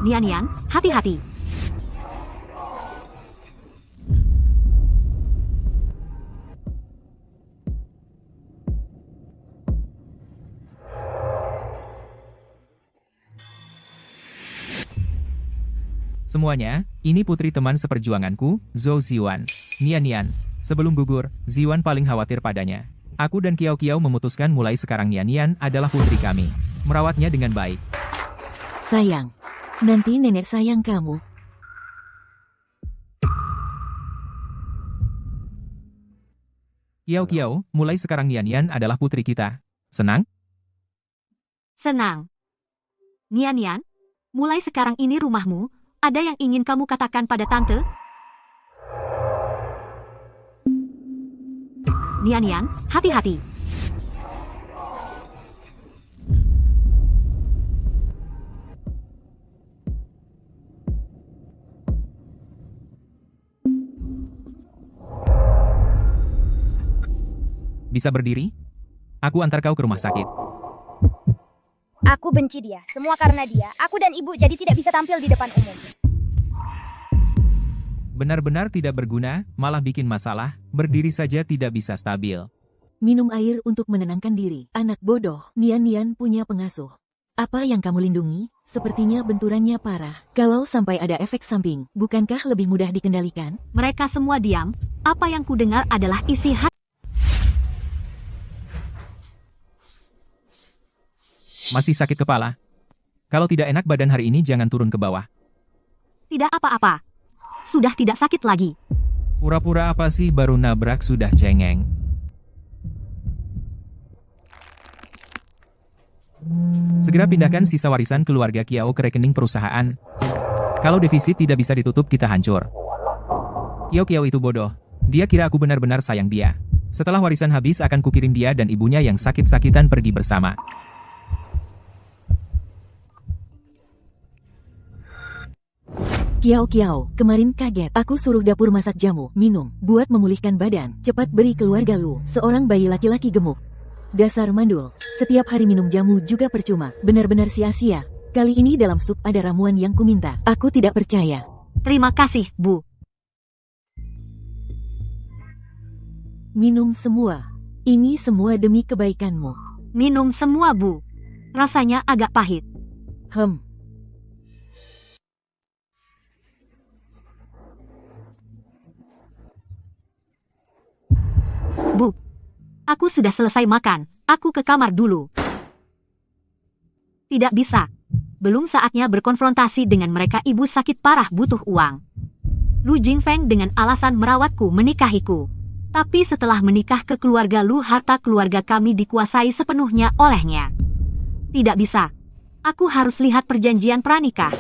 Nian, hati-hati. Semuanya, ini putri teman seperjuanganku, Zhou Ziwan. Nian, sebelum gugur, Ziwan paling khawatir padanya. Aku dan Kiao Kiao memutuskan mulai sekarang Nian adalah putri kami. Merawatnya dengan baik. Sayang, nanti nenek sayang kamu. Kiao Kiao, mulai sekarang Nian adalah putri kita. Senang? Senang. Nian, mulai sekarang ini rumahmu. Ada yang ingin kamu katakan pada tante? Nian, hati-hati. Bisa berdiri? Aku antar kau ke rumah sakit. Aku benci dia. Semua karena dia. Aku dan ibu jadi tidak bisa tampil di depan umum. Benar-benar tidak berguna, malah bikin masalah, berdiri saja tidak bisa stabil. Minum air untuk menenangkan diri. Anak bodoh, Nian punya pengasuh. Apa yang kamu lindungi? Sepertinya benturannya parah. Kalau sampai ada efek samping, bukankah lebih mudah dikendalikan? Mereka semua diam. Apa yang ku dengar adalah isi hati. Masih sakit kepala? Kalau tidak enak badan hari ini jangan turun ke bawah. Tidak apa-apa. Sudah tidak sakit lagi. Pura-pura apa sih baru nabrak sudah cengeng. Segera pindahkan sisa warisan keluarga Kiao ke rekening perusahaan. Kalau defisit tidak bisa ditutup kita hancur. Kiao itu bodoh. Dia kira aku benar-benar sayang dia. Setelah warisan habis akan kukirim dia dan ibunya yang sakit-sakitan pergi bersama. Kiao, kemarin kaget. Aku suruh dapur masak jamu, minum, buat memulihkan badan. Cepat beri keluarga lu, seorang bayi laki-laki gemuk. Dasar mandul, setiap hari minum jamu juga percuma, benar-benar sia-sia. Kali ini dalam sup ada ramuan yang kuminta. Aku tidak percaya. Terima kasih, Bu. Minum semua. Ini semua demi kebaikanmu. Minum semua, Bu. Rasanya agak pahit. Bu, aku sudah selesai makan. Aku ke kamar dulu. Tidak bisa. Belum saatnya berkonfrontasi dengan mereka. Ibu sakit parah butuh uang. Lu Jingfeng dengan alasan merawatku menikahiku. Tapi setelah menikah ke keluarga Lu, harta keluarga kami dikuasai sepenuhnya olehnya. Tidak bisa. Aku harus lihat perjanjian pranikah.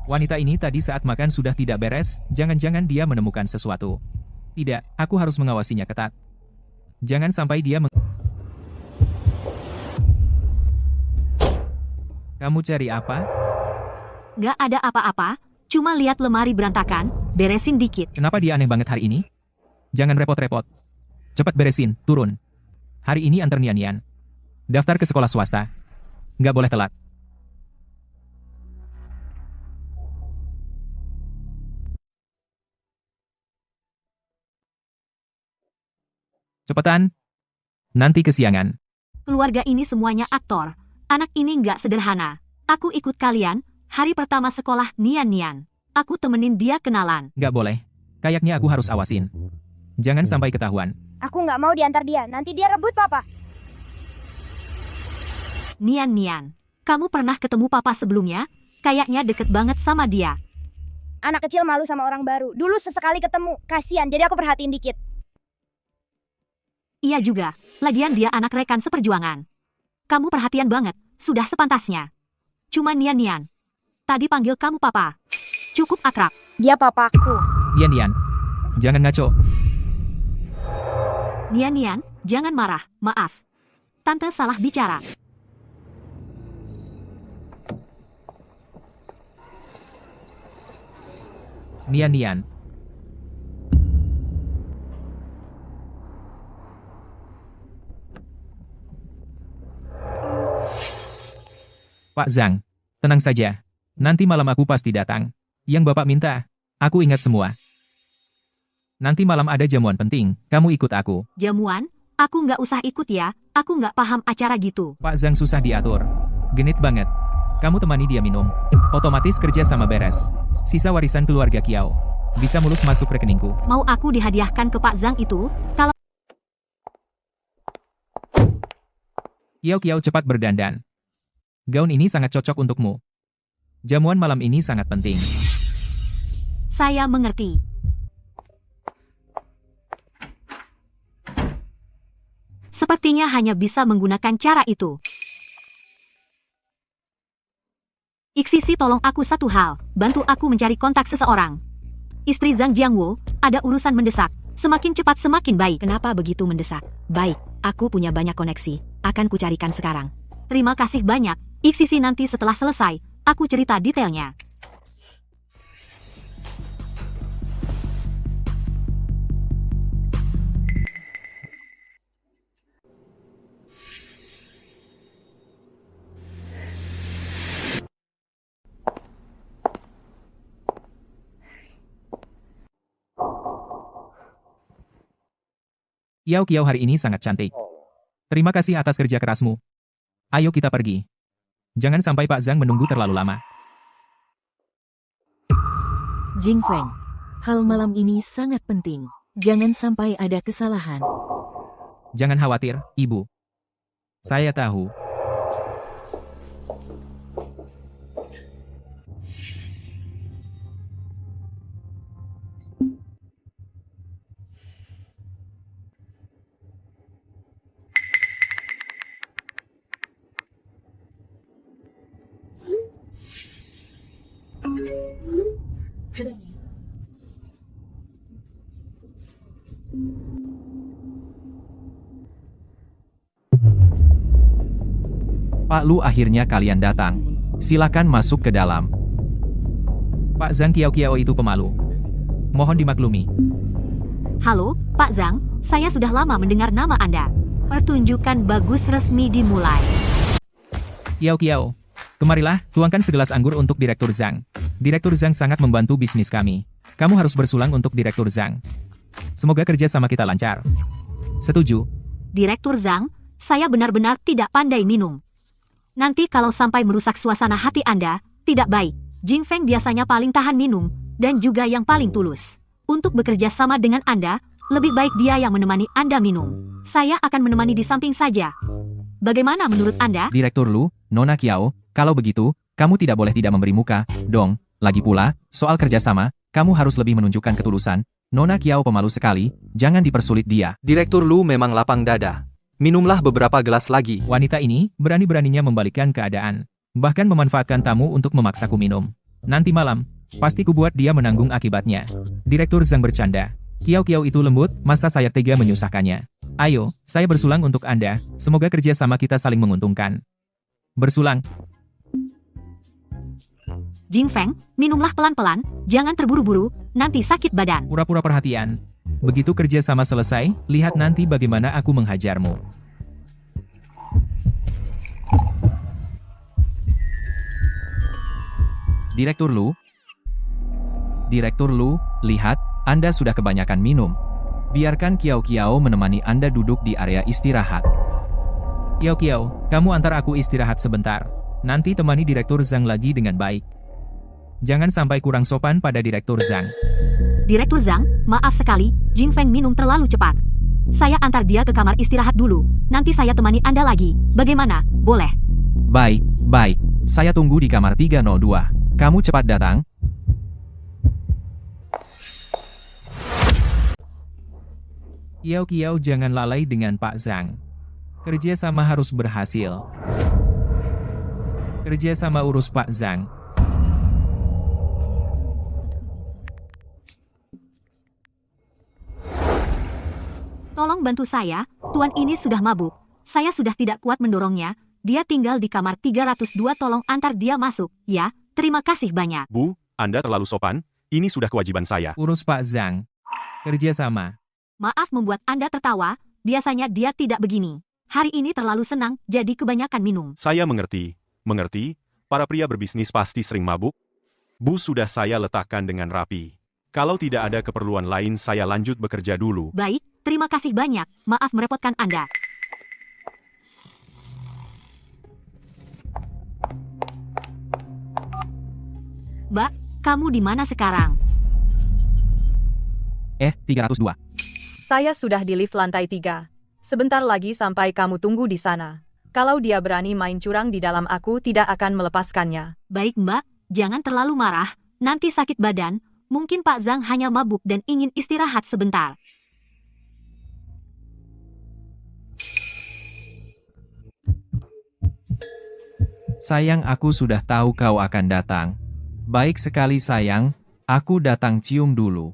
Wanita ini tadi saat makan sudah tidak beres, jangan-jangan dia menemukan sesuatu. Tidak, aku harus mengawasinya ketat. Jangan sampai dia Kamu cari apa? Gak ada apa-apa, cuma lihat lemari berantakan, beresin dikit. Kenapa dia aneh banget hari ini? Jangan repot-repot. Cepat beresin, turun. Hari ini antar Nian. Daftar ke sekolah swasta. Nggak boleh telat. Cepetan. Nanti kesiangan. Keluarga ini semuanya aktor. Anak ini nggak sederhana. Aku ikut kalian, hari pertama sekolah Nian. Aku temenin dia kenalan. Nggak boleh. Kayaknya aku harus awasin. Jangan sampai ketahuan. Aku nggak mau diantar dia. Nanti dia rebut papa. Nian, kamu pernah ketemu papa sebelumnya? Kayaknya deket banget sama dia. Anak kecil malu sama orang baru. Dulu sesekali ketemu. Kasian, jadi aku perhatiin dikit. Iya juga, lagian dia anak rekan seperjuangan. Kamu perhatian banget, sudah sepantasnya. Cuma Nian. Tadi panggil kamu papa. Cukup akrab. Dia papaku. Nian. Jangan ngaco. Nian, jangan marah, maaf. Tante salah bicara. Nian. Pak Zhang, tenang saja. Nanti malam aku pasti datang. Yang Bapak minta, aku ingat semua. Nanti malam ada jamuan penting, kamu ikut aku. Jamuan? Aku nggak usah ikut ya, aku nggak paham acara gitu. Pak Zhang susah diatur. Genit banget. Kamu temani dia minum. Otomatis kerja sama beres. Sisa warisan keluarga Kiao. Bisa mulus masuk rekeningku. Mau aku dihadiahkan ke Pak Zhang itu, kalau Kiao cepat berdandan. Gaun ini sangat cocok untukmu. Jamuan malam ini sangat penting. saya mengerti. Sepertinya hanya bisa menggunakan cara itu. Iksisi, tolong aku satu hal, bantu aku mencari kontak seseorang. Istri Zhang Jiangwo, ada urusan mendesak. Semakin cepat semakin baik. Kenapa begitu mendesak? Baik, aku punya banyak koneksi. Akan kucarikan sekarang. Terima kasih banyak. Iksisi, nanti setelah selesai, aku cerita detailnya. Kiao hari ini sangat cantik. Terima kasih atas kerja kerasmu. Ayo kita pergi. Jangan sampai Pak Zhang menunggu terlalu lama. Jing Feng, hal malam ini sangat penting. Jangan sampai ada kesalahan. Jangan khawatir, Ibu. Saya tahu. Pak Lu, akhirnya kalian datang. Silakan masuk ke dalam. Pak Zhang, Kiao itu pemalu. Mohon dimaklumi. Halo, Pak Zhang, saya sudah lama mendengar nama Anda. Pertunjukan bagus resmi dimulai. Kiao, kemarilah, tuangkan segelas anggur untuk Direktur Zhang. Direktur Zhang sangat membantu bisnis kami. Kamu harus bersulang untuk Direktur Zhang. Semoga kerja sama kita lancar. Setuju? Direktur Zhang, saya benar-benar tidak pandai minum. Nanti kalau sampai merusak suasana hati Anda, tidak baik. Jing Feng biasanya paling tahan minum, dan juga yang paling tulus. Untuk bekerja sama dengan Anda, lebih baik dia yang menemani Anda minum. Saya akan menemani di samping saja. Bagaimana menurut Anda? Direktur Lu, Nona Kiao, kalau begitu, kamu tidak boleh tidak memberi muka, dong. Lagi pula, soal kerjasama, kamu harus lebih menunjukkan ketulusan. Nona Kiao pemalu sekali, jangan dipersulit dia. Direktur Lu memang lapang dada. Minumlah beberapa gelas lagi. Wanita ini berani-beraninya membalikkan keadaan. Bahkan memanfaatkan tamu untuk memaksaku minum. Nanti malam, pasti kubuat dia menanggung akibatnya. Direktur Zhang bercanda. Kiao itu lembut, masa saya tega menyusahkannya. Ayo, saya bersulang untuk Anda, semoga kerja sama kita saling menguntungkan. Bersulang. Jing Feng, minumlah pelan-pelan, jangan terburu-buru, nanti sakit badan. Pura-pura perhatian. Begitu kerja sama selesai, lihat nanti bagaimana aku menghajarmu. Direktur Lu, lihat, Anda sudah kebanyakan minum. Biarkan Kiao menemani Anda duduk di area istirahat. Kiao, kamu antar aku istirahat sebentar. Nanti temani Direktur Zhang lagi dengan baik. Jangan sampai kurang sopan pada Direktur Zhang. Direktur Zhang, maaf sekali, Jing Feng minum terlalu cepat. Saya antar dia ke kamar istirahat dulu, nanti saya temani Anda lagi. Bagaimana? Boleh? Baik. Saya tunggu di kamar 302. Kamu cepat datang. Kiao, jangan lalai dengan Pak Zhang. Kerja sama harus berhasil. Kerja sama urus Pak Zhang. Tolong bantu saya, tuan ini sudah mabuk. Saya sudah tidak kuat mendorongnya. Dia tinggal di kamar 302, tolong antar dia masuk. Ya, terima kasih banyak. Bu, Anda terlalu sopan. Ini sudah kewajiban saya. Urus Pak Zhang. Kerja sama. Maaf membuat Anda tertawa, biasanya dia tidak begini. Hari ini terlalu senang, jadi kebanyakan minum. Saya mengerti. Para pria berbisnis pasti sering mabuk. Bus sudah saya letakkan dengan rapi. Kalau tidak ada keperluan lain saya lanjut bekerja dulu. Baik, terima kasih banyak. Maaf merepotkan Anda. Mbak, kamu di mana sekarang? 302. Saya sudah di lift lantai 3. Sebentar lagi sampai kamu tunggu di sana. Kalau dia berani main curang di dalam aku tidak akan melepaskannya. Baik Mbak, jangan terlalu marah. Nanti sakit badan. Mungkin Pak Zhang hanya mabuk dan ingin istirahat sebentar. Sayang, aku sudah tahu kau akan datang. Baik sekali sayang, aku datang cium dulu.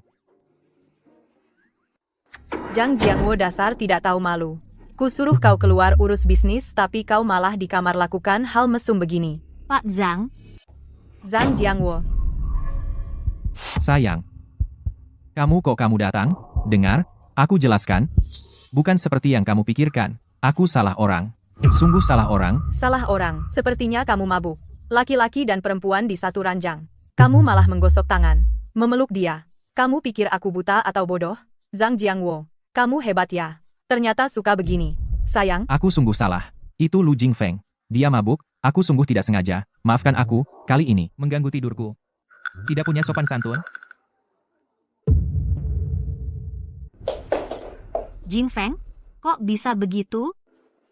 Zhang Jiangwo dasar tidak tahu malu. Kusuruh kau keluar urus bisnis tapi kau malah di kamar lakukan hal mesum begini. Pak Zhang, Zhang Jiangwo. Sayang. Kamu datang? Dengar, aku jelaskan. Bukan seperti yang kamu pikirkan. Aku salah orang. Sungguh salah orang. Salah orang, sepertinya kamu mabuk. Laki-laki dan perempuan di satu ranjang. Kamu malah menggosok tangan. Memeluk dia. Kamu pikir aku buta atau bodoh? Zhang Jiangwo. Kamu hebat ya. Ternyata suka begini. Sayang. Aku sungguh salah. Itu Lu Jingfeng. Dia mabuk, aku sungguh tidak sengaja. Maafkan aku, kali ini. Mengganggu tidurku. Tidak punya sopan santun. Jingfeng, kok bisa begitu?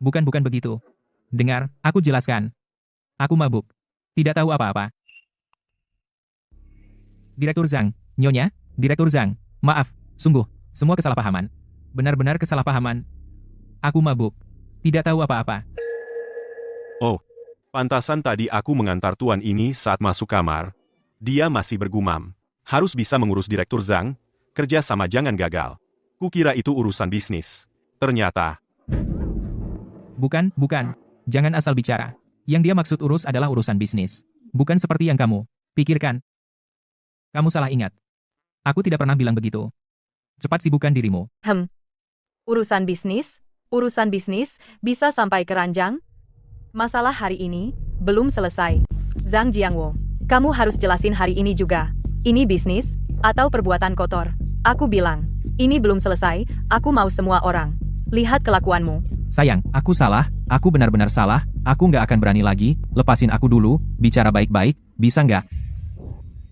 Bukan begitu. Dengar, aku jelaskan. Aku mabuk. Tidak tahu apa-apa. Direktur Zhang, Nyonya, Direktur Zhang, maaf, sungguh, semua kesalahpahaman. Benar-benar kesalahpahaman. Aku mabuk. Tidak tahu apa-apa. Oh, pantasan tadi aku mengantar tuan ini saat masuk kamar. Dia masih bergumam. Harus bisa mengurus Direktur Zhang, kerja sama jangan gagal. Kukira itu urusan bisnis. Ternyata. Bukan. Jangan asal bicara. Yang dia maksud urus adalah urusan bisnis. Bukan seperti yang kamu pikirkan. Kamu salah ingat. Aku tidak pernah bilang begitu. Cepat sibukkan dirimu. Urusan bisnis, bisa sampai ke ranjang? Masalah hari ini, belum selesai. Zhang Jiangwo, kamu harus jelasin hari ini juga. Ini bisnis, atau perbuatan kotor? Aku bilang, ini belum selesai, aku mau semua orang. Lihat kelakuanmu. Sayang, aku salah, aku benar-benar salah, aku nggak akan berani lagi, lepasin aku dulu, bicara baik-baik, bisa nggak?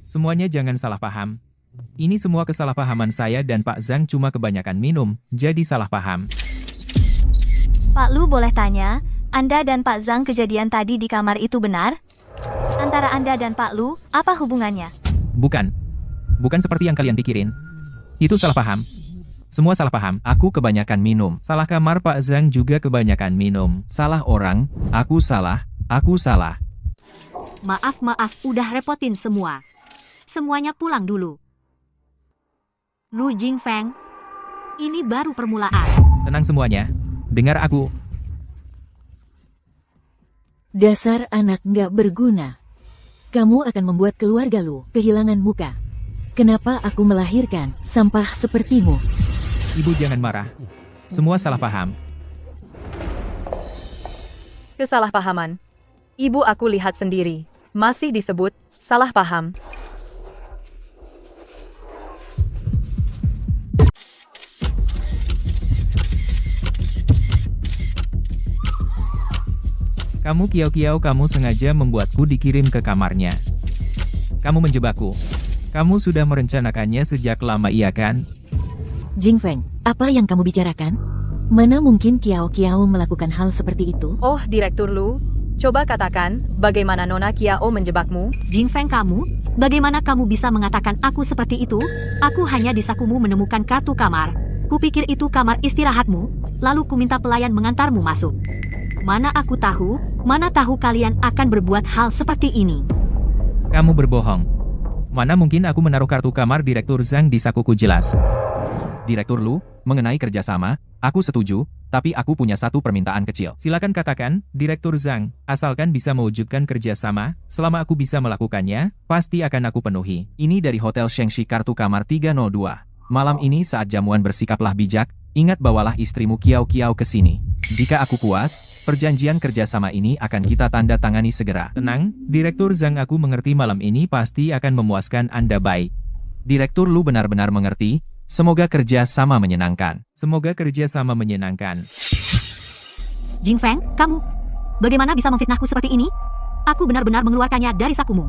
Semuanya jangan salah paham. Ini semua kesalahpahaman saya dan Pak Zhang cuma kebanyakan minum, jadi salah paham. Pak Lu boleh tanya, Anda dan Pak Zhang kejadian tadi di kamar itu benar? Antara Anda dan Pak Lu, apa hubungannya? Bukan seperti yang kalian pikirin. Itu salah paham. Semua salah paham. Aku kebanyakan minum. Salah kamar Pak Zhang juga kebanyakan minum. Salah orang, aku salah. Maaf, udah repotin semua. Semuanya pulang dulu. Lu Jingfeng, ini baru permulaan. Tenang semuanya. Dengar aku. Dasar anak nggak berguna. Kamu akan membuat keluarga lu kehilangan muka. Kenapa aku melahirkan sampah sepertimu? Ibu jangan marah. Semua salah paham. Kesalahpahaman. Ibu aku lihat sendiri. Masih disebut salah paham. Kamu kiau-kiau, kamu sengaja membuatku dikirim ke kamarnya. Kamu menjebakku. Kamu sudah merencanakannya sejak lama, iya kan? Jingfeng, apa yang kamu bicarakan? Mana mungkin Kiao melakukan hal seperti itu? Oh, Direktur Lu, coba katakan, bagaimana Nona Kiao menjebakmu? Jingfeng kamu, bagaimana kamu bisa mengatakan aku seperti itu? Aku hanya di sakumu menemukan kartu kamar. Kupikir itu kamar istirahatmu, lalu ku minta pelayan mengantarmu masuk. Mana tahu kalian akan berbuat hal seperti ini. Kamu berbohong. Mana mungkin aku menaruh kartu kamar Direktur Zhang di sakuku, jelas. Direktur Lu, mengenai kerjasama, aku setuju, tapi aku punya satu permintaan kecil. Silakan katakan, Direktur Zhang, asalkan bisa mewujudkan kerjasama, selama aku bisa melakukannya, pasti akan aku penuhi. Ini dari Hotel Shengxi, kartu kamar 302. Malam ini saat jamuan bersikaplah bijak, ingat bawalah istrimu Kiao ke sini. Jika aku puas, Perjanjian kerjasama ini akan kita tanda tangani segera. Tenang, Direktur Zhang, aku mengerti malam ini pasti akan memuaskan Anda baik. Direktur Lu benar-benar mengerti, semoga kerja sama menyenangkan. Semoga kerja sama menyenangkan. Jing Feng, kamu bagaimana bisa memfitnahku seperti ini? Aku benar-benar mengeluarkannya dari sakumu.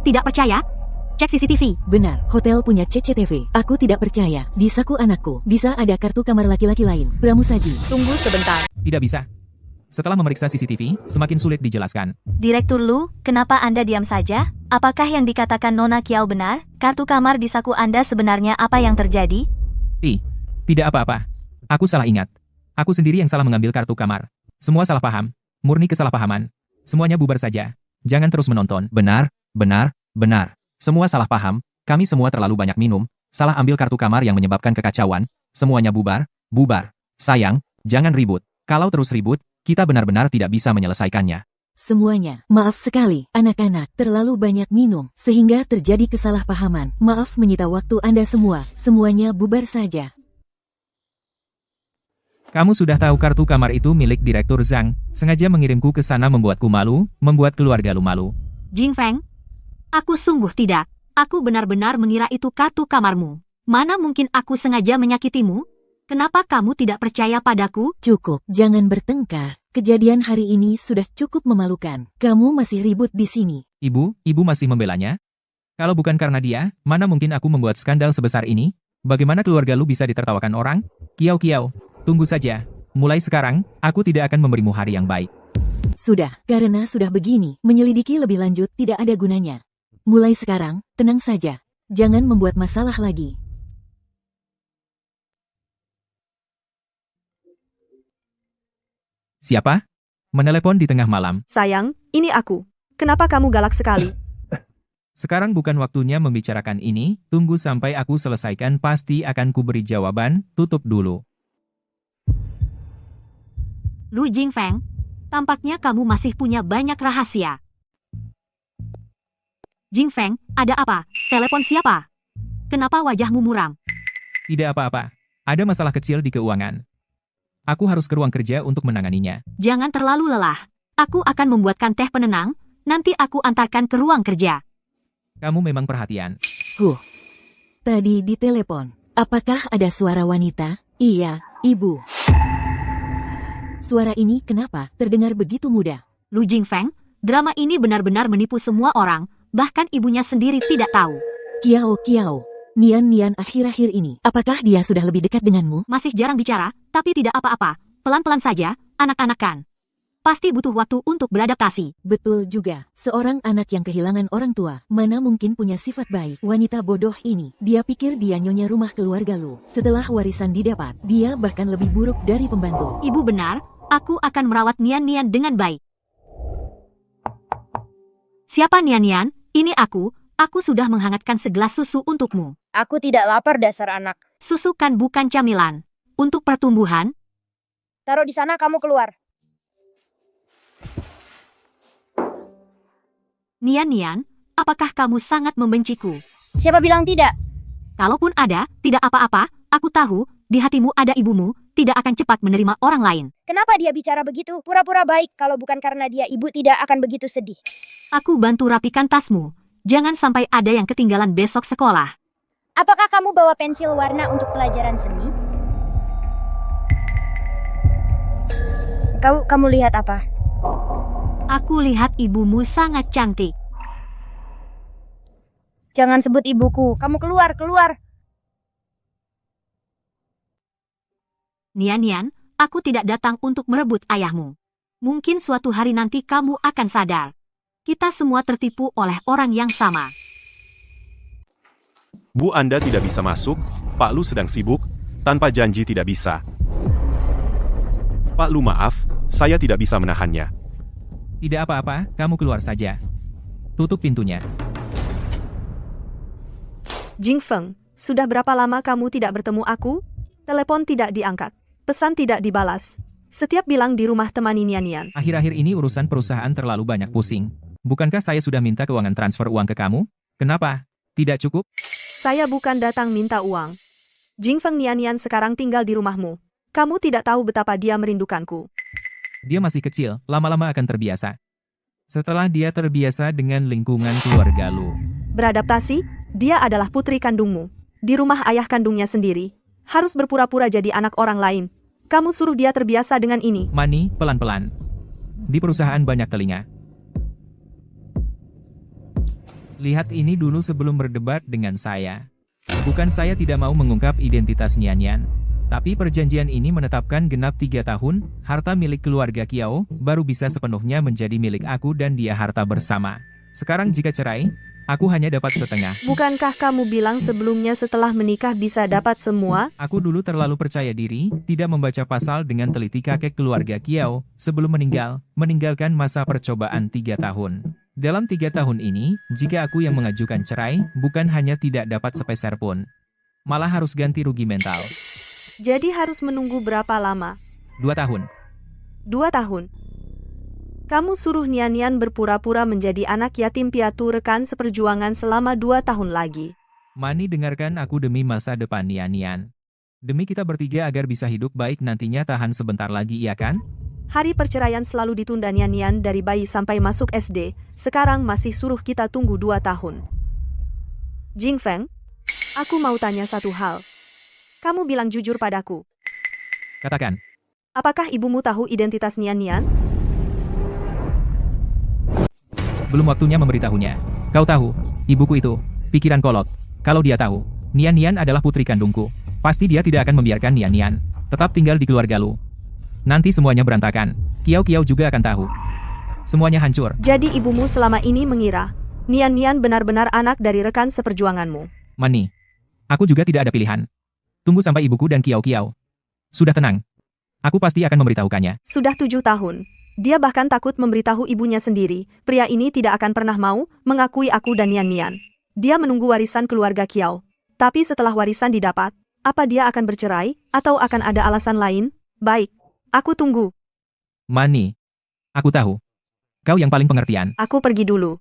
Tidak percaya? Cek CCTV. Benar, hotel punya CCTV. Aku tidak percaya. Di saku anakku, bisa ada kartu kamar laki-laki lain. Pramusaji. Tunggu sebentar. Tidak bisa. Setelah memeriksa CCTV, semakin sulit dijelaskan. Direktur Lu, kenapa Anda diam saja? Apakah yang dikatakan Nona Kiao benar? Kartu kamar di saku Anda sebenarnya apa yang terjadi? Tidak apa-apa. Aku salah ingat. Aku sendiri yang salah mengambil kartu kamar. Semua salah paham. Murni kesalahpahaman. Semuanya bubar saja. Jangan terus menonton. Benar, benar, benar. Semua salah paham, kami semua terlalu banyak minum, salah ambil kartu kamar yang menyebabkan kekacauan, semuanya bubar, bubar. Sayang, jangan ribut. Kalau terus ribut, kita benar-benar tidak bisa menyelesaikannya. Semuanya, maaf sekali, anak-anak, terlalu banyak minum, sehingga terjadi kesalahpahaman. Maaf menyita waktu Anda semua, semuanya bubar saja. Kamu sudah tahu kartu kamar itu milik Direktur Zhang, sengaja mengirimku ke sana membuatku malu, membuat keluarga lu malu. Jing Feng, aku sungguh tidak. Aku benar-benar mengira itu kartu kamarmu. Mana mungkin aku sengaja menyakitimu? Kenapa kamu tidak percaya padaku? Cukup, jangan bertengkar. Kejadian hari ini sudah cukup memalukan. Kamu masih ribut di sini. Ibu masih membelanya? Kalau bukan karena dia, mana mungkin aku membuat skandal sebesar ini? Bagaimana keluarga lu bisa ditertawakan orang? Kiao, tunggu saja. Mulai sekarang, aku tidak akan memberimu hari yang baik. Sudah, karena sudah begini, menyelidiki lebih lanjut tidak ada gunanya. Mulai sekarang, tenang saja. Jangan membuat masalah lagi. Siapa? Menelepon di tengah malam. Sayang, ini aku. Kenapa kamu galak sekali? Sekarang bukan waktunya membicarakan ini, tunggu sampai aku selesaikan pasti akan kuberi jawaban, tutup dulu. Lu Jing Feng, tampaknya kamu masih punya banyak rahasia. Jing Feng, ada apa? Telepon siapa? Kenapa wajahmu muram? Tidak apa-apa. Ada masalah kecil di keuangan. Aku harus ke ruang kerja untuk menanganinya. Jangan terlalu lelah. Aku akan membuatkan teh penenang, nanti aku antarkan ke ruang kerja. Kamu memang perhatian. Tadi di telepon. Apakah ada suara wanita? Iya, ibu. Suara ini kenapa terdengar begitu mudah? Lu Jing Feng, drama ini benar-benar menipu semua orang, bahkan ibunya sendiri tidak tahu. Kiao. Nian akhir-akhir ini, apakah dia sudah lebih dekat denganmu? Masih jarang bicara, tapi tidak apa-apa. Pelan-pelan saja, anak-anakan. Pasti butuh waktu untuk beradaptasi. Betul juga, seorang anak yang kehilangan orang tua, mana mungkin punya sifat baik. Wanita bodoh ini, dia pikir dia nyonya rumah keluarga lu. Setelah warisan didapat, dia bahkan lebih buruk dari pembantu. Ibu benar, aku akan merawat Nian dengan baik. Siapa Nian? Ini aku sudah menghangatkan segelas susu untukmu. Aku tidak lapar dasar anak. Susu kan bukan camilan. Untuk pertumbuhan, Taruh di sana, kamu keluar. Nian, apakah kamu sangat membenciku? Siapa bilang tidak? Kalaupun ada, tidak apa-apa, aku tahu, di hatimu ada ibumu, tidak akan cepat menerima orang lain. Kenapa dia bicara begitu? Pura-pura baik, kalau bukan karena dia, ibu tidak akan begitu sedih. Aku bantu rapikan tasmu. Jangan sampai ada yang ketinggalan besok sekolah. Apakah kamu bawa pensil warna untuk pelajaran seni? Kamu lihat apa? Aku lihat ibumu sangat cantik. Jangan sebut ibuku. Kamu keluar. Nian, aku tidak datang untuk merebut ayahmu. Mungkin suatu hari nanti kamu akan sadar. Kita semua tertipu oleh orang yang sama. Bu, Anda tidak bisa masuk, Pak Lu sedang sibuk, tanpa janji tidak bisa. Pak Lu, maaf, saya tidak bisa menahannya. Tidak apa-apa, kamu keluar saja. Tutup pintunya. Jing Feng, sudah berapa lama kamu tidak bertemu aku? Telepon tidak diangkat. Pesan tidak dibalas. Setiap bilang di rumah temani Nian. Akhir-akhir ini urusan perusahaan terlalu banyak pusing. Bukankah saya sudah minta keuangan transfer uang ke kamu? Kenapa? Tidak cukup? Saya bukan datang minta uang. Jing Feng, Nian sekarang tinggal di rumahmu. Kamu tidak tahu betapa dia merindukanku. Dia masih kecil, lama-lama akan terbiasa. Setelah dia terbiasa dengan lingkungan keluarga Lu. Beradaptasi, dia adalah putri kandungmu. Di rumah ayah kandungnya sendiri. Harus berpura-pura jadi anak orang lain. Kamu suruh dia terbiasa dengan ini. Mani, pelan-pelan. Di perusahaan banyak telinga. Lihat ini dulu sebelum berdebat dengan saya. Bukan saya tidak mau mengungkap identitas Nian Nian. Tapi perjanjian ini menetapkan genap 3 tahun, harta milik keluarga Kiao, baru bisa sepenuhnya menjadi milik aku dan dia harta bersama. Sekarang jika cerai, aku hanya dapat setengah. Bukankah kamu bilang sebelumnya setelah menikah bisa dapat semua? Aku dulu terlalu percaya diri, tidak membaca pasal dengan teliti kakek keluarga Kiao, sebelum meninggalkan masa percobaan 3 tahun. Dalam 3 tahun ini, jika aku yang mengajukan cerai, bukan hanya tidak dapat sepeser pun, malah harus ganti rugi mental. Jadi harus menunggu berapa lama? 2 tahun. 2 tahun. Kamu suruh Nian Nian berpura-pura menjadi anak yatim piatu rekan seperjuangan selama 2 tahun lagi. Mani, dengarkan aku demi masa depan Nian Nian. Demi kita bertiga agar bisa hidup baik nantinya. Tahan sebentar lagi, iya kan? Hari perceraian selalu ditunda Nian Nian dari bayi sampai masuk SD. Sekarang masih suruh kita tunggu 2 tahun. Jing Feng, aku mau tanya satu hal. Kamu bilang jujur padaku. Katakan. Apakah ibumu tahu identitas Nian Nian? Belum waktunya memberitahunya. Kau tahu, ibuku itu, pikiran kolot. Kalau dia tahu, Nian Nian adalah putri kandungku, pasti dia tidak akan membiarkan Nian Nian tetap tinggal di keluarga Lu. Nanti semuanya berantakan. Kiao juga akan tahu. Semuanya hancur. Jadi ibumu selama ini mengira Nian Nian benar-benar anak dari rekan seperjuanganmu. Mani, aku juga tidak ada pilihan. Tunggu sampai ibuku dan Kiao. Sudah tenang. Aku pasti akan memberitahukannya. Sudah 7 tahun. Dia bahkan takut memberitahu ibunya sendiri. Pria ini tidak akan pernah mau mengakui aku dan Nian Nian. Dia menunggu warisan keluarga Kiao. Tapi setelah warisan didapat, apa dia akan bercerai, atau akan ada alasan lain? Baik, aku tunggu. Mani, aku tahu. Kau yang paling pengertian. Aku pergi dulu.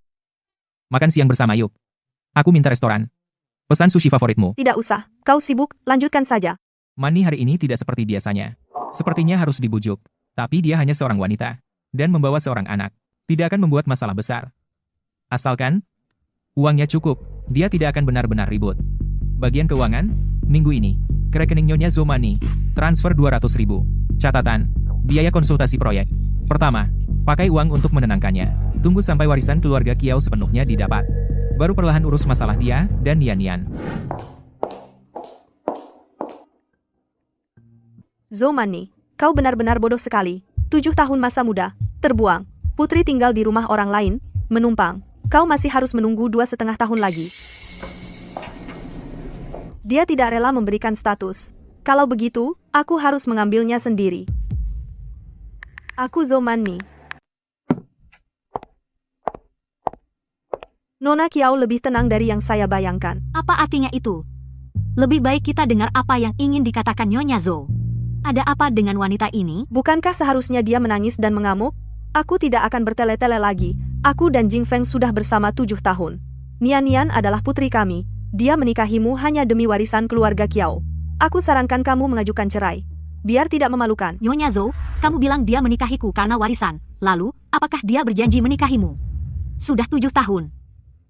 Makan siang bersama yuk. Aku minta restoran. Pesan sushi favoritmu. Tidak usah, kau sibuk, lanjutkan saja. Mani hari ini tidak seperti biasanya. Sepertinya harus dibujuk. Tapi dia hanya seorang wanita. Dan membawa seorang anak. Tidak akan membuat masalah besar. Asalkan uangnya cukup, dia tidak akan benar-benar ribut. Bagian keuangan, minggu ini, ke rekening Nyonya Zhou Mani, transfer 200.000. Catatan, biaya konsultasi proyek. Pertama, pakai uang untuk menenangkannya. Tunggu sampai warisan keluarga Kiao sepenuhnya didapat. Baru perlahan urus masalah dia dan Nian Nian. Zhou Mani, kau benar-benar bodoh sekali. 7 tahun masa muda, terbuang. Putri tinggal di rumah orang lain, menumpang. Kau masih harus menunggu 2,5 tahun lagi. Dia tidak rela memberikan status. Kalau begitu, aku harus mengambilnya sendiri. Aku Zhou Mani. Nona Kiao lebih tenang dari yang saya bayangkan. Apa artinya itu? Lebih baik kita dengar apa yang ingin dikatakan Nyonya Zhou. Ada apa dengan wanita ini? Bukankah seharusnya dia menangis dan mengamuk? Aku tidak akan bertele-tele lagi. Aku dan Jing Feng sudah bersama 7 tahun. Nian Nian adalah putri kami. Dia menikahimu hanya demi warisan keluarga Kiao. Aku sarankan kamu mengajukan cerai. Biar tidak memalukan. Nyonya Zhou, kamu bilang dia menikahiku karena warisan. Lalu, apakah dia berjanji menikahimu? Sudah 7 tahun.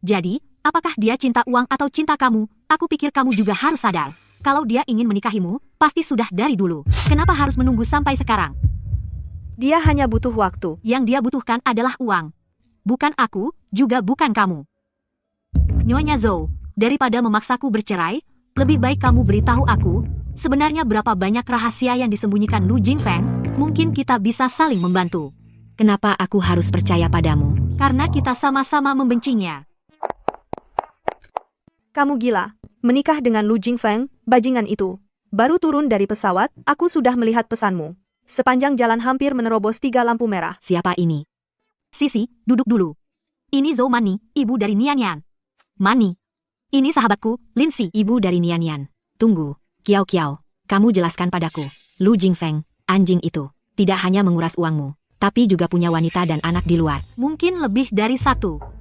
Jadi, apakah dia cinta uang atau cinta kamu? Aku pikir kamu juga harus sadar. Kalau dia ingin menikahimu, pasti sudah dari dulu. Kenapa harus menunggu sampai sekarang? Dia hanya butuh waktu. Yang dia butuhkan adalah uang. Bukan aku, juga bukan kamu. Nyonya Zhou, daripada memaksaku bercerai, lebih baik kamu beritahu aku, sebenarnya berapa banyak rahasia yang disembunyikan Lu Jingfeng. Mungkin kita bisa saling membantu. Kenapa aku harus percaya padamu? Karena kita sama-sama membencinya. Kamu gila. Menikah dengan Lu Jingfeng, bajingan itu. Baru turun dari pesawat, aku sudah melihat pesanmu. Sepanjang jalan hampir menerobos 3 lampu merah. Siapa ini? Sisi, duduk dulu. Ini Zhou Mani, ibu dari Nian Nian. Mani. Ini sahabatku, Linsi, ibu dari Nian Nian. Tunggu, Kiao, kamu jelaskan padaku. Lu Jingfeng, anjing itu, tidak hanya menguras uangmu, tapi juga punya wanita dan anak di luar. Mungkin lebih dari 1.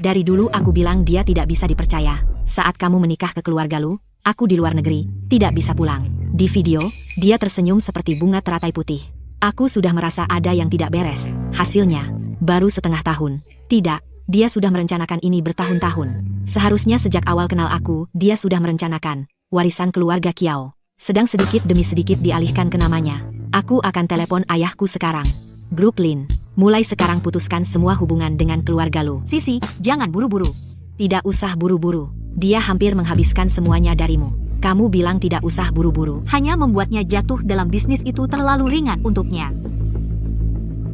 Dari dulu aku bilang dia tidak bisa dipercaya. Saat kamu menikah ke keluarga Lu, aku di luar negeri, tidak bisa pulang. Di video, dia tersenyum seperti bunga teratai putih. Aku sudah merasa ada yang tidak beres. Hasilnya, baru setengah tahun. Tidak, dia sudah merencanakan ini bertahun-tahun. Seharusnya sejak awal kenal aku, dia sudah merencanakan warisan keluarga Kiao. Sedang sedikit demi sedikit dialihkan ke namanya. Aku akan telepon ayahku sekarang. Grup Lin, mulai sekarang putuskan semua hubungan dengan keluarga lu. Sisi, jangan buru-buru. Tidak usah buru-buru. Dia hampir menghabiskan semuanya darimu. Kamu bilang tidak usah buru-buru. Hanya membuatnya jatuh dalam bisnis itu terlalu ringan untuknya.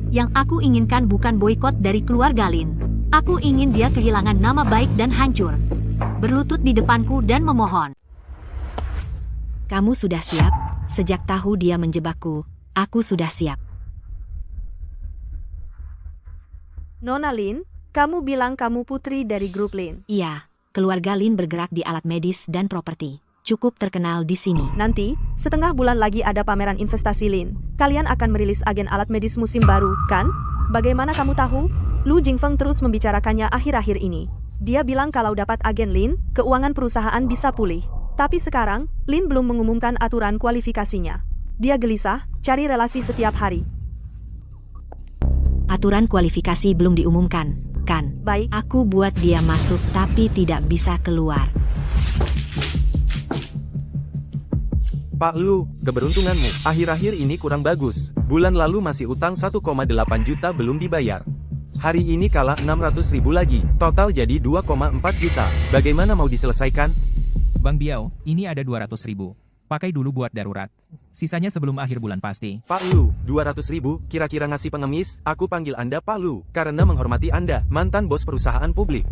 Yang aku inginkan bukan boikot dari keluarga Lin. Aku ingin dia kehilangan nama baik dan hancur. Berlutut di depanku dan memohon. Kamu sudah siap? Sejak tahu dia menjebakku, aku sudah siap. Nona Lin, kamu bilang kamu putri dari grup Lin. Iya, keluarga Lin bergerak di alat medis dan properti. Cukup terkenal di sini. Nanti, setengah bulan lagi ada pameran investasi Lin. Kalian akan merilis agen alat medis musim baru, kan? Bagaimana kamu tahu? Lu Jingfeng terus membicarakannya akhir-akhir ini. Dia bilang kalau dapat agen Lin, keuangan perusahaan bisa pulih. Tapi sekarang, Lin belum mengumumkan aturan kualifikasinya. Dia gelisah, cari relasi setiap hari. Aturan kualifikasi belum diumumkan, kan? Baik. Aku buat dia masuk tapi tidak bisa keluar. Pak Lu, keberuntunganmu akhir-akhir ini kurang bagus. Bulan lalu masih utang 1,8 juta belum dibayar. Hari ini kalah 600.000 lagi, total jadi 2,4 juta. Bagaimana mau diselesaikan? Bang Biao, ini ada 200.000. Pakai dulu buat darurat. Sisanya sebelum akhir bulan pasti. Pak Lu, 200.000 kira-kira ngasih pengemis? Aku panggil Anda Pak Lu, karena menghormati Anda, mantan bos perusahaan publik.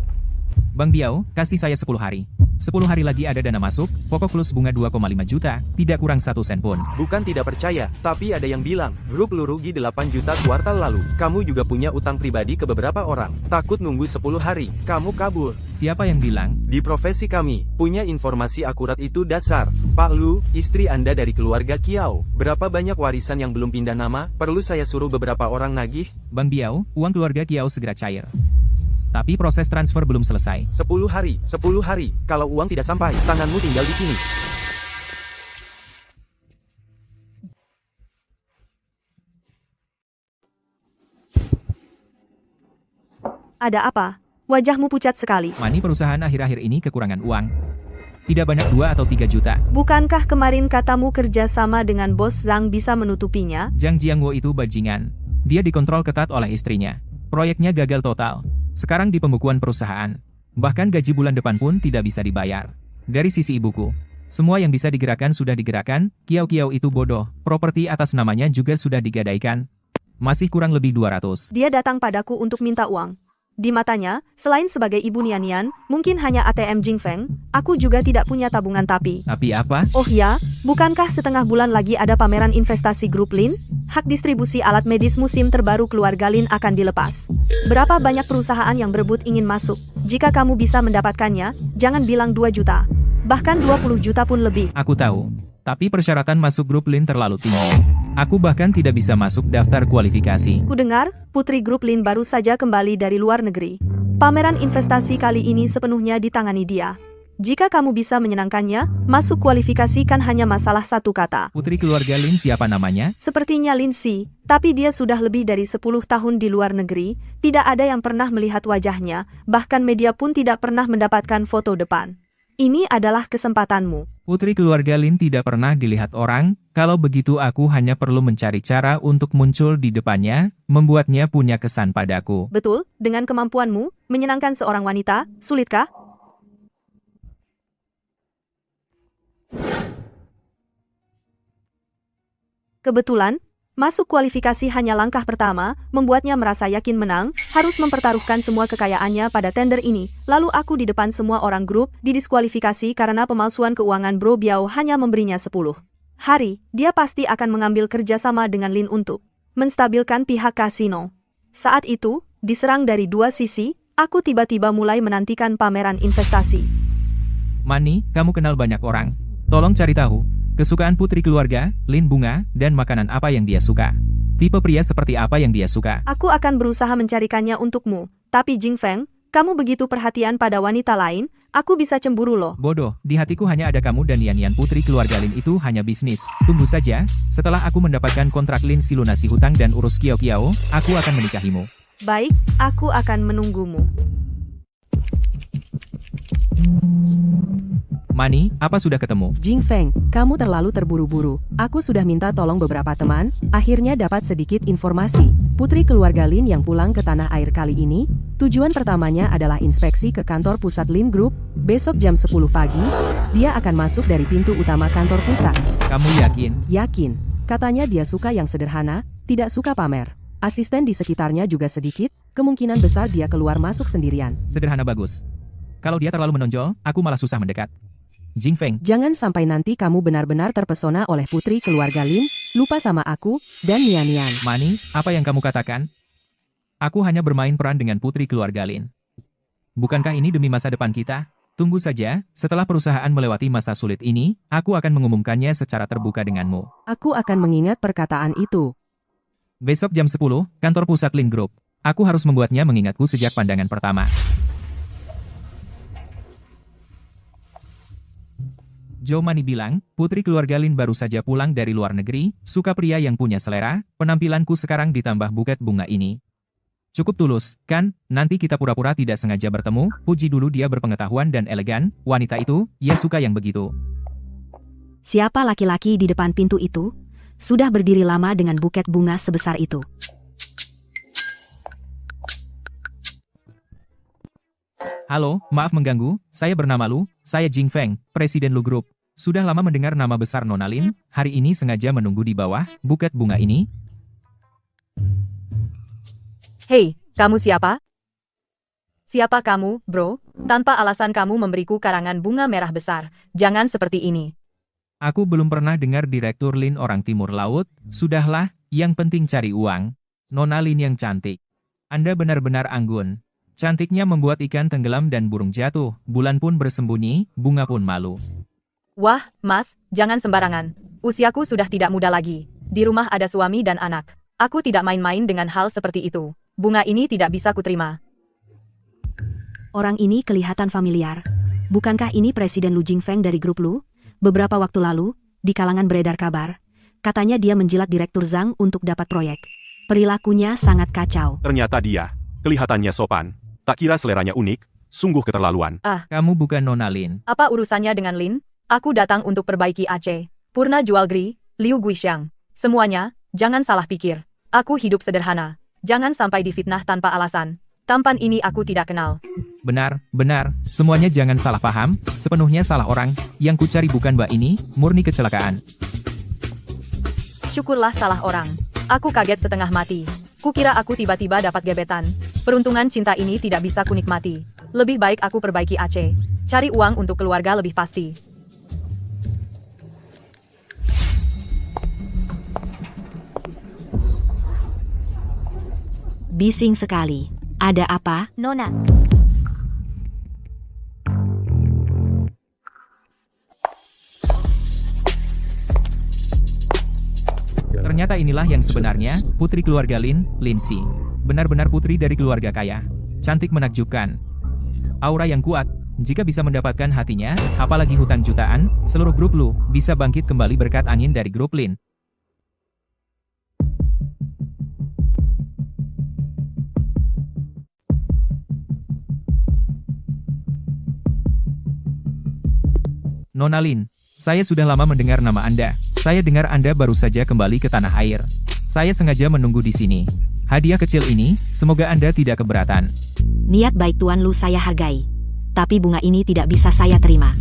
Bang Biao, kasih saya 10 hari. 10 hari lagi ada dana masuk, pokok plus bunga 2,5 juta, tidak kurang 1 sen pun. Bukan tidak percaya, tapi ada yang bilang, grup lu rugi 8 juta kuartal lalu. Kamu juga punya utang pribadi ke beberapa orang. Takut nunggu 10 hari, kamu kabur. Siapa yang bilang? Di profesi kami, punya informasi akurat itu dasar. Pak Lu, istri Anda dari keluarga Kiao. Berapa banyak warisan yang belum pindah nama? Perlu saya suruh beberapa orang nagih? Bang Biao, uang keluarga Kiao segera cair. Tapi proses transfer belum selesai. 10 hari, 10 hari. Kalau uang tidak sampai, tanganmu tinggal di sini. Ada apa? Wajahmu pucat sekali. Mani perusahaan akhir-akhir ini kekurangan uang. Tidak banyak 2 atau 3 juta. Bukankah kemarin katamu kerja sama dengan bos Zhang bisa menutupinya? Zhang Jiangwo itu bajingan. Dia dikontrol ketat oleh istrinya. Proyeknya gagal total. Sekarang di pembukuan perusahaan. Bahkan gaji bulan depan pun tidak bisa dibayar. Dari sisi ibuku, semua yang bisa digerakkan sudah digerakkan, Kiao itu bodoh, properti atas namanya juga sudah digadaikan. Masih kurang lebih 200. Dia datang padaku untuk minta uang. Di matanya, selain sebagai ibu Nian, mungkin hanya ATM Jingfeng, aku juga tidak punya tabungan tapi. Tapi apa? Oh ya, bukankah setengah bulan lagi ada pameran investasi grup Lin? Hak distribusi alat medis musim terbaru keluarga Lin akan dilepas. Berapa banyak perusahaan yang berebut ingin masuk? Jika kamu bisa mendapatkannya, jangan bilang 2 juta. Bahkan 20 juta pun lebih. Aku tahu. Tapi persyaratan masuk grup Lin terlalu tinggi. Aku bahkan tidak bisa masuk daftar kualifikasi. Ku dengar, putri grup Lin baru saja kembali dari luar negeri. Pameran investasi kali ini sepenuhnya ditangani dia. Jika kamu bisa menyenangkannya, masuk kualifikasi kan hanya masalah satu kata. Putri keluarga Lin siapa namanya? Sepertinya Lin Si, tapi dia sudah lebih dari 10 tahun di luar negeri, tidak ada yang pernah melihat wajahnya, bahkan media pun tidak pernah mendapatkan foto depan. Ini adalah kesempatanmu. Putri keluarga Lin tidak pernah dilihat orang, kalau begitu aku hanya perlu mencari cara untuk muncul di depannya, membuatnya punya kesan padaku. Betul, dengan kemampuanmu, menyenangkan seorang wanita, sulitkah? Kebetulan, masuk kualifikasi hanya langkah pertama, membuatnya merasa yakin menang, harus mempertaruhkan semua kekayaannya pada tender ini. Lalu aku di depan semua orang grup, didiskualifikasi karena pemalsuan keuangan Bro Biao hanya memberinya 10 hari. Dia pasti akan mengambil kerjasama dengan Lin untuk menstabilkan pihak kasino. Saat itu, diserang dari 2 sisi, aku tiba-tiba mulai menantikan pameran investasi. Mani, kamu kenal banyak orang. Tolong cari tahu. Kesukaan putri keluarga, Lin bunga, dan makanan apa yang dia suka. Tipe pria seperti apa yang dia suka. Aku akan berusaha mencarikannya untukmu. Tapi Jingfeng, kamu begitu perhatian pada wanita lain, Aku bisa cemburu loh. Bodoh, di hatiku hanya ada kamu dan Nian putri keluarga Lin itu hanya bisnis. Tunggu saja, setelah aku mendapatkan kontrak Lin si lunasi hutang dan urus Kiao Kiao, aku akan menikahimu. Baik, aku akan menunggumu. Mani, apa sudah ketemu? Jing Feng, kamu terlalu terburu-buru. Aku sudah minta tolong beberapa teman, akhirnya dapat sedikit informasi. Putri keluarga Lin yang pulang ke tanah air kali ini, tujuan pertamanya adalah inspeksi ke kantor pusat Lin Group. Besok jam 10 pagi, dia akan masuk dari pintu utama kantor pusat. Kamu yakin? Yakin. Katanya dia suka yang sederhana, tidak suka pamer. Asisten di sekitarnya juga sedikit, kemungkinan besar dia keluar masuk sendirian. Sederhana bagus. Kalau dia terlalu menonjol, aku malah susah mendekat. Jing Feng, Jangan sampai nanti kamu benar-benar terpesona oleh putri keluarga Lin, lupa sama aku, dan Nian. Mani, apa yang kamu katakan? Aku hanya bermain peran dengan putri keluarga Lin. Bukankah ini demi masa depan kita? Tunggu saja, setelah perusahaan melewati masa sulit ini, aku akan mengumumkannya secara terbuka denganmu. Aku akan mengingat perkataan itu. Besok jam 10, kantor pusat Lin Group. Aku harus membuatnya mengingatku sejak pandangan pertama. Zhou Mani bilang, putri keluarga Lin baru saja pulang dari luar negeri, suka pria yang punya selera, penampilanku sekarang ditambah buket bunga ini. Cukup tulus, kan? Nanti kita pura-pura tidak sengaja bertemu, puji dulu dia berpengetahuan dan elegan, wanita itu, ia suka yang begitu. Siapa laki-laki di depan pintu itu? Sudah berdiri lama dengan buket bunga sebesar itu. Halo, maaf mengganggu, saya bernama Lu, saya Jing Feng, Presiden Lu Group. Sudah lama mendengar nama besar Nona Lin, hari ini sengaja menunggu di bawah, buket bunga ini. Hei, kamu siapa? Siapa kamu, bro? Tanpa alasan kamu memberiku karangan bunga merah besar. Jangan seperti ini. Aku belum pernah dengar Direktur Lin orang Timur Laut, sudahlah, yang penting cari uang. Nona Lin yang cantik. Anda benar-benar anggun. Cantiknya membuat ikan tenggelam dan burung jatuh, bulan pun bersembunyi, bunga pun malu. Wah, Mas, jangan sembarangan. Usiaku sudah tidak muda lagi. Di rumah ada suami dan anak. Aku tidak main-main dengan hal seperti itu. Bunga ini tidak bisa kuterima. Orang ini kelihatan familiar. Bukankah ini Presiden Lu Jingfeng dari grup Lu? Beberapa waktu lalu, di kalangan beredar kabar, katanya dia menjilat Direktur Zhang untuk dapat proyek. Perilakunya sangat kacau. Ternyata dia, kelihatannya sopan. Tak kira seleranya unik, sungguh keterlaluan. Kamu bukan Nona Lin. Apa urusannya dengan Lin? Aku datang untuk perbaiki Aceh. Purna Jualgri, Liu Guixiang. Semuanya, jangan salah pikir. Aku hidup sederhana. Jangan sampai difitnah tanpa alasan. Tampan ini aku tidak kenal. Benar, semuanya jangan salah paham, sepenuhnya salah orang, yang kucari bukan mbak ini, murni kecelakaan. Syukurlah salah orang. Aku kaget setengah mati. Kukira aku tiba-tiba dapat gebetan. Peruntungan cinta ini tidak bisa kunikmati. Lebih baik aku perbaiki Aceh. Cari uang untuk keluarga lebih pasti. Bising sekali. Ada apa? Nona, Ternyata inilah yang sebenarnya, putri keluarga Lin, Lin Si. Benar-benar putri dari keluarga kaya. Cantik menakjubkan. Aura yang kuat, jika bisa mendapatkan hatinya, apalagi hutang jutaan, seluruh grup Lu, bisa bangkit kembali berkat angin dari grup Lin. Nona Lin, saya sudah lama mendengar nama Anda. Saya dengar Anda baru saja kembali ke tanah air. Saya sengaja menunggu di sini. Hadiah kecil ini, semoga Anda tidak keberatan. Niat baik Tuan Lu saya hargai. Tapi bunga ini tidak bisa saya terima.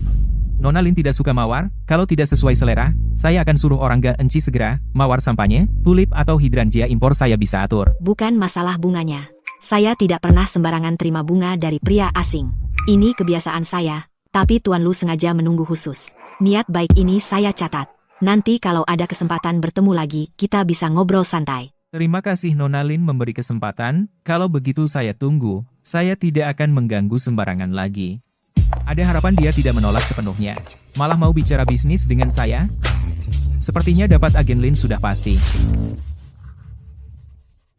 Nona Lin tidak suka mawar, kalau tidak sesuai selera, saya akan suruh orang Ga Enci segera, mawar sampanye, tulip atau hidranjia impor saya bisa atur. Bukan masalah bunganya. Saya tidak pernah sembarangan terima bunga dari pria asing. Ini kebiasaan saya. Tapi Tuan Lu sengaja menunggu khusus. Niat baik ini saya catat. Nanti kalau ada kesempatan bertemu lagi, kita bisa ngobrol santai. Terima kasih Nona Lin memberi kesempatan, kalau begitu saya tunggu. Saya tidak akan mengganggu sembarangan lagi. Ada harapan dia tidak menolak sepenuhnya. Malah mau bicara bisnis dengan saya? Sepertinya dapat agen Lin sudah pasti.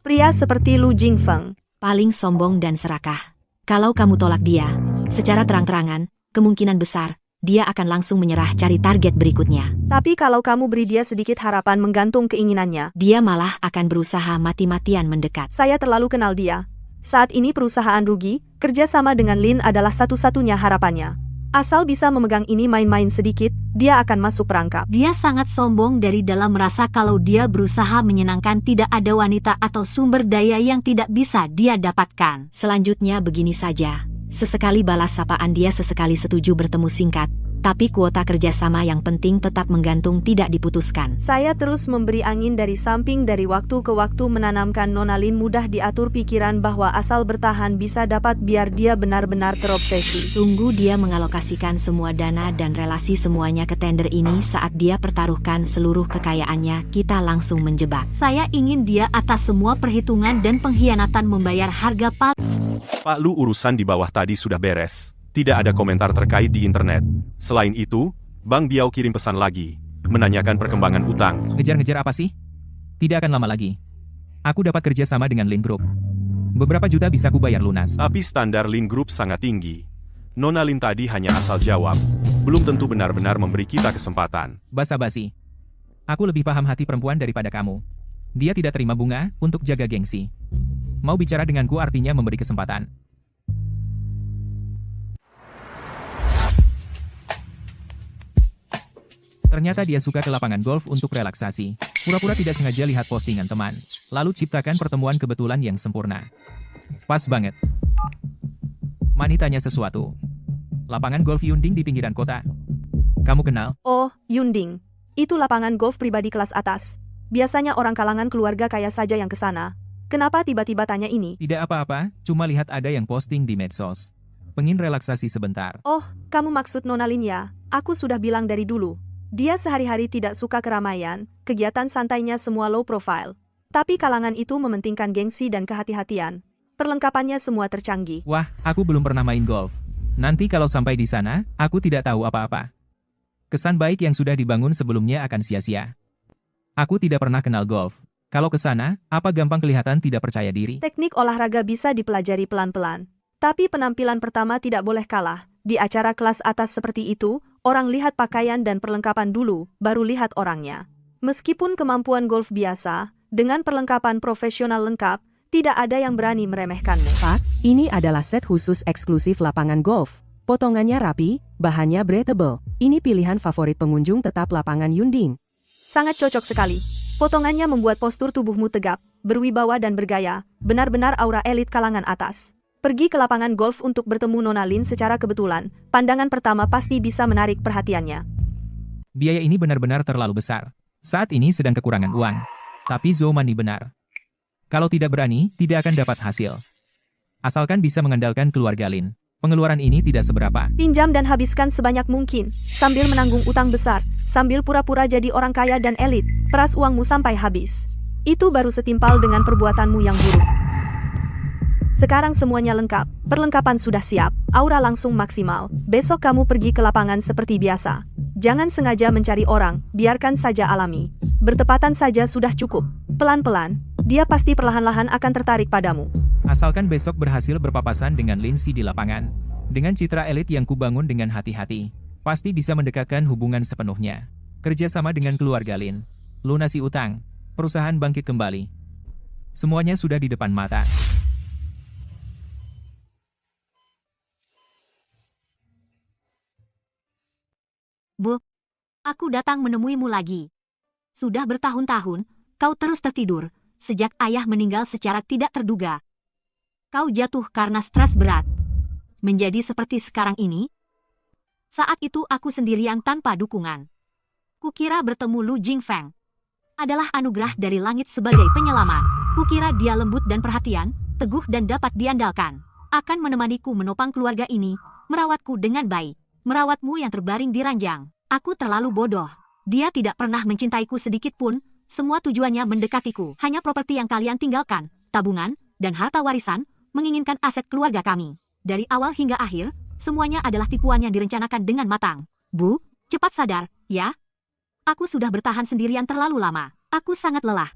Pria seperti Lu Jingfeng. Paling sombong dan serakah. Kalau kamu tolak dia, secara terang-terangan, kemungkinan besar, dia akan langsung menyerah cari target berikutnya. Tapi kalau kamu beri dia sedikit harapan menggantung keinginannya, Dia malah akan berusaha mati-matian mendekat. saya terlalu kenal dia. Saat ini perusahaan rugi, kerjasama dengan Lin adalah satu-satunya harapannya. Asal bisa memegang ini main-main sedikit, dia akan masuk perangkap. Dia sangat sombong dari dalam merasa kalau dia berusaha menyenangkan tidak ada wanita atau sumber daya yang tidak bisa dia dapatkan. Selanjutnya begini saja. Sesekali balas sapaan dia, sesekali setuju bertemu singkat. Tapi kuota kerjasama yang penting tetap menggantung tidak diputuskan. Saya terus memberi angin dari samping dari waktu ke waktu menanamkan Nona Lin mudah diatur pikiran bahwa asal bertahan bisa dapat biar dia benar-benar terobsesi. Tunggu dia mengalokasikan semua dana dan relasi semuanya ke tender ini. Saat dia pertaruhkan seluruh kekayaannya, kita langsung menjebak. Saya ingin dia atas semua perhitungan dan pengkhianatan membayar harga Pak Lu, urusan di bawah tadi sudah beres. Tidak ada komentar terkait di internet. Selain itu, Bang Biao kirim pesan lagi, menanyakan perkembangan utang. Ngejar-ngejar apa sih? Tidak akan lama lagi. Aku dapat kerja sama dengan Lin Group. Beberapa juta bisa ku bayar lunas. Tapi standar Lin Group sangat tinggi. Nona Lin tadi hanya asal jawab, belum tentu benar-benar memberi kita kesempatan. Basa-basi. Aku lebih paham hati perempuan daripada kamu. Dia tidak terima bunga untuk jaga gengsi. Mau bicara denganku artinya memberi kesempatan. Ternyata dia suka ke lapangan golf untuk relaksasi. Pura-pura tidak sengaja lihat postingan teman. Lalu ciptakan pertemuan kebetulan yang sempurna. Pas banget. Mani tanya sesuatu. Lapangan golf Yunding di pinggiran kota. Kamu kenal? Oh, Yunding. Itu lapangan golf pribadi kelas atas. Biasanya orang kalangan keluarga kaya saja yang ke sana. Kenapa tiba-tiba tanya ini? Tidak apa-apa, cuma lihat ada yang posting di medsos. Pengin relaksasi sebentar. Oh, kamu maksud Nona Lin ya? Aku sudah bilang dari dulu. Dia sehari-hari tidak suka keramaian, kegiatan santainya semua low profile. Tapi kalangan itu mementingkan gengsi dan kehati-hatian. Perlengkapannya semua tercanggih. Wah, aku belum pernah main golf. Nanti kalau sampai di sana, aku tidak tahu apa-apa. Kesan baik yang sudah dibangun sebelumnya akan sia-sia. Aku tidak pernah kenal golf. Kalau ke sana, apa gampang kelihatan tidak percaya diri? Teknik olahraga bisa dipelajari pelan-pelan. Tapi penampilan pertama tidak boleh kalah. Di acara kelas atas seperti itu, orang lihat pakaian dan perlengkapan dulu, baru lihat orangnya. Meskipun kemampuan golf biasa, dengan perlengkapan profesional lengkap, tidak ada yang berani meremehkanmu. Pak, ini adalah set khusus eksklusif lapangan golf. Potongannya rapi, bahannya breathable. Ini pilihan favorit pengunjung tetap lapangan Yunding. Sangat cocok sekali. Potongannya membuat postur tubuhmu tegap, berwibawa dan bergaya, benar-benar aura elit kalangan atas. Pergi ke lapangan golf untuk bertemu Nona Lin secara kebetulan, pandangan pertama pasti bisa menarik perhatiannya. Biaya ini benar-benar terlalu besar. Saat ini sedang kekurangan uang. Tapi Zoumani benar. Kalau tidak berani, tidak akan dapat hasil. Asalkan bisa mengandalkan keluarga Lin. Pengeluaran ini tidak seberapa. Pinjam dan habiskan sebanyak mungkin, sambil menanggung utang besar, sambil pura-pura jadi orang kaya dan elit, peras uangmu sampai habis. Itu baru setimpal dengan perbuatanmu yang buruk. Sekarang semuanya lengkap, perlengkapan sudah siap, aura langsung maksimal. Besok kamu pergi ke lapangan seperti biasa. Jangan sengaja mencari orang, biarkan saja alami. Bertepatan saja sudah cukup. Pelan-pelan, dia pasti perlahan-lahan akan tertarik padamu. Asalkan besok berhasil berpapasan dengan Lindsay di lapangan. Dengan citra elit yang kubangun dengan hati-hati, pasti bisa mendekatkan hubungan sepenuhnya. Kerjasama dengan keluarga Lin. Lunasi utang. Perusahaan bangkit kembali. Semuanya sudah di depan mata. Bu, aku datang menemuimu lagi. Sudah bertahun-tahun, kau terus tertidur, sejak ayah meninggal secara tidak terduga. Kau jatuh karena stres berat. Menjadi seperti sekarang ini? Saat itu aku sendirian tanpa dukungan. Kukira bertemu Lu Jingfeng adalah anugerah dari langit sebagai penyelamat. Kukira dia lembut dan perhatian, teguh dan dapat diandalkan. Akan menemaniku menopang keluarga ini, merawatku dengan baik. Merawatmu yang terbaring di ranjang. Aku terlalu bodoh. Dia tidak pernah mencintaiku sedikit pun. Semua tujuannya mendekatiku. Hanya properti yang kalian tinggalkan, tabungan, dan harta warisan, menginginkan aset keluarga kami. Dari awal hingga akhir, semuanya adalah tipuan yang direncanakan dengan matang. Bu, cepat sadar, ya? Aku sudah bertahan sendirian terlalu lama. Aku sangat lelah.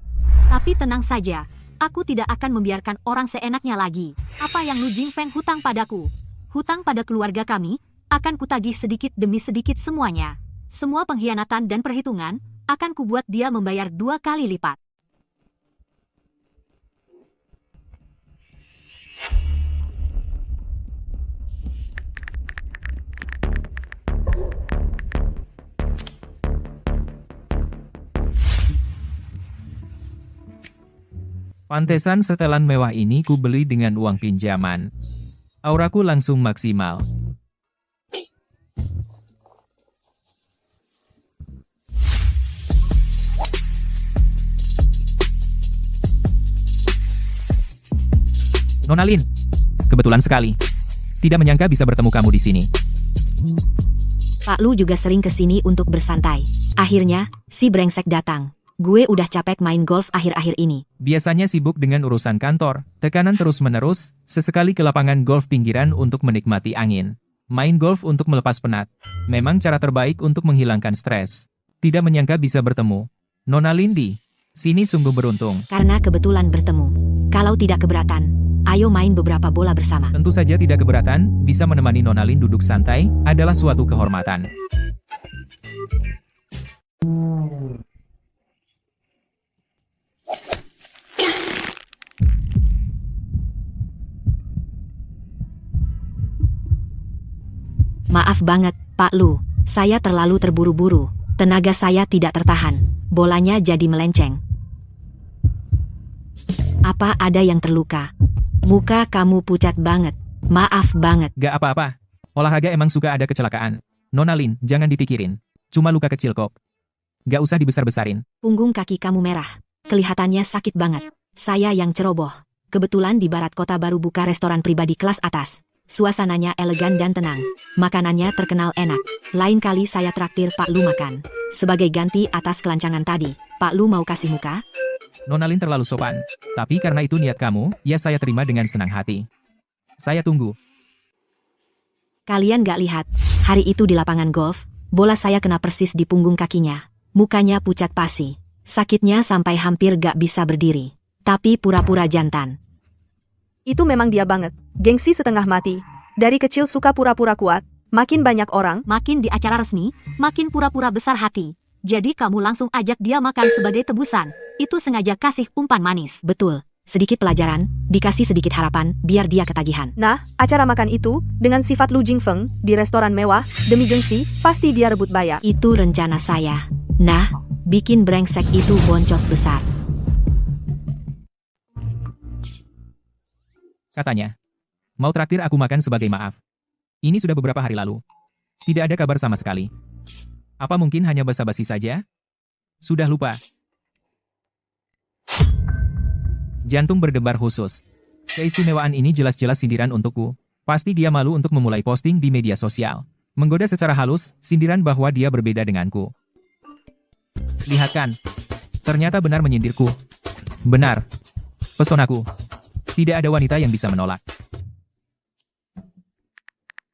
Tapi tenang saja. Aku tidak akan membiarkan orang seenaknya lagi. Apa yang Lu Jingfeng hutang padaku? Hutang pada keluarga kami, akan kutagih sedikit demi sedikit semuanya. Semua pengkhianatan dan perhitungan, akan kubuat dia membayar 2 kali lipat. Pantesan setelan mewah ini ku beli dengan uang pinjaman. Auraku langsung maksimal. Nona Lin, kebetulan sekali. Tidak menyangka bisa bertemu kamu di sini. Pak Lu juga sering ke sini untuk bersantai. Akhirnya, si brengsek datang. Gue udah capek main golf akhir-akhir ini. Biasanya sibuk dengan urusan kantor, tekanan terus-menerus, sesekali ke lapangan golf pinggiran untuk menikmati angin. Main golf untuk melepas penat. Memang cara terbaik untuk menghilangkan stres. Tidak menyangka bisa bertemu. Nona Lindi, sini sungguh beruntung. Karena kebetulan bertemu. Kalau tidak keberatan, ayo main beberapa bola bersama. Tentu saja tidak keberatan, bisa menemani Nona Lin duduk santai, adalah suatu kehormatan. Maaf banget, Pak Lu. Saya terlalu terburu-buru. Tenaga saya tidak tertahan. Bolanya jadi melenceng. Apa ada yang terluka? Muka kamu pucat banget. Maaf banget. Gak apa-apa. Olahraga emang suka ada kecelakaan. Nona Lin, jangan dipikirin. Cuma luka kecil kok. Gak usah dibesar-besarin. Punggung kaki kamu merah. Kelihatannya sakit banget. Saya yang ceroboh. Kebetulan di barat kota baru buka restoran pribadi kelas atas. Suasananya elegan dan tenang. Makanannya terkenal enak. Lain kali saya traktir Pak Lu makan. Sebagai ganti atas kelancangan tadi, Pak Lu mau kasih muka? Nona Lin terlalu sopan. Tapi karena itu niat kamu, ya saya terima dengan senang hati. Saya tunggu. Kalian gak lihat, hari itu di lapangan golf, bola saya kena persis di punggung kakinya. Mukanya pucat pasi. Sakitnya sampai hampir gak bisa berdiri. Tapi pura-pura jantan. Itu memang dia banget. Gengsi setengah mati. Dari kecil suka pura-pura kuat. Makin banyak orang, makin di acara resmi, makin pura-pura besar hati. Jadi kamu langsung ajak dia makan sebagai tebusan. Itu sengaja kasih umpan manis. Betul. Sedikit pelajaran, dikasih sedikit harapan, biar dia ketagihan. Nah, acara makan itu, dengan sifat Lu Jingfeng, di restoran mewah, demi gengsi, pasti dia rebut bayar. Itu rencana saya. Nah, bikin brengsek itu boncos besar. Katanya, mau traktir aku makan sebagai maaf. Ini sudah beberapa hari lalu. Tidak ada kabar sama sekali. Apa mungkin hanya basa-basi saja? Sudah lupa. Jantung berdebar khusus. Keistimewaan ini jelas-jelas sindiran untukku. Pasti dia malu untuk memulai posting di media sosial. Menggoda secara halus, sindiran bahwa dia berbeda denganku. Lihat kan. Ternyata benar menyindirku. Benar. Pesonaku. Tidak ada wanita yang bisa menolak.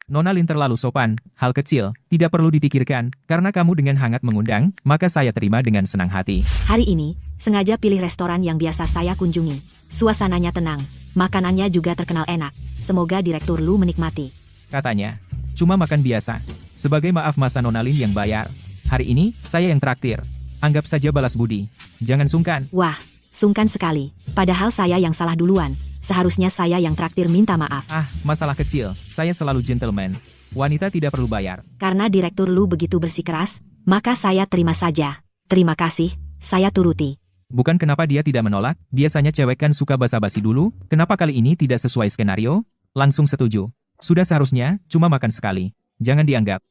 Nona Lin terlalu sopan, hal kecil, tidak perlu dipikirkan, karena kamu dengan hangat mengundang, maka saya terima dengan senang hati. Hari ini, sengaja pilih restoran yang biasa saya kunjungi. Suasananya tenang, makanannya juga terkenal enak. Semoga Direktur Lu menikmati. Katanya, cuma makan biasa. Sebagai maaf masa Nona Lin yang bayar. Hari ini, saya yang traktir. Anggap saja balas budi. Jangan sungkan. Wah, sungkan sekali. Padahal saya yang salah duluan. Seharusnya saya yang traktir minta maaf. Ah, masalah kecil. Saya selalu gentleman. Wanita tidak perlu bayar. Karena Direktur Lu begitu bersikeras, maka saya terima saja. Terima kasih, saya turuti. Bukan kenapa dia tidak menolak, biasanya cewek kan suka basa-basi dulu, kenapa kali ini tidak sesuai skenario? Langsung setuju. Sudah seharusnya, cuma makan sekali. Jangan dianggap.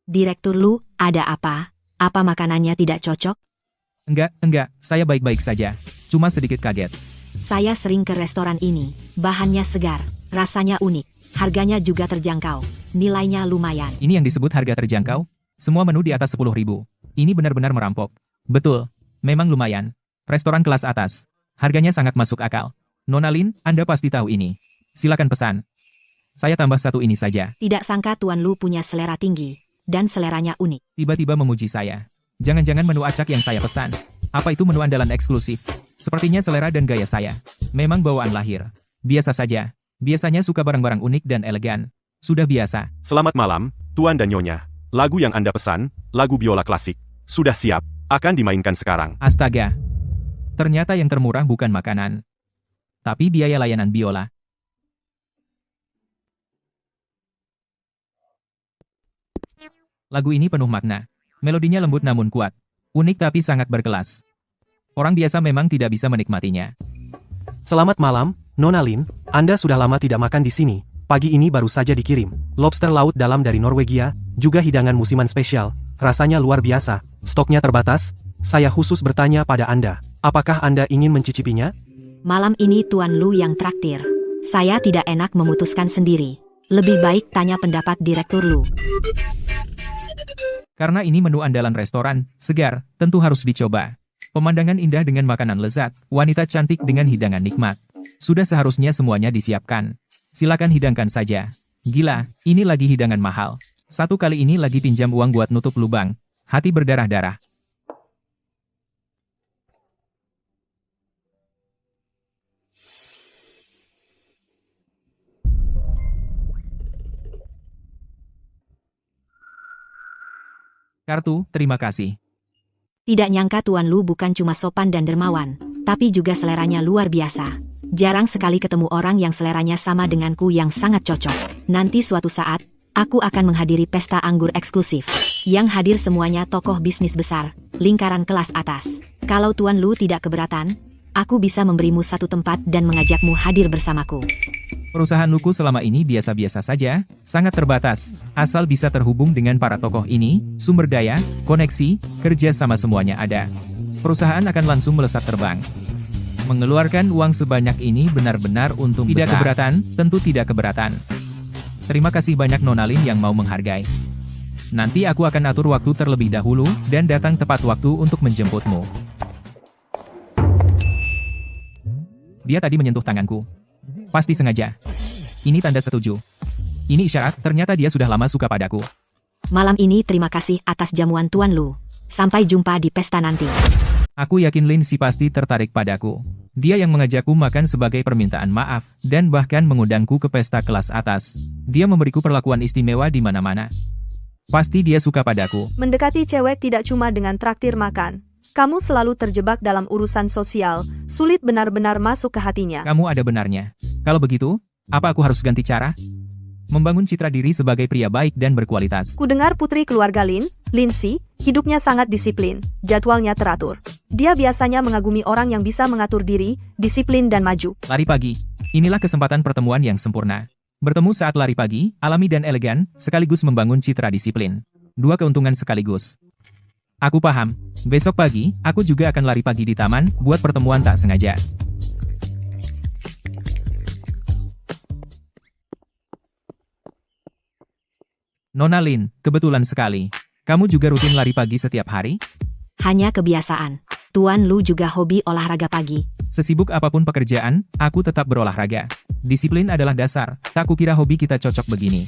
Direktur Lu, ada apa? Apa makanannya tidak cocok? Enggak, saya baik-baik saja. Cuma sedikit kaget. Saya sering ke restoran ini. Bahannya segar, rasanya unik, harganya juga terjangkau. Nilainya lumayan. Ini yang disebut harga terjangkau? Semua menu di atas 10.000. Ini benar-benar merampok. Betul, memang lumayan. Restoran kelas atas. Harganya sangat masuk akal. Nona Lin, Anda pasti tahu ini. Silakan pesan. Saya tambah satu ini saja. Tidak sangka Tuan Lu punya selera tinggi. Dan seleranya unik. Tiba-tiba memuji saya. Jangan-jangan menu acak yang saya pesan. Apa itu menu andalan eksklusif? Sepertinya selera dan gaya saya. Memang bawaan lahir. Biasa saja. Biasanya suka barang-barang unik dan elegan. Sudah biasa. Selamat malam, Tuan dan Nyonya. Lagu yang Anda pesan, lagu biola klasik, sudah siap, akan dimainkan sekarang. Astaga. Ternyata yang termurah bukan makanan, tapi biaya layanan biola. Lagu ini penuh makna. Melodinya lembut namun kuat. Unik tapi sangat berkelas. Orang biasa memang tidak bisa menikmatinya. Selamat malam, Nona Lin. Anda sudah lama tidak makan di sini. Pagi ini baru saja dikirim. Lobster laut dalam dari Norwegia, juga hidangan musiman spesial. Rasanya luar biasa. Stoknya terbatas. Saya khusus bertanya pada Anda. Apakah Anda ingin mencicipinya? Malam ini Tuan Lu yang traktir. Saya tidak enak memutuskan sendiri. Lebih baik tanya pendapat Direktur Lu. Karena ini menu andalan restoran, segar, tentu harus dicoba. Pemandangan indah dengan makanan lezat, wanita cantik dengan hidangan nikmat. Sudah seharusnya semuanya disiapkan. Silakan hidangkan saja. Gila, ini lagi hidangan mahal. Satu kali ini lagi pinjam uang buat nutup lubang. Hati berdarah-darah. Kartu, terima kasih. Tidak nyangka Tuan Lu bukan cuma sopan dan dermawan, tapi juga seleranya luar biasa. Jarang sekali ketemu orang yang seleranya sama denganku yang sangat cocok. Nanti suatu saat, aku akan menghadiri pesta anggur eksklusif. Yang hadir semuanya tokoh bisnis besar, lingkaran kelas atas. Kalau Tuan Lu tidak keberatan, aku bisa memberimu satu tempat dan mengajakmu hadir bersamaku. Perusahaan Luku selama ini biasa-biasa saja, sangat terbatas. Asal bisa terhubung dengan para tokoh ini, sumber daya, koneksi, kerja sama semuanya ada. Perusahaan akan langsung melesat terbang. Mengeluarkan uang sebanyak ini benar-benar untung besar. Tidak keberatan, tentu tidak keberatan. Terima kasih banyak Nona Lin yang mau menghargai. Nanti aku akan atur waktu terlebih dahulu, dan datang tepat waktu untuk menjemputmu. Dia tadi menyentuh tanganku. Pasti sengaja. Ini tanda setuju. Ini isyarat, ternyata dia sudah lama suka padaku. Malam ini terima kasih atas jamuan Tuan Lu. Sampai jumpa di pesta nanti. Aku yakin Lin si pasti tertarik padaku. Dia yang mengajakku makan sebagai permintaan maaf, dan bahkan mengundangku ke pesta kelas atas. Dia memberiku perlakuan istimewa di mana-mana. Pasti dia suka padaku. Mendekati cewek tidak cuma dengan traktir makan. Kamu selalu terjebak dalam urusan sosial, sulit benar-benar masuk ke hatinya. Kamu ada benarnya. Kalau begitu, apa aku harus ganti cara? Membangun citra diri sebagai pria baik dan berkualitas. Kudengar putri keluarga Lin, Lindsay, hidupnya sangat disiplin, jadwalnya teratur. Dia biasanya mengagumi orang yang bisa mengatur diri, disiplin dan maju. Lari pagi. Inilah kesempatan pertemuan yang sempurna. Bertemu saat lari pagi, alami dan elegan, sekaligus membangun citra disiplin. Dua keuntungan sekaligus. Aku paham. Besok pagi, aku juga akan lari pagi di taman, buat pertemuan tak sengaja. Nona Lin, kebetulan sekali. Kamu juga rutin lari pagi setiap hari? Hanya kebiasaan. Tuan Lu juga hobi olahraga pagi. Sesibuk apapun pekerjaan, aku tetap berolahraga. Disiplin adalah dasar, tak kukira hobi kita cocok begini.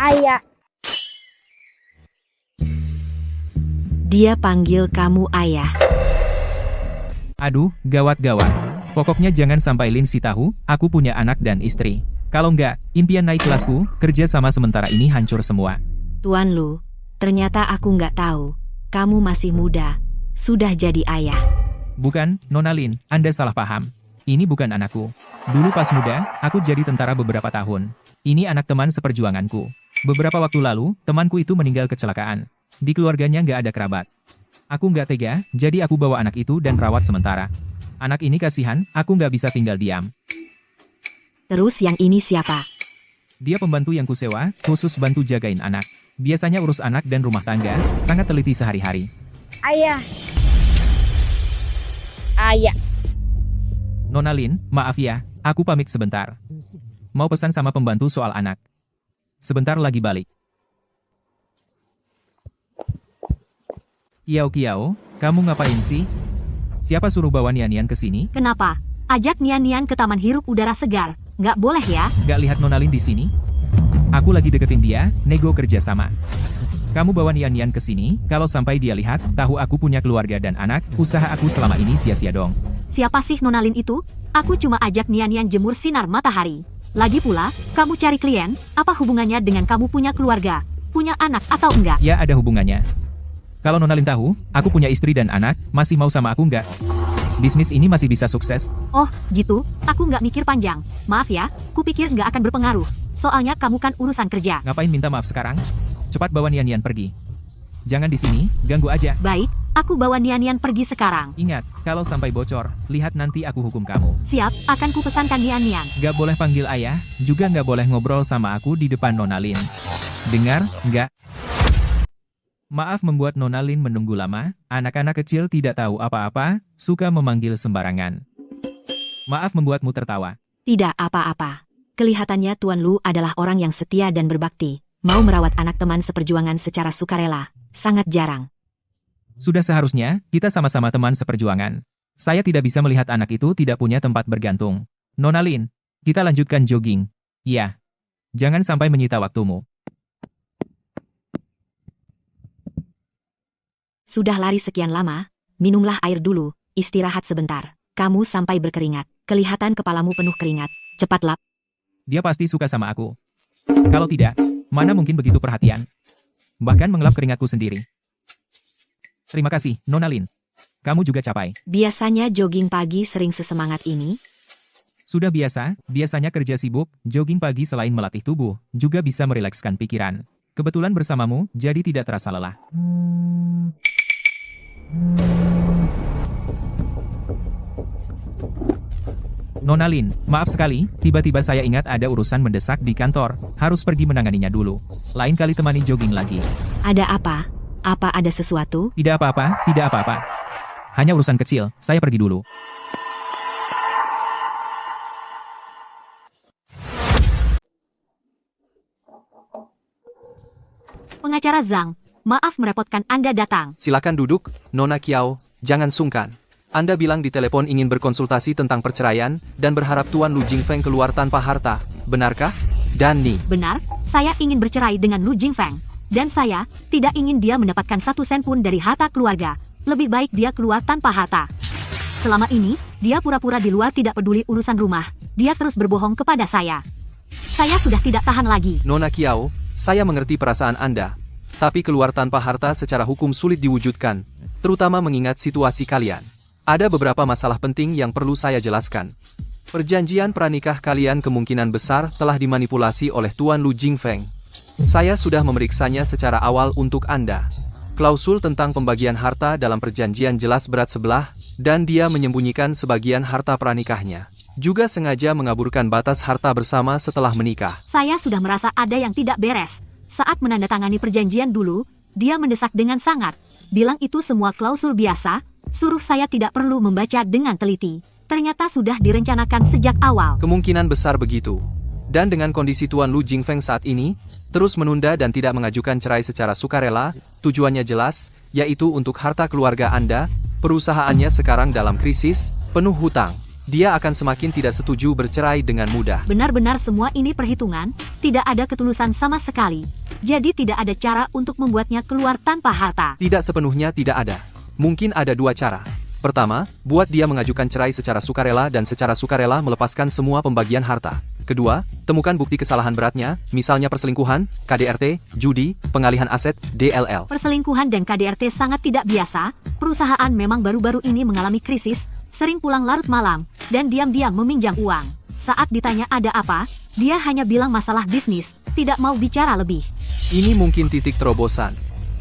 Ayah. Dia panggil kamu ayah. Aduh, gawat-gawat. Pokoknya jangan sampai Lin si tahu, aku punya anak dan istri. Kalau enggak, impian naik kelasku, kerja sama sementara ini hancur semua. Tuan Lu, ternyata aku nggak tahu. Kamu masih muda. Sudah jadi ayah. Bukan, Nona Lin, Anda salah paham. Ini bukan anakku. Dulu pas muda, aku jadi tentara beberapa tahun. Ini anak teman seperjuanganku. Beberapa waktu lalu, temanku itu meninggal kecelakaan. Di keluarganya nggak ada kerabat. Aku nggak tega, jadi aku bawa anak itu dan rawat sementara. Anak ini kasihan, aku nggak bisa tinggal diam. Terus yang ini siapa? Dia pembantu yang kusewa, khusus bantu jagain anak. Biasanya urus anak dan rumah tangga, sangat teliti sehari-hari. Ayah. Ayah. Nona Lin, maaf ya, aku pamit sebentar. Mau pesan sama pembantu soal anak. Sebentar lagi balik. Kiao, kamu ngapain sih? Siapa suruh bawa Nian-Nian ke sini? Kenapa? Ajak Nian-Nian ke taman hirup udara segar. Nggak boleh ya? Nggak lihat Nona Lin di sini? Aku lagi deketin dia, nego kerja sama. Kamu bawa Nian-Nian ke sini, kalau sampai dia lihat, tahu aku punya keluarga dan anak, usaha aku selama ini sia-sia dong. Siapa sih Nona Lin itu? Aku cuma ajak Nian-Nian jemur sinar matahari. Lagi pula, kamu cari klien, apa hubungannya dengan kamu punya keluarga, punya anak atau enggak? Ya ada hubungannya. Kalau Nona Lin tahu, aku punya istri dan anak, masih mau sama aku enggak? Bisnis ini masih bisa sukses. Oh, gitu? Aku nggak mikir panjang. Maaf ya, kupikir nggak akan berpengaruh. Soalnya kamu kan urusan kerja. Ngapain minta maaf sekarang? Cepat bawa Nian-Nian pergi. Jangan di sini, ganggu aja. Baik, aku bawa Nian-Nian pergi sekarang. Ingat, kalau sampai bocor, lihat nanti aku hukum kamu. Siap, akan kupesankan Nian-Nian. Gak boleh panggil ayah, juga gak boleh ngobrol sama aku di depan Nona Lin. Dengar, nggak? Maaf membuat Nona Lin menunggu lama, anak-anak kecil tidak tahu apa-apa, suka memanggil sembarangan. Maaf membuatmu tertawa. Tidak apa-apa. Kelihatannya Tuan Lu adalah orang yang setia dan berbakti. Mau merawat anak teman seperjuangan secara sukarela. Sangat jarang. Sudah seharusnya, kita sama-sama teman seperjuangan. Saya tidak bisa melihat anak itu tidak punya tempat bergantung. Nona Lin, kita lanjutkan jogging. Iya. Jangan sampai menyita waktumu. Sudah lari sekian lama, minumlah air dulu, istirahat sebentar. Kamu sampai berkeringat. Kelihatan kepalamu penuh keringat. Cepat lap. Dia pasti suka sama aku. Kalau tidak, mana mungkin begitu perhatian. Bahkan mengelap keringatku sendiri. Terima kasih, Nona Lin. Kamu juga capai. Biasanya jogging pagi sering sesemangat ini? Sudah biasa, biasanya kerja sibuk, jogging pagi selain melatih tubuh, juga bisa merilekskan pikiran. Kebetulan bersamamu, jadi tidak terasa lelah. Nona Lin, maaf sekali, tiba-tiba saya ingat ada urusan mendesak di kantor, harus pergi menanganinya dulu. Lain kali temani jogging lagi. Ada apa? Apa ada sesuatu? Tidak apa-apa, tidak apa-apa. Hanya urusan kecil, saya pergi dulu. Pengacara Zhang, maaf merepotkan Anda datang. Silakan duduk, Nona Kiao, jangan sungkan. Anda bilang di telepon ingin berkonsultasi tentang perceraian, dan berharap Tuan Lu Jingfeng keluar tanpa harta, benarkah? Danny. Benar, saya ingin bercerai dengan Lu Jingfeng. Dan saya tidak ingin dia mendapatkan 1 sen pun dari harta keluarga. Lebih baik dia keluar tanpa harta. Selama ini, dia pura-pura di luar tidak peduli urusan rumah. Dia terus berbohong kepada saya. Saya sudah tidak tahan lagi. Nona Kiao, saya mengerti perasaan Anda. Tapi keluar tanpa harta secara hukum sulit diwujudkan, terutama mengingat situasi kalian. Ada beberapa masalah penting yang perlu saya jelaskan. Perjanjian pranikah kalian kemungkinan besar telah dimanipulasi oleh Tuan Lu Jingfeng. Saya sudah memeriksanya secara awal untuk Anda. Klausul tentang pembagian harta dalam perjanjian jelas berat sebelah, dan dia menyembunyikan sebagian harta pranikahnya. Juga sengaja mengaburkan batas harta bersama setelah menikah. Saya sudah merasa ada yang tidak beres. Saat menandatangani perjanjian dulu, dia mendesak dengan sangat. Bilang itu semua klausul biasa, suruh saya tidak perlu membaca dengan teliti. Ternyata sudah direncanakan sejak awal. Kemungkinan besar begitu. Dan dengan kondisi Tuan Lu Jingfeng saat ini, terus menunda dan tidak mengajukan cerai secara sukarela, tujuannya jelas, yaitu untuk harta keluarga Anda, perusahaannya sekarang dalam krisis, penuh hutang. Dia akan semakin tidak setuju bercerai dengan mudah. Benar-benar semua ini perhitungan, tidak ada ketulusan sama sekali. Jadi tidak ada cara untuk membuatnya keluar tanpa harta. Tidak sepenuhnya tidak ada. Mungkin ada 2 cara. Pertama, buat dia mengajukan cerai secara sukarela dan secara sukarela melepaskan semua pembagian harta. Kedua, temukan bukti kesalahan beratnya, misalnya perselingkuhan, KDRT, judi, pengalihan aset, DLL. Perselingkuhan dan KDRT sangat tidak biasa, perusahaan memang baru-baru ini mengalami krisis, sering pulang larut malam, dan diam-diam meminjam uang. Saat ditanya ada apa, dia hanya bilang masalah bisnis, tidak mau bicara lebih. Ini mungkin titik terobosan.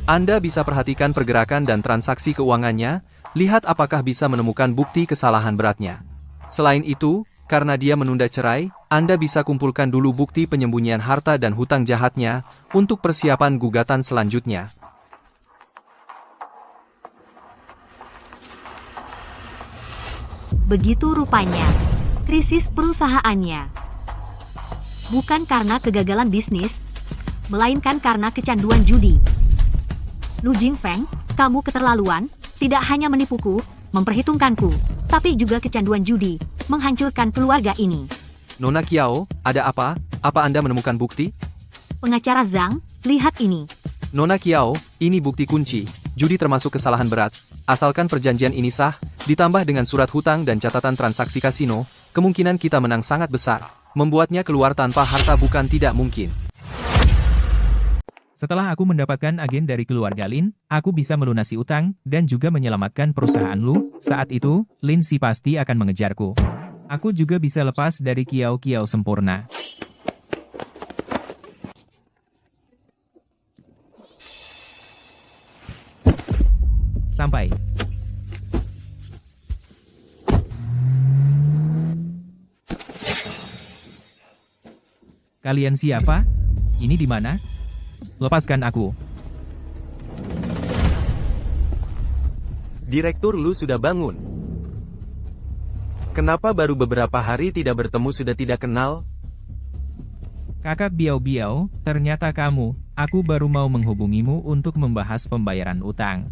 Anda bisa perhatikan pergerakan dan transaksi keuangannya, lihat apakah bisa menemukan bukti kesalahan beratnya. Selain itu, karena dia menunda cerai, Anda bisa kumpulkan dulu bukti penyembunyian harta dan hutang jahatnya, untuk persiapan gugatan selanjutnya. Begitu rupanya, krisis perusahaannya. Bukan karena kegagalan bisnis, melainkan karena kecanduan judi. Lu Jingfeng, kamu keterlaluan, tidak hanya menipuku, memperhitungkanku, tapi juga kecanduan judi, menghancurkan keluarga ini. Nona Kiao, ada apa? Apa Anda menemukan bukti? Pengacara Zhang, lihat ini. Nona Kiao, ini bukti kunci. Judi termasuk kesalahan berat. Asalkan perjanjian ini sah, ditambah dengan surat hutang dan catatan transaksi kasino, kemungkinan kita menang sangat besar. Membuatnya keluar tanpa harta bukan tidak mungkin. Setelah aku mendapatkan agen dari keluarga Lin, aku bisa melunasi utang dan juga menyelamatkan perusahaan Lu. Saat itu, Lin si pasti akan mengejarku. Aku juga bisa lepas dari kiau-kiau sempurna. Sampai. Kalian siapa? Ini di mana? Lepaskan aku. Direktur Lu sudah bangun. Kenapa baru beberapa hari tidak bertemu sudah tidak kenal? Kakak Biao-Biao, ternyata kamu. Aku baru mau menghubungimu untuk membahas pembayaran utang.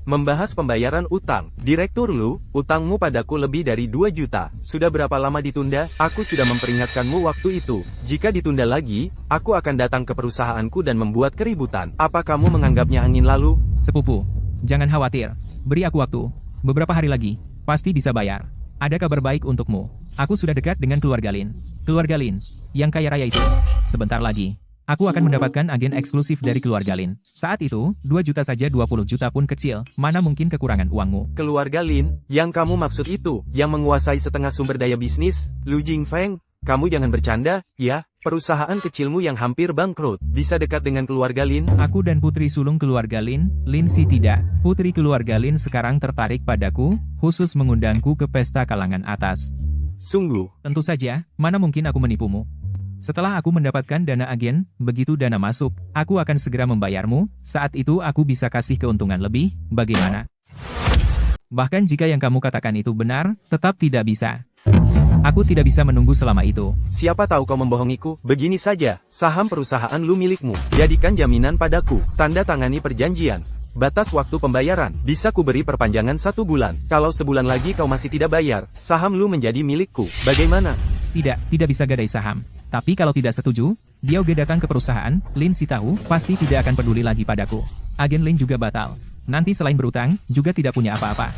Membahas pembayaran utang. Direktur Lu, utangmu padaku lebih dari 2 juta. Sudah berapa lama ditunda? Aku sudah memperingatkanmu waktu itu. Jika ditunda lagi, aku akan datang ke perusahaanku dan membuat keributan. Apa kamu menganggapnya angin lalu? Sepupu, jangan khawatir. Beri aku waktu. Beberapa hari lagi, pasti bisa bayar. Ada kabar baik untukmu. Aku sudah dekat dengan keluarga Lin. Keluarga Lin, yang kaya raya itu. Sebentar lagi, aku akan mendapatkan agen eksklusif dari keluarga Lin. Saat itu, 2 juta saja 20 juta pun kecil. Mana mungkin kekurangan uangmu? Keluarga Lin, yang kamu maksud itu, yang menguasai setengah sumber daya bisnis, Lu Jingfeng. Kamu jangan bercanda, ya? Perusahaan kecilmu yang hampir bangkrut, bisa dekat dengan keluarga Lin? Aku dan putri sulung keluarga Lin, Lin si tidak. Putri keluarga Lin sekarang tertarik padaku, khusus mengundangku ke pesta kalangan atas. Sungguh. Tentu saja, mana mungkin aku menipumu? Setelah aku mendapatkan dana agen, begitu dana masuk, aku akan segera membayarmu, saat itu aku bisa kasih keuntungan lebih, bagaimana? Bahkan jika yang kamu katakan itu benar, tetap tidak bisa. Aku tidak bisa menunggu selama itu. Siapa tahu kau membohongiku? Begini saja, saham perusahaan Lu milikmu. Jadikan jaminan padaku. Tanda tangani perjanjian. Batas waktu pembayaran. Bisa kuberi perpanjangan 1 bulan. Kalau sebulan lagi kau masih tidak bayar, saham Lu menjadi milikku. Bagaimana? Tidak bisa gadai saham. Tapi kalau tidak setuju, Biao Ge datang ke perusahaan, Lin si tahu, pasti tidak akan peduli lagi padaku. Agen Lin juga batal. Nanti selain berutang, juga tidak punya apa-apa.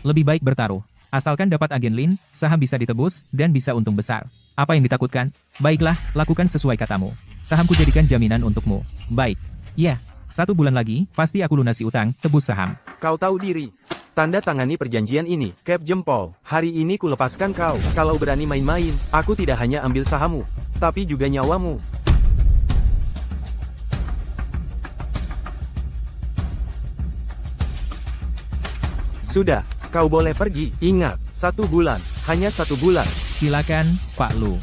Lebih baik bertaruh. Asalkan dapat agen Lin, saham bisa ditebus, dan bisa untung besar. Apa yang ditakutkan? Baiklah, lakukan sesuai katamu. Sahamku jadikan jaminan untukmu. Baik. Ya, 1 bulan lagi, pasti aku lunasi utang, tebus saham. Kau tahu diri. Tanda tangani perjanjian ini, Cap Jempol. Hari ini ku lepaskan kau. Kalau berani main-main, aku tidak hanya ambil sahammu, tapi juga nyawamu. Sudah, kau boleh pergi. Ingat, 1 bulan. Hanya 1 bulan. Silakan, Pak Lu.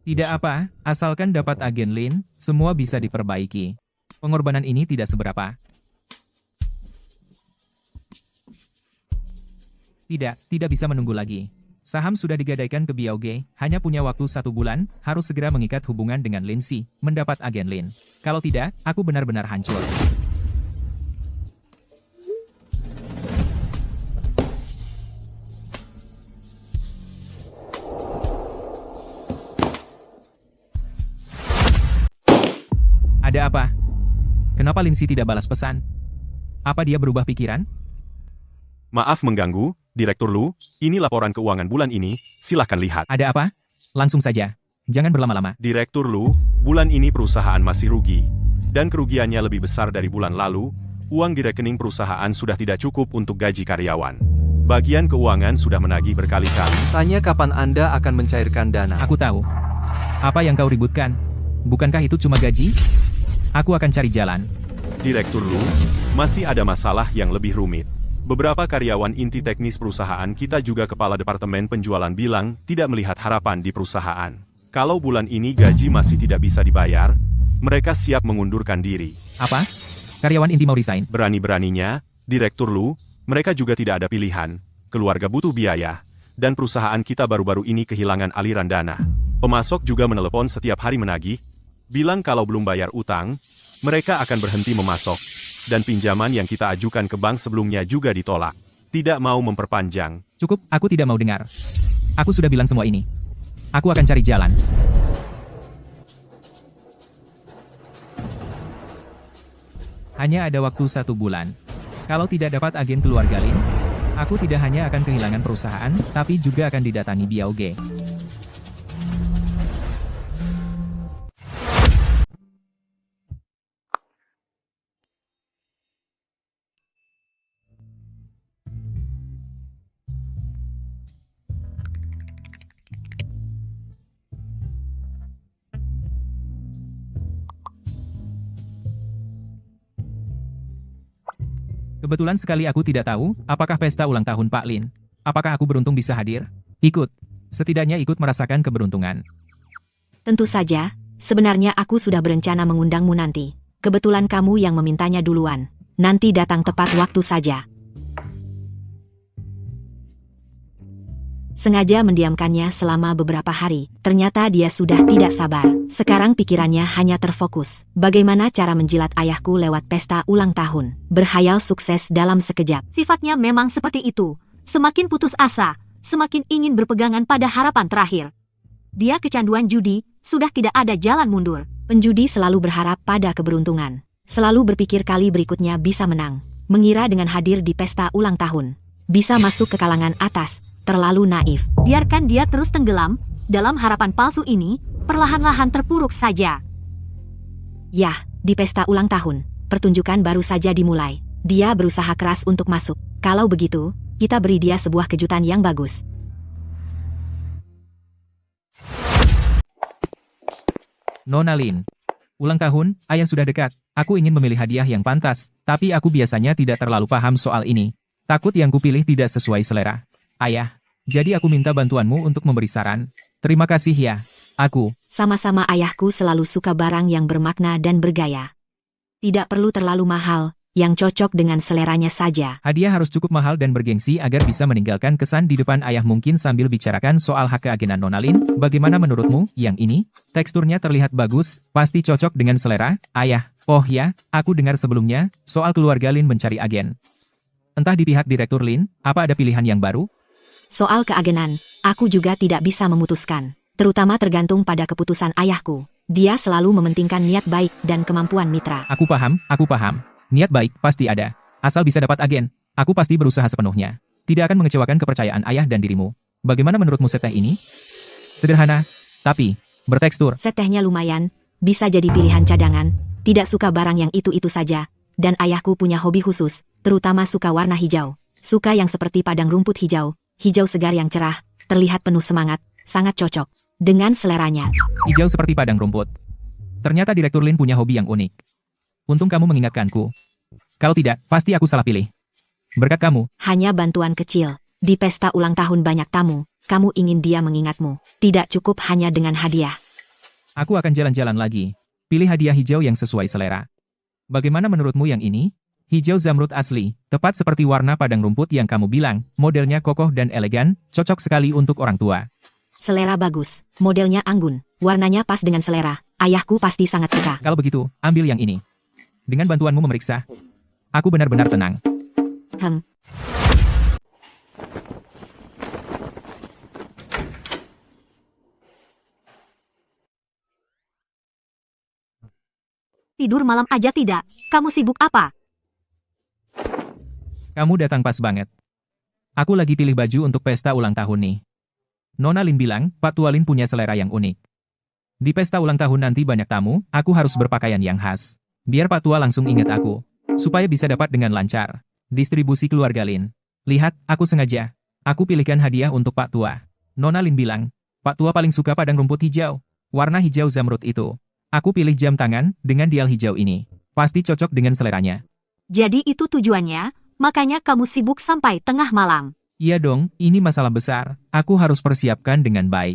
Tidak apa, asalkan dapat agen Lin, semua bisa diperbaiki. Pengorbanan ini tidak seberapa. Tidak bisa menunggu lagi. Saham sudah digadaikan ke Biao Ge, hanya punya waktu 1 bulan, harus segera mengikat hubungan dengan Lin Si, mendapat agen Lin. Kalau tidak, aku benar-benar hancur. Ada apa? Kenapa Lin Si tidak balas pesan? Apa dia berubah pikiran? Maaf mengganggu, Direktur Lu, ini laporan keuangan bulan ini, silahkan lihat. Ada apa? Langsung saja. Jangan berlama-lama. Direktur Lu, bulan ini perusahaan masih rugi. Dan kerugiannya lebih besar dari bulan lalu, uang di rekening perusahaan sudah tidak cukup untuk gaji karyawan. Bagian keuangan sudah menagih berkali-kali. Tanya kapan Anda akan mencairkan dana. Aku tahu. Apa yang kau ributkan? Bukankah itu cuma gaji? Aku akan cari jalan. Direktur Lu, masih ada masalah yang lebih rumit. Beberapa karyawan inti teknis perusahaan kita juga kepala departemen penjualan bilang tidak melihat harapan di perusahaan. Kalau bulan ini gaji masih tidak bisa dibayar, mereka siap mengundurkan diri. Apa? Karyawan inti mau resign? Berani-beraninya, Direktur Lu, mereka juga tidak ada pilihan. Keluarga butuh biaya, dan perusahaan kita baru-baru ini kehilangan aliran dana. Pemasok juga menelepon setiap hari menagih, bilang kalau belum bayar utang, mereka akan berhenti memasok. Dan pinjaman yang kita ajukan ke bank sebelumnya juga ditolak. Tidak mau memperpanjang. Cukup, aku tidak mau dengar. Aku sudah bilang semua ini. Aku akan cari jalan. Hanya ada waktu 1 bulan. Kalau tidak dapat agen keluarga Lin, aku tidak hanya akan kehilangan perusahaan, tapi juga akan didatangi Biaoge. Kebetulan sekali aku tidak tahu, apakah pesta ulang tahun Pak Lin. Apakah aku beruntung bisa hadir? Ikut. Setidaknya ikut merasakan keberuntungan. Tentu saja, sebenarnya aku sudah berencana mengundangmu nanti. Kebetulan kamu yang memintanya duluan. Nanti datang tepat waktu saja. Sengaja mendiamkannya selama beberapa hari. Ternyata dia sudah tidak sabar. Sekarang pikirannya hanya terfokus. Bagaimana cara menjilat ayahku lewat pesta ulang tahun. Berhayal sukses dalam sekejap. Sifatnya memang seperti itu. Semakin putus asa, semakin ingin berpegangan pada harapan terakhir. Dia kecanduan judi, sudah tidak ada jalan mundur. Penjudi selalu berharap pada keberuntungan. Selalu berpikir kali berikutnya bisa menang. Mengira dengan hadir di pesta ulang tahun, bisa masuk ke kalangan atas. Terlalu naif. Biarkan dia terus tenggelam dalam harapan palsu ini, perlahan-lahan terpuruk saja. Yah, di pesta ulang tahun, pertunjukan baru saja dimulai. Dia berusaha keras untuk masuk. Kalau begitu, kita beri dia sebuah kejutan yang bagus. Nona Lin. Ulang tahun, ayah sudah dekat. Aku ingin memilih hadiah yang pantas, tapi aku biasanya tidak terlalu paham soal ini. Takut yang kupilih tidak sesuai selera. Ayah, jadi aku minta bantuanmu untuk memberi saran. Terima kasih ya. Aku. Sama-sama ayahku selalu suka barang yang bermakna dan bergaya. Tidak perlu terlalu mahal, yang cocok dengan seleranya saja. Hadiah harus cukup mahal dan bergengsi agar bisa meninggalkan kesan di depan ayah. Mungkin sambil bicarakan soal hak keagenan Nona Lin, bagaimana menurutmu, yang ini? Teksturnya terlihat bagus, pasti cocok dengan selera, ayah. Oh ya, aku dengar sebelumnya, soal keluarga Lin mencari agen. Entah di pihak Direktur Lin, apa ada pilihan yang baru? Soal keagenan, aku juga tidak bisa memutuskan. Terutama tergantung pada keputusan ayahku. Dia selalu mementingkan niat baik dan kemampuan mitra. Aku paham, aku paham. Niat baik pasti ada. Asal bisa dapat agen, aku pasti berusaha sepenuhnya. Tidak akan mengecewakan kepercayaan ayah dan dirimu. Bagaimana menurutmu seteh ini? Sederhana, tapi bertekstur. Setehnya lumayan, bisa jadi pilihan cadangan. Tidak suka barang yang itu-itu saja. Dan ayahku punya hobi khusus, terutama suka warna hijau. Suka yang seperti padang rumput hijau. Hijau segar yang cerah, terlihat penuh semangat, sangat cocok dengan seleranya. Hijau seperti padang rumput. Ternyata Direktur Lin punya hobi yang unik. Untung kamu mengingatkanku. Kalau tidak, pasti aku salah pilih. Berkat kamu. Hanya bantuan kecil. Di pesta ulang tahun banyak tamu, kamu ingin dia mengingatmu. Tidak cukup hanya dengan hadiah. Aku akan jalan-jalan lagi. Pilih hadiah hijau yang sesuai selera. Bagaimana menurutmu yang ini? Hijau zamrud asli, tepat seperti warna padang rumput yang kamu bilang, modelnya kokoh dan elegan, cocok sekali untuk orang tua. Selera bagus, modelnya anggun, warnanya pas dengan selera, ayahku pasti sangat suka. Kalau begitu, ambil yang ini. Dengan bantuanmu memeriksa, aku benar-benar tenang. Tidur malam aja tidak, kamu sibuk apa? Kamu datang pas banget. Aku lagi pilih baju untuk pesta ulang tahun nih. Nona Lin bilang, Pak Tua Lin punya selera yang unik. Di pesta ulang tahun nanti banyak tamu, aku harus berpakaian yang khas. Biar Pak Tua langsung ingat aku. Supaya bisa dapat dengan lancar. Distribusi keluarga Lin. Lihat, aku sengaja. Aku pilihkan hadiah untuk Pak Tua. Nona Lin bilang, Pak Tua paling suka padang rumput hijau. Warna hijau zamrud itu. Aku pilih jam tangan, dengan dial hijau ini. Pasti cocok dengan seleranya. Jadi itu tujuannya? Makanya kamu sibuk sampai tengah malam. Iya dong, ini masalah besar. Aku harus persiapkan dengan baik.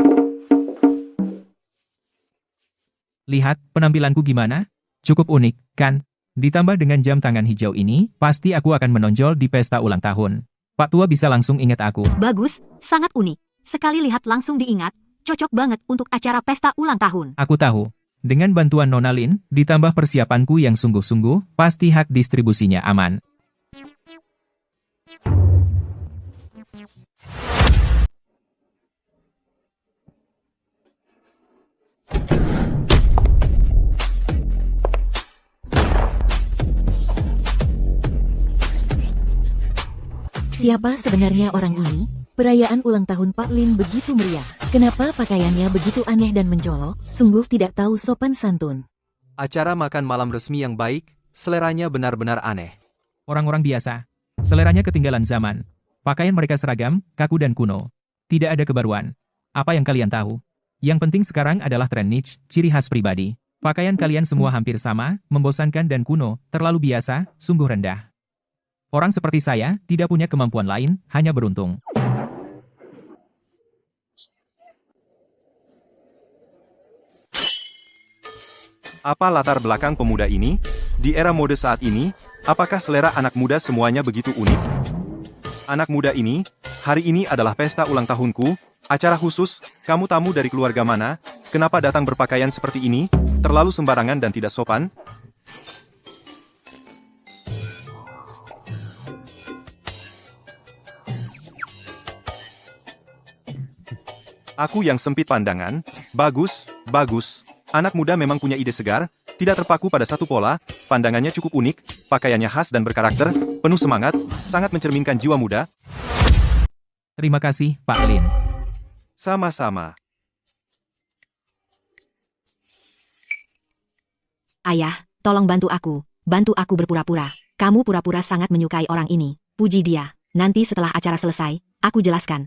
Lihat, penampilanku gimana? Cukup unik, kan? Ditambah dengan jam tangan hijau ini, pasti aku akan menonjol di pesta ulang tahun. Pak Tua bisa langsung ingat aku. Bagus, sangat unik. Sekali lihat langsung diingat, cocok banget untuk acara pesta ulang tahun. Aku tahu. Dengan bantuan Nona Lin, ditambah persiapanku yang sungguh-sungguh, pasti hak distribusinya aman. Siapa sebenarnya orang ini? Perayaan ulang tahun Pak Lin begitu meriah. Kenapa pakaiannya begitu aneh dan mencolok? Sungguh tidak tahu sopan santun. Acara makan malam resmi yang baik, seleranya benar-benar aneh. Orang-orang biasa. Seleranya ketinggalan zaman. Pakaian mereka seragam, kaku dan kuno. Tidak ada kebaruan. Apa yang kalian tahu? Yang penting sekarang adalah tren niche, ciri khas pribadi. Pakaian kalian semua hampir sama, membosankan dan kuno, terlalu biasa, sungguh rendah. Orang seperti saya, tidak punya kemampuan lain, hanya beruntung. Apa latar belakang pemuda ini? Di era mode saat ini, apakah selera anak muda semuanya begitu unik? Anak muda ini, hari ini adalah pesta ulang tahunku, acara khusus, kamu tamu dari keluarga mana? Kenapa datang berpakaian seperti ini? Terlalu sembarangan dan tidak sopan? Aku yang sempit pandangan, bagus, bagus. Anak muda memang punya ide segar, tidak terpaku pada satu pola, pandangannya cukup unik, pakaiannya khas dan berkarakter, penuh semangat, sangat mencerminkan jiwa muda. Terima kasih, Pak Lin. Sama-sama. Ayah, tolong bantu aku berpura-pura. Kamu pura-pura sangat menyukai orang ini. Puji dia. Nanti setelah acara selesai, aku jelaskan.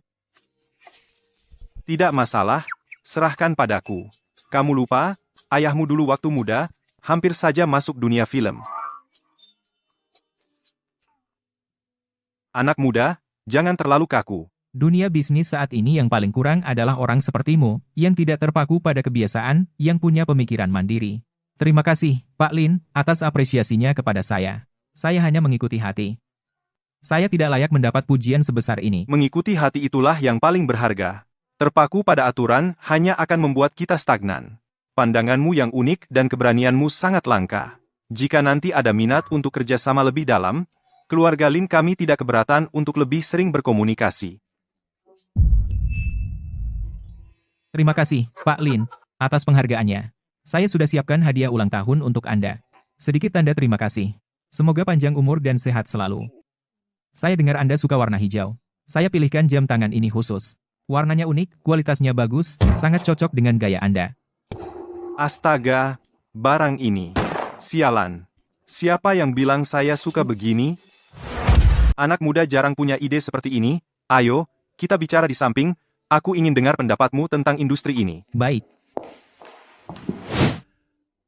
Tidak masalah, serahkan padaku. Kamu lupa, ayahmu dulu waktu muda, hampir saja masuk dunia film. Anak muda, jangan terlalu kaku. Dunia bisnis saat ini yang paling kurang adalah orang sepertimu, yang tidak terpaku pada kebiasaan, yang punya pemikiran mandiri. Terima kasih, Pak Lin, atas apresiasinya kepada saya. Saya hanya mengikuti hati. Saya tidak layak mendapat pujian sebesar ini. Mengikuti hati itulah yang paling berharga. Terpaku pada aturan hanya akan membuat kita stagnan. Pandanganmu yang unik dan keberanianmu sangat langka. Jika nanti ada minat untuk kerjasama lebih dalam, keluarga Lin kami tidak keberatan untuk lebih sering berkomunikasi. Terima kasih, Pak Lin, atas penghargaannya. Saya sudah siapkan hadiah ulang tahun untuk Anda. Sedikit tanda terima kasih. Semoga panjang umur dan sehat selalu. Saya dengar Anda suka warna hijau. Saya pilihkan jam tangan ini khusus. Warnanya unik, kualitasnya bagus, sangat cocok dengan gaya Anda. Astaga, barang ini. Sialan. Siapa yang bilang saya suka begini? Anak muda jarang punya ide seperti ini. Ayo, kita bicara di samping. Aku ingin dengar pendapatmu tentang industri ini. Baik.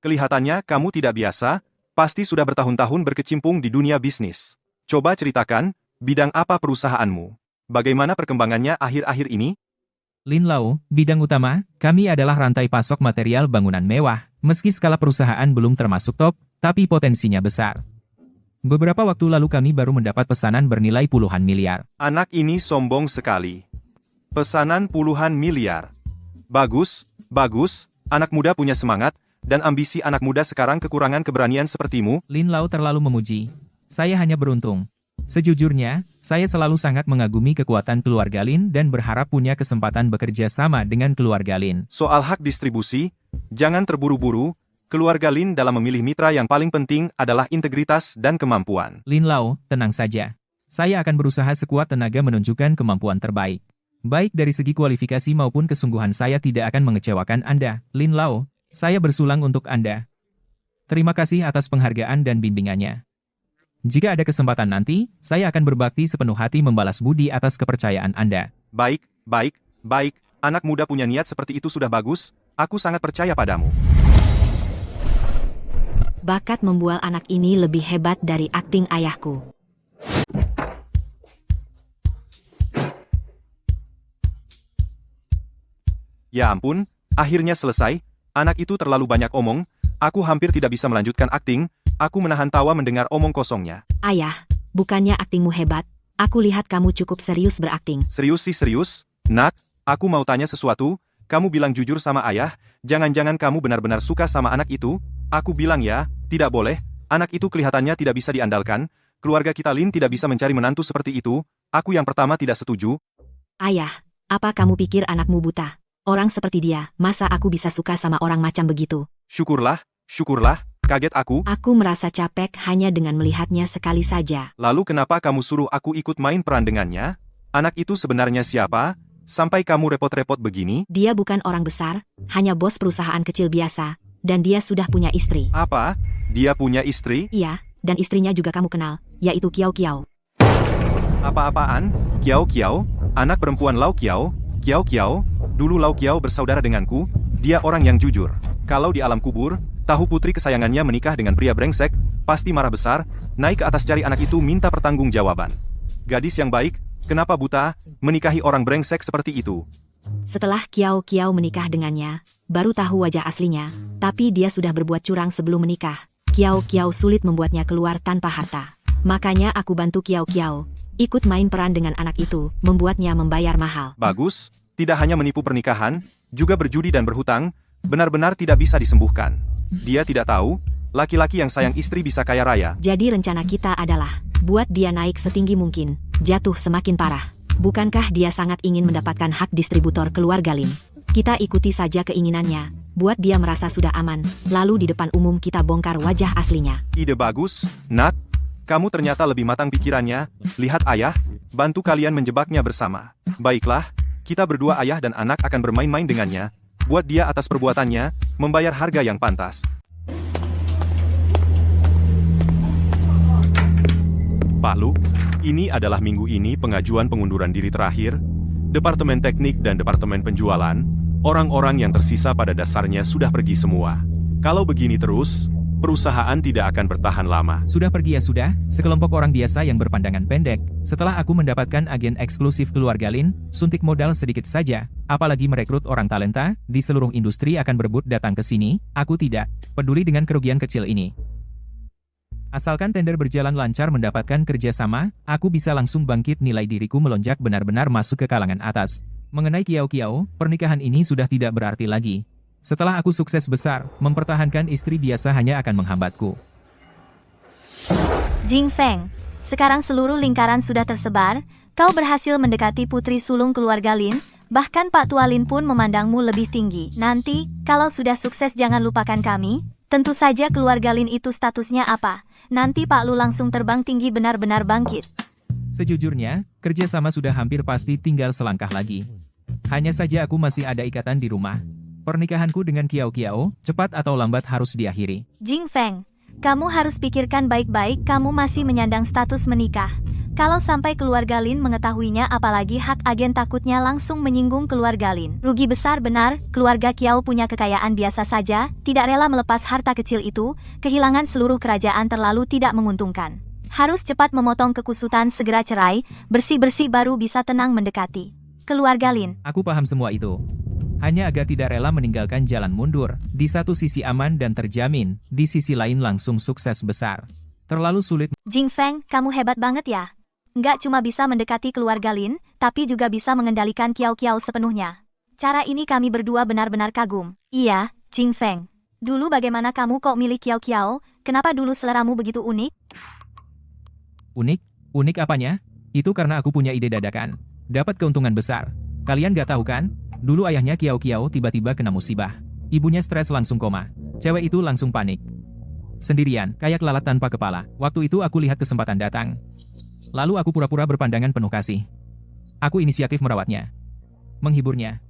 Kelihatannya kamu tidak biasa, pasti sudah bertahun-tahun berkecimpung di dunia bisnis. Coba ceritakan, bidang apa perusahaanmu? Bagaimana perkembangannya akhir-akhir ini? Lin Lau, bidang utama, kami adalah rantai pasok material bangunan mewah. Meski skala perusahaan belum termasuk top, tapi potensinya besar. Beberapa waktu lalu kami baru mendapat pesanan bernilai puluhan miliar. Anak ini sombong sekali. Pesanan puluhan miliar. Bagus, bagus, anak muda punya semangat, dan ambisi anak muda sekarang kekurangan keberanian sepertimu. Lin Lau terlalu memuji. Saya hanya beruntung. Sejujurnya, saya selalu sangat mengagumi kekuatan keluarga Lin dan berharap punya kesempatan bekerja sama dengan keluarga Lin. Soal hak distribusi, jangan terburu-buru. Keluarga Lin dalam memilih mitra yang paling penting adalah integritas dan kemampuan. Lin Lau, tenang saja. Saya akan berusaha sekuat tenaga menunjukkan kemampuan terbaik. Baik dari segi kualifikasi maupun kesungguhan saya tidak akan mengecewakan Anda, Lin Lau. Saya bersulang untuk Anda. Terima kasih atas penghargaan dan bimbingannya. Jika ada kesempatan nanti, saya akan berbakti sepenuh hati membalas budi atas kepercayaan Anda. Baik, baik, baik. Anak muda punya niat seperti itu sudah bagus. Aku sangat percaya padamu. Bakat membuat anak ini lebih hebat dari akting ayahku. Ya ampun, akhirnya selesai. Anak itu terlalu banyak omong. Aku hampir tidak bisa melanjutkan akting. Aku menahan tawa mendengar omong kosongnya. Ayah, bukannya aktingmu hebat. Aku lihat kamu cukup serius berakting. Serius sih serius. Nak, aku mau tanya sesuatu. Kamu bilang jujur sama ayah. Jangan-jangan kamu benar-benar suka sama anak itu? Aku bilang ya, tidak boleh. Anak itu kelihatannya tidak bisa diandalkan. Keluarga kita Lin tidak bisa mencari menantu seperti itu. Aku yang pertama tidak setuju. Ayah, apa kamu pikir anakmu buta? Orang seperti dia, masa aku bisa suka sama orang macam begitu? Syukurlah, syukurlah. Kaget aku? Aku merasa capek hanya dengan melihatnya sekali saja. Lalu kenapa kamu suruh aku ikut main peran dengannya? Anak itu sebenarnya siapa? Sampai kamu repot-repot begini? Dia bukan orang besar, hanya bos perusahaan kecil biasa, dan dia sudah punya istri. Apa? Dia punya istri? Iya, dan istrinya juga kamu kenal, yaitu Kiao Kiao. Apa-apaan? Kiao Kiao? Anak perempuan Lau Kiao? Kiao Kiao? Dulu Lau Kiao bersaudara denganku, dia orang yang jujur. Kalau di alam kubur, tahu putri kesayangannya menikah dengan pria brengsek, pasti marah besar, naik ke atas cari anak itu minta pertanggungjawaban. Gadis yang baik, kenapa buta, menikahi orang brengsek seperti itu? Setelah Kiao Kiao menikah dengannya, baru tahu wajah aslinya, tapi dia sudah berbuat curang sebelum menikah. Kiao Kiao sulit membuatnya keluar tanpa harta. Makanya aku bantu Kiao Kiao, ikut main peran dengan anak itu, membuatnya membayar mahal. Bagus, tidak hanya menipu pernikahan, juga berjudi dan berhutang, benar-benar tidak bisa disembuhkan. Dia tidak tahu, laki-laki yang sayang istri bisa kaya raya. Jadi rencana kita adalah, buat dia naik setinggi mungkin, jatuh semakin parah. Bukankah dia sangat ingin mendapatkan hak distributor keluarga Lin? Kita ikuti saja keinginannya, buat dia merasa sudah aman, lalu di depan umum kita bongkar wajah aslinya. Ide bagus, Nak. Kamu ternyata lebih matang pikirannya. Lihat ayah, bantu kalian menjebaknya bersama. Baiklah, kita berdua ayah dan anak akan bermain-main dengannya. Buat dia atas perbuatannya, membayar harga yang pantas. Pak Lu, ini adalah minggu ini pengajuan pengunduran diri terakhir. Departemen teknik dan departemen penjualan, orang-orang yang tersisa pada dasarnya sudah pergi semua. Kalau begini terus, perusahaan tidak akan bertahan lama. Sudah pergi ya sudah, sekelompok orang biasa yang berpandangan pendek. Setelah aku mendapatkan agen eksklusif keluarga Lin, suntik modal sedikit saja, apalagi merekrut orang talenta, di seluruh industri akan berebut datang ke sini, aku tidak peduli dengan kerugian kecil ini. Asalkan tender berjalan lancar mendapatkan kerjasama, aku bisa langsung bangkit nilai diriku melonjak benar-benar masuk ke kalangan atas. Mengenai Kiao Kiao, pernikahan ini sudah tidak berarti lagi. Setelah aku sukses besar, mempertahankan istri biasa hanya akan menghambatku. Jing Feng, sekarang seluruh lingkaran sudah tersebar, kau berhasil mendekati putri sulung keluarga Lin, bahkan Pak Tua Lin pun memandangmu lebih tinggi. Nanti, kalau sudah sukses jangan lupakan kami, tentu saja keluarga Lin itu statusnya apa. Nanti Pak Lu langsung terbang tinggi benar-benar bangkit. Sejujurnya, kerjasama sudah hampir pasti tinggal selangkah lagi. Hanya saja aku masih ada ikatan di rumah. Pernikahanku dengan Kiao Kiao, cepat atau lambat harus diakhiri. Jing Feng, kamu harus pikirkan baik-baik, kamu masih menyandang status menikah. Kalau sampai keluarga Lin mengetahuinya, apalagi hak agen, takutnya langsung menyinggung keluarga Lin. Rugi besar benar, keluarga Kiao punya kekayaan biasa saja, tidak rela melepas harta kecil itu, kehilangan seluruh kerajaan terlalu tidak menguntungkan. Harus cepat memotong kekusutan, segera cerai, bersih-bersih baru bisa tenang mendekati keluarga Lin. Aku paham semua itu. Hanya agak tidak rela meninggalkan jalan mundur. Di satu sisi aman dan terjamin, di sisi lain langsung sukses besar. Terlalu sulit. Jing Feng, kamu hebat banget ya. Nggak cuma bisa mendekati keluarga Lin, tapi juga bisa mengendalikan Kiao Kiao sepenuhnya. Cara ini kami berdua benar-benar kagum. Iya, Jing Feng. Dulu bagaimana kamu kok milih Kiao Kiao? Kenapa dulu seleramu begitu unik? Unik? Unik apanya? Itu karena aku punya ide dadakan. Dapat keuntungan besar. Kalian gak tahu kan? Dulu ayahnya Kiao Kiao tiba-tiba kena musibah. Ibunya stres langsung koma. Cewek itu langsung panik. Sendirian, kayak lalat tanpa kepala. Waktu itu aku lihat kesempatan datang. Lalu aku pura-pura berpandangan penuh kasih. Aku inisiatif merawatnya. Menghiburnya.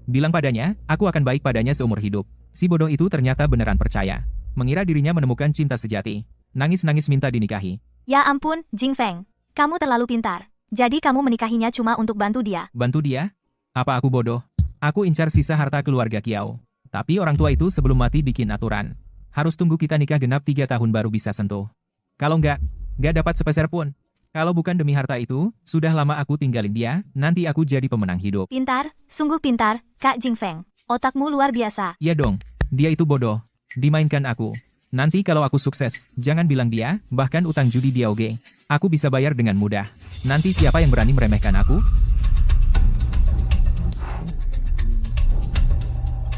Bilang padanya, aku akan baik padanya seumur hidup. Si bodoh itu ternyata beneran percaya. Mengira dirinya menemukan cinta sejati. Nangis-nangis minta dinikahi. Ya ampun, Jing Feng. Kamu terlalu pintar. Jadi kamu menikahinya cuma untuk bantu dia. Bantu dia? Apa aku bodoh? Aku incar sisa harta keluarga Kiao. Tapi orang tua itu sebelum mati bikin aturan. Harus tunggu kita nikah genap 3 tahun baru bisa sentuh. Kalau nggak dapat sepeser pun. Kalau bukan demi harta itu, sudah lama aku tinggalin dia, nanti aku jadi pemenang hidup. Pintar, sungguh pintar, Kak Jing Feng. Otakmu luar biasa. Iya dong, dia itu bodoh. Dimainkan aku. Nanti kalau aku sukses, jangan bilang dia, bahkan utang judi dia oke. Aku bisa bayar dengan mudah. Nanti siapa yang berani meremehkan aku?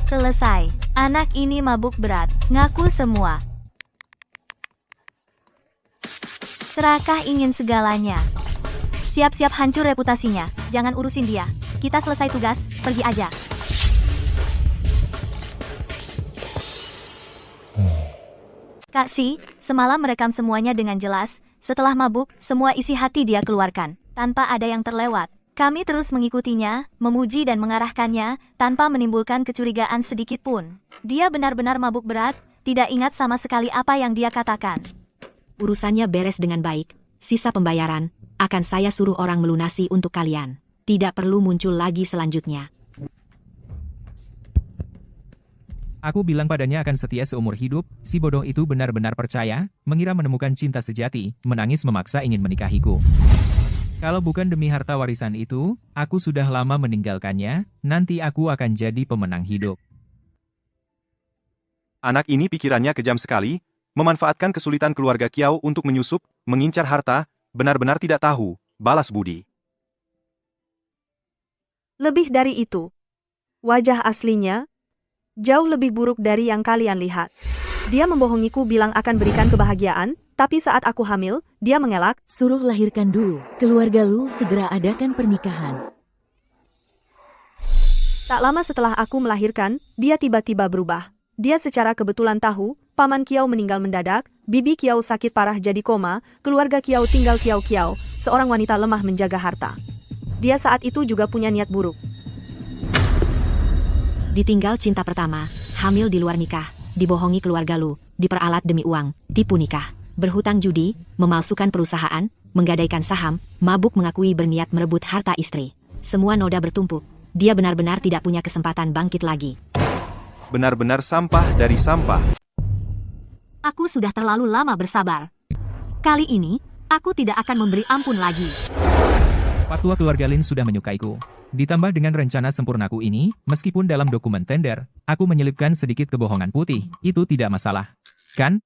Selesai. Anak ini mabuk berat. Ngaku semua. Serakah ingin segalanya. Siap-siap hancur reputasinya. Jangan urusin dia. Kita selesai tugas, pergi aja. Kak Si, semalam merekam semuanya dengan jelas. Setelah mabuk, semua isi hati dia keluarkan, tanpa ada yang terlewat. Kami terus mengikutinya, memuji dan mengarahkannya, tanpa menimbulkan kecurigaan sedikit pun. Dia benar-benar mabuk berat, tidak ingat sama sekali apa yang dia katakan. Urusannya beres dengan baik. Sisa pembayaran akan saya suruh orang melunasi untuk kalian. Tidak perlu muncul lagi selanjutnya. Aku bilang padanya akan setia seumur hidup, si bodoh itu benar-benar percaya, mengira menemukan cinta sejati, menangis memaksa ingin menikahiku. Kalau bukan demi harta warisan itu, aku sudah lama meninggalkannya, nanti aku akan jadi pemenang hidup. Anak ini pikirannya kejam sekali, memanfaatkan kesulitan keluarga Kiao untuk menyusup, mengincar harta, benar-benar tidak tahu, balas budi. Lebih dari itu, wajah aslinya jauh lebih buruk dari yang kalian lihat. Dia membohongiku bilang akan berikan kebahagiaan, tapi saat aku hamil, dia mengelak. Suruh lahirkan dulu, keluarga Lu segera adakan pernikahan. Tak lama setelah aku melahirkan, dia tiba-tiba berubah. Dia secara kebetulan tahu, paman Kiao meninggal mendadak, bibi Kiao sakit parah jadi koma, keluarga Kiao tinggal Kiao, seorang wanita lemah menjaga harta. Dia saat itu juga punya niat buruk. Ditinggal cinta pertama, hamil di luar nikah, dibohongi keluarga Lu, diperalat demi uang, tipu nikah, berhutang judi, memalsukan perusahaan, menggadaikan saham, mabuk mengakui berniat merebut harta istri. Semua noda bertumpuk, dia benar-benar tidak punya kesempatan bangkit lagi. Benar-benar sampah dari sampah. Aku sudah terlalu lama bersabar. Kali ini, aku tidak akan memberi ampun lagi. Patua keluarga Lin sudah menyukaiku. Ditambah dengan rencana sempurnaku ini, meskipun dalam dokumen tender, aku menyelipkan sedikit kebohongan putih, itu tidak masalah. Kan?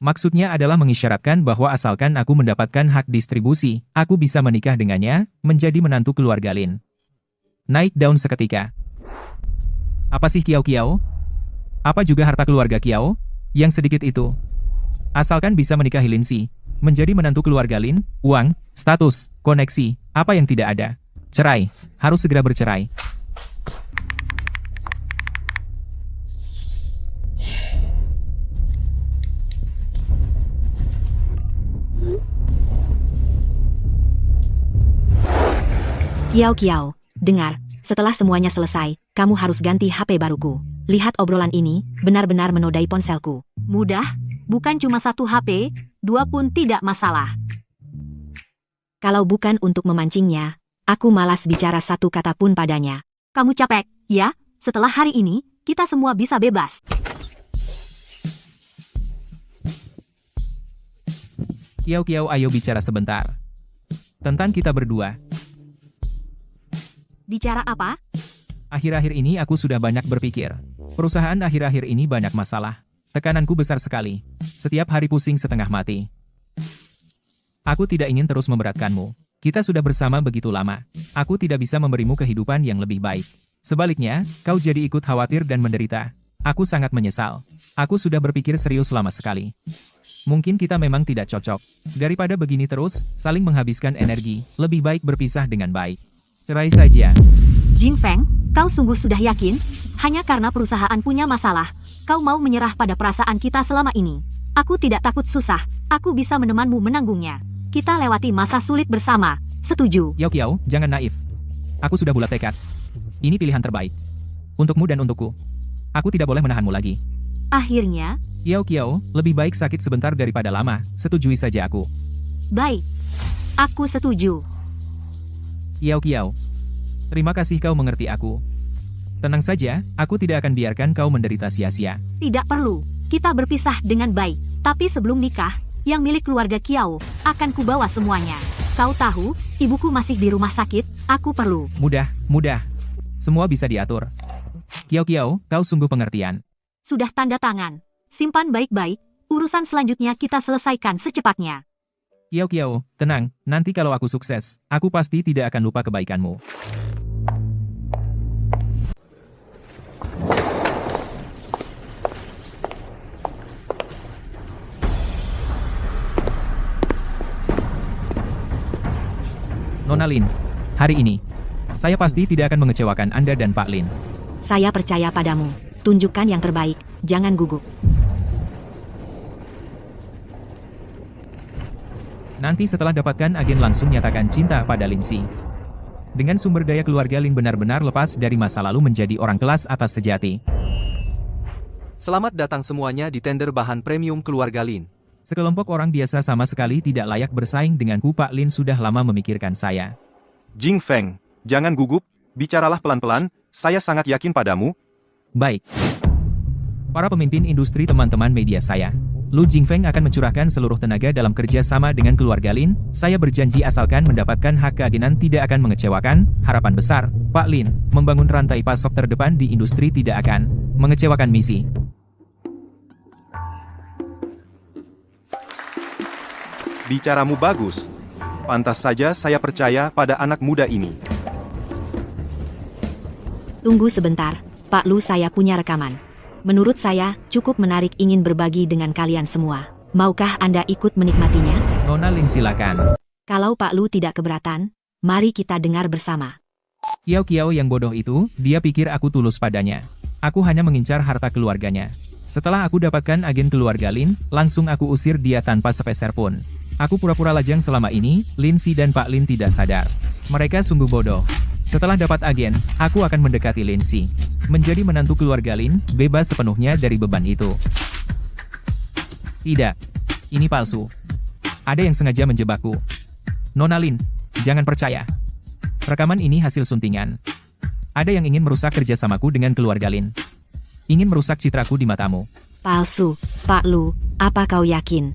Maksudnya adalah mengisyaratkan bahwa asalkan aku mendapatkan hak distribusi, aku bisa menikah dengannya, menjadi menantu keluarga Lin. Naik daun seketika. Apa sih Kiao? Apa juga harta keluarga Kiao? Yang sedikit itu. Asalkan bisa menikahi Lin Si, menjadi menantu keluarga Lin, uang, status, koneksi, apa yang tidak ada. Cerai, harus segera bercerai. Kiao, dengar, setelah semuanya selesai, kamu harus ganti HP baruku. Lihat obrolan ini, benar-benar menodai ponselku. Mudah, bukan cuma 1 HP, 2 pun tidak masalah. Kalau bukan untuk memancingnya, aku malas bicara 1 kata pun padanya. Kamu capek, ya? Setelah hari ini, kita semua bisa bebas. Kiao, ayo bicara sebentar. Tentang kita berdua. Bicara apa? Akhir-akhir ini aku sudah banyak berpikir. Perusahaan akhir-akhir ini banyak masalah. Tekananku besar sekali. Setiap hari pusing setengah mati. Aku tidak ingin terus memberatkanmu. Kita sudah bersama begitu lama. Aku tidak bisa memberimu kehidupan yang lebih baik. Sebaliknya, kau jadi ikut khawatir dan menderita. Aku sangat menyesal. Aku sudah berpikir serius lama sekali. Mungkin kita memang tidak cocok. Daripada begini terus, saling menghabiskan energi, lebih baik berpisah dengan baik. Cerai saja. Jing Feng, kau sungguh sudah yakin? Hanya karena perusahaan punya masalah, kau mau menyerah pada perasaan kita selama ini. Aku tidak takut susah, aku bisa menemanmu menanggungnya. Kita lewati masa sulit bersama, setuju? Kiao, jangan naif. Aku sudah bulat tekad. Ini pilihan terbaik. Untukmu dan untukku. Aku tidak boleh menahanmu lagi. Akhirnya? Kiao, lebih baik sakit sebentar daripada lama, setujui saja aku. Baik. Aku setuju. Kiao. Terima kasih kau mengerti aku. Tenang saja, aku tidak akan biarkan kau menderita sia-sia. Tidak perlu, kita berpisah dengan baik. Tapi sebelum nikah, yang milik keluarga Kiao, akan kubawa semuanya. Kau tahu, ibuku masih di rumah sakit, aku perlu. Mudah. Semua bisa diatur. Kiao, kau sungguh pengertian. Sudah tanda tangan. Simpan baik-baik, urusan selanjutnya kita selesaikan secepatnya. Kiao, tenang, nanti kalau aku sukses, aku pasti tidak akan lupa kebaikanmu. Nona Lin, hari ini, Saya pasti tidak akan mengecewakan Anda dan Pak Lin. Saya percaya padamu. Tunjukkan yang terbaik, jangan gugup. Nanti setelah dapatkan agen langsung nyatakan cinta pada Lindsay. Dengan sumber daya keluarga Lin benar-benar lepas dari masa lalu menjadi orang kelas atas sejati. Selamat datang semuanya di tender bahan premium keluarga Lin. Sekelompok orang biasa sama sekali tidak layak bersaing denganku. Pak Lin sudah lama memikirkan saya. Jing Feng, jangan gugup, bicaralah pelan-pelan, saya sangat yakin padamu. Baik. Para pemimpin industri teman-teman media saya. Lu Jingfeng akan mencurahkan seluruh tenaga dalam kerja sama dengan keluarga Lin. Saya berjanji asalkan mendapatkan hak keagenan tidak akan mengecewakan. Harapan besar, Pak Lin, membangun rantai pasok terdepan di industri tidak akan mengecewakan misi. Bicaramu bagus. Pantas saja saya percaya pada anak muda ini. Tunggu sebentar, Pak Lu, saya punya rekaman. Menurut saya, cukup menarik, ingin berbagi dengan kalian semua. Maukah Anda ikut menikmatinya? Nona Lin silakan. Kalau Pak Lu tidak keberatan, mari kita dengar bersama. Kiao yang bodoh itu, dia pikir aku tulus padanya. Aku hanya mengincar harta keluarganya. Setelah aku dapatkan agen keluarga Lin, langsung aku usir dia tanpa sepeser pun. Aku pura-pura lajang selama ini, Lindsay dan Pak Lin tidak sadar. Mereka sungguh bodoh. Setelah dapat agen, aku akan mendekati Lindsay. Menjadi menantu keluarga Lin, bebas sepenuhnya dari beban itu. Tidak. Ini palsu. Ada yang sengaja menjebakku. Nona Lin, jangan percaya. Rekaman ini hasil suntingan. Ada yang ingin merusak kerjasamaku dengan keluarga Lin. Ingin merusak citraku di matamu. Palsu, Pak Lu, apa kau yakin?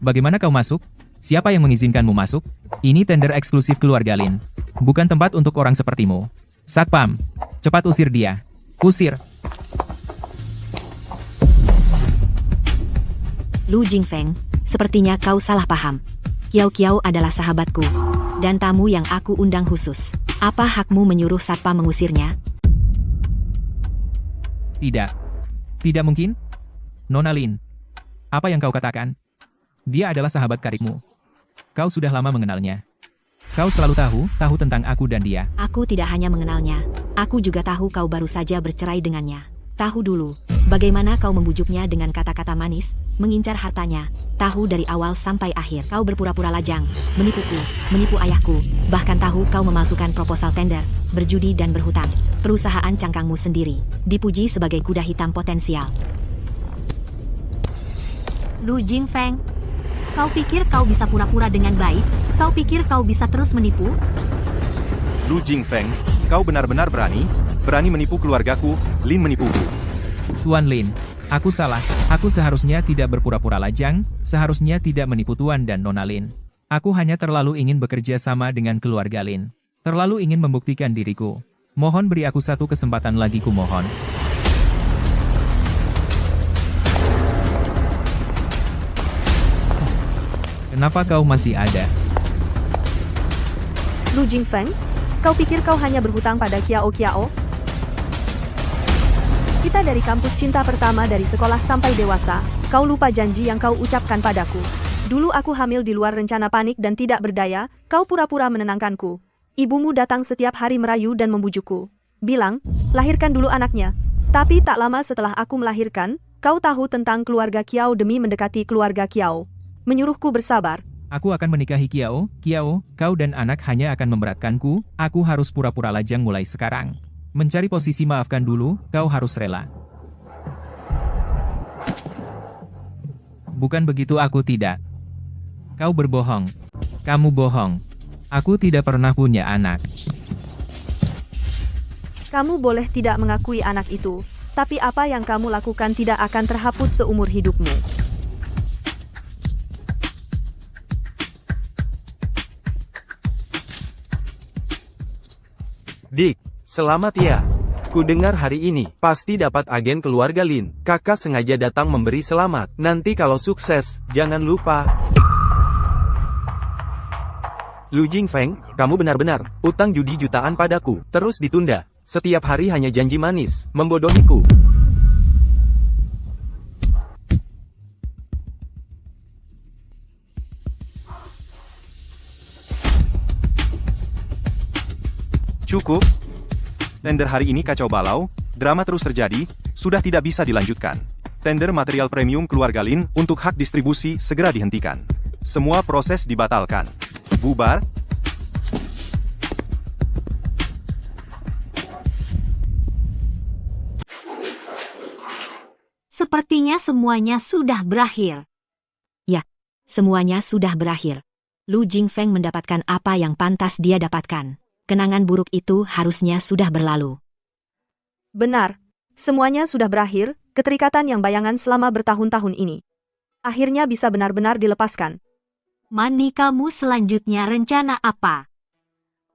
Bagaimana kau masuk? Siapa yang mengizinkanmu masuk? Ini tender eksklusif keluarga Lin. Bukan tempat untuk orang sepertimu. Satpam, cepat usir dia. Usir. Lu Jingfeng, sepertinya kau salah paham. Kiao adalah sahabatku. Dan tamu yang aku undang khusus. Apa hakmu menyuruh satpam mengusirnya? Tidak. Tidak mungkin. Nona Lin. Apa yang kau katakan? Dia adalah sahabat karibmu. Kau sudah lama mengenalnya. Kau selalu tahu tentang aku dan dia. Aku tidak hanya mengenalnya. Aku juga tahu kau baru saja bercerai dengannya. Tahu dulu, bagaimana kau membujuknya dengan kata-kata manis, mengincar hartanya. Tahu dari awal sampai akhir kau berpura-pura lajang, menipuku, menipu ayahku. Bahkan tahu kau memalsukan proposal tender, berjudi dan berhutang. Perusahaan cangkangmu sendiri, dipuji sebagai kuda hitam potensial. Lu Jingfeng, kau pikir kau bisa pura-pura dengan baik? Kau pikir kau bisa terus menipu? Lu Jingfeng, kau benar-benar berani menipu keluargaku, Lin menipuku. Tuan Lin, aku salah. Aku seharusnya tidak berpura-pura lajang, seharusnya tidak menipu Tuan dan Nona Lin. Aku hanya terlalu ingin bekerja sama dengan keluarga Lin. Terlalu ingin membuktikan diriku. Mohon beri aku satu kesempatan lagi, ku mohon. Kenapa kau masih ada? Lu Jingfeng, kau pikir kau hanya berhutang pada Kiao? Kita dari kampus cinta pertama dari sekolah sampai dewasa, kau lupa janji yang kau ucapkan padaku. Dulu aku hamil di luar rencana, panik dan tidak berdaya, kau pura-pura menenangkanku. Ibumu datang setiap hari merayu dan membujukku. Bilang, lahirkan dulu anaknya. Tapi tak lama setelah aku melahirkan, kau tahu tentang keluarga Kiao demi mendekati keluarga Kiao. Menyuruhku bersabar. Aku akan menikahi Kiao, kau dan anak hanya akan memberatkanku, aku harus pura-pura lajang mulai sekarang. Mencari posisi maafkan dulu, kau harus rela. Bukan begitu, aku tidak. Kau berbohong. Kamu bohong. Aku tidak pernah punya anak. Kamu boleh tidak mengakui anak itu, tapi apa yang kamu lakukan tidak akan terhapus seumur hidupmu. Dik, selamat ya. Ku dengar hari ini, pasti dapat agen keluarga Lin. Kakak sengaja datang memberi selamat. Nanti kalau sukses, jangan lupa. Lu Jingfeng, kamu benar-benar, utang judi jutaan padaku, terus ditunda. Setiap hari hanya janji manis, membodohiku. Cukup. Tender hari ini kacau balau, drama terus terjadi, sudah tidak bisa dilanjutkan. Tender material premium keluarga Lin untuk hak distribusi segera dihentikan. Semua proses dibatalkan. Bubar. Sepertinya semuanya sudah berakhir. Ya, semuanya sudah berakhir. Lu Jingfeng mendapatkan apa yang pantas dia dapatkan. Kenangan buruk itu harusnya sudah berlalu. Benar. Semuanya sudah berakhir, keterikatan yang bayangan selama bertahun-tahun ini. Akhirnya bisa benar-benar dilepaskan. Mani, kamu selanjutnya rencana apa?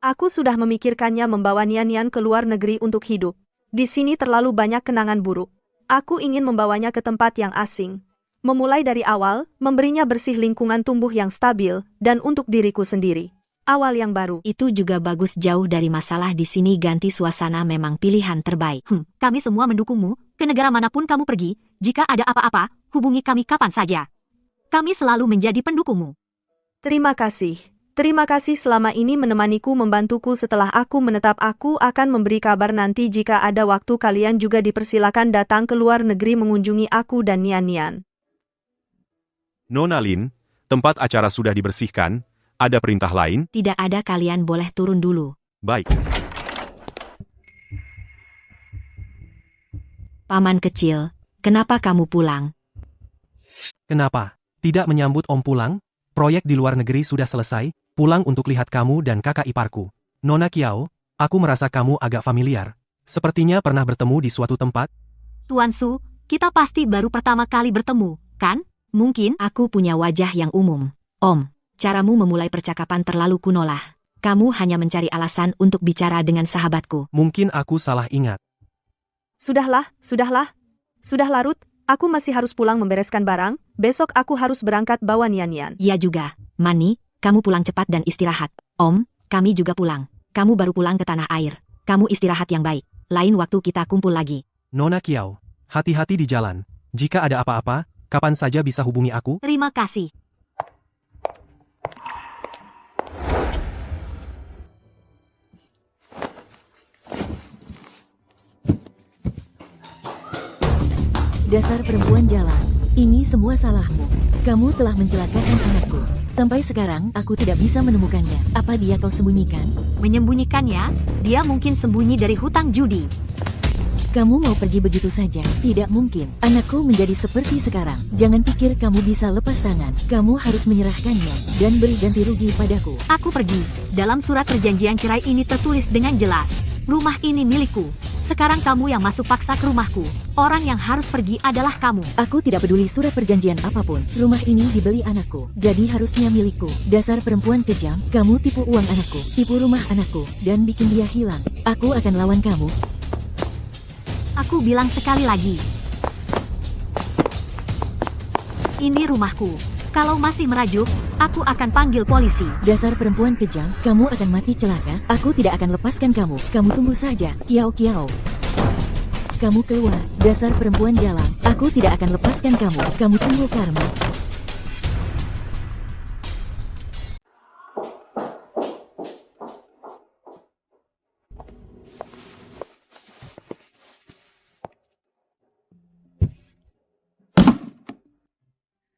Aku sudah memikirkannya membawa Nian-Nian ke luar negeri untuk hidup. Di sini terlalu banyak kenangan buruk. Aku ingin membawanya ke tempat yang asing. Memulai dari awal, memberinya bersih lingkungan tumbuh yang stabil, dan untuk diriku sendiri. Awal yang baru. Itu juga bagus, jauh dari masalah di sini, ganti suasana memang pilihan terbaik. Kami semua mendukungmu, ke negara manapun kamu pergi, jika ada apa-apa, hubungi kami kapan saja. Kami selalu menjadi pendukungmu. Terima kasih. Terima kasih selama ini menemaniku membantuku setelah aku menetap. Aku akan memberi kabar nanti jika ada waktu. Kalian juga dipersilakan datang ke luar negeri mengunjungi aku dan Nian-Nian. Nona Lin, tempat acara sudah dibersihkan, ada perintah lain? Tidak ada, kalian boleh turun dulu. Baik. Paman kecil, kenapa kamu pulang? Kenapa? Tidak menyambut Om pulang? Proyek di luar negeri sudah selesai, pulang untuk lihat kamu dan kakak iparku. Nona Kiao, aku merasa kamu agak familiar. Sepertinya pernah bertemu di suatu tempat. Tuan Su, kita pasti baru pertama kali bertemu, kan? Mungkin aku punya wajah yang umum. Om, caramu memulai percakapan terlalu kunolah. Kamu hanya mencari alasan untuk bicara dengan sahabatku. Mungkin aku salah ingat. Sudahlah. Sudah larut, aku masih harus pulang membereskan barang. Besok aku harus berangkat bawa Nian-Nian. Iya juga. Mani, kamu pulang cepat dan istirahat. Om, kami juga pulang. Kamu baru pulang ke tanah air. Kamu istirahat yang baik. Lain waktu kita kumpul lagi. Nona Kiao, hati-hati di jalan. Jika ada apa-apa, kapan saja bisa hubungi aku? Terima kasih. Dasar perempuan jalan. Ini semua salahmu. Kamu telah mencelakakan anakku. Sampai sekarang aku tidak bisa menemukannya. Apa dia kau sembunyikan? Menyembunyikannya? Dia mungkin sembunyi dari hutang judi. Kamu mau pergi begitu saja? Tidak mungkin. Anakku menjadi seperti sekarang. Jangan pikir kamu bisa lepas tangan. Kamu harus menyerahkannya dan beri ganti rugi padaku. Aku pergi. Dalam surat perjanjian cerai ini tertulis dengan jelas. Rumah ini milikku. Sekarang kamu yang masuk paksa ke rumahku. Orang yang harus pergi adalah kamu. Aku tidak peduli surat perjanjian apapun. Rumah ini dibeli anakku, jadi harusnya milikku. Dasar perempuan kejam, kamu tipu uang anakku, tipu rumah anakku, dan bikin dia hilang. Aku akan lawan kamu. Aku bilang sekali lagi. Ini rumahku. Kalau masih merajuk, aku akan panggil polisi. Dasar perempuan kejam, kamu akan mati celaka. Aku tidak akan lepaskan kamu. Kamu tunggu saja, Kiao. Kamu keluar, dasar perempuan jalan. Aku tidak akan lepaskan kamu. Kamu tunggu karma.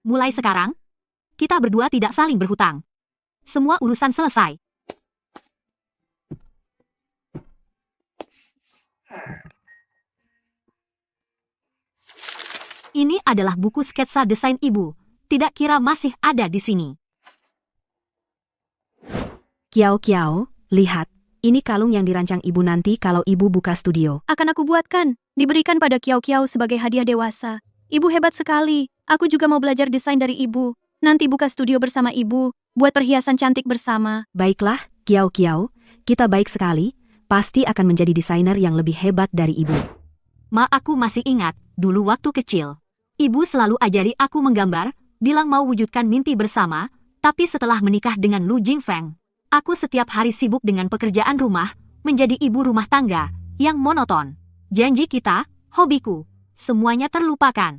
Mulai sekarang, kita berdua tidak saling berhutang. Semua urusan selesai. Ini adalah buku sketsa desain ibu. Tidak kira masih ada di sini. Kiao, lihat. Ini kalung yang dirancang ibu nanti kalau ibu buka studio. Akan aku buatkan. Diberikan pada Kiao sebagai hadiah dewasa. Ibu hebat sekali. Aku juga mau belajar desain dari ibu. Nanti buka studio bersama ibu, buat perhiasan cantik bersama. Baiklah, Kiao, kita baik sekali. Pasti akan menjadi desainer yang lebih hebat dari ibu. Ma, aku masih ingat, dulu waktu kecil. Ibu selalu ajari aku menggambar, bilang mau wujudkan mimpi bersama, tapi setelah menikah dengan Lu Jingfeng, aku setiap hari sibuk dengan pekerjaan rumah, menjadi ibu rumah tangga, yang monoton. Janji kita, hobiku, semuanya terlupakan.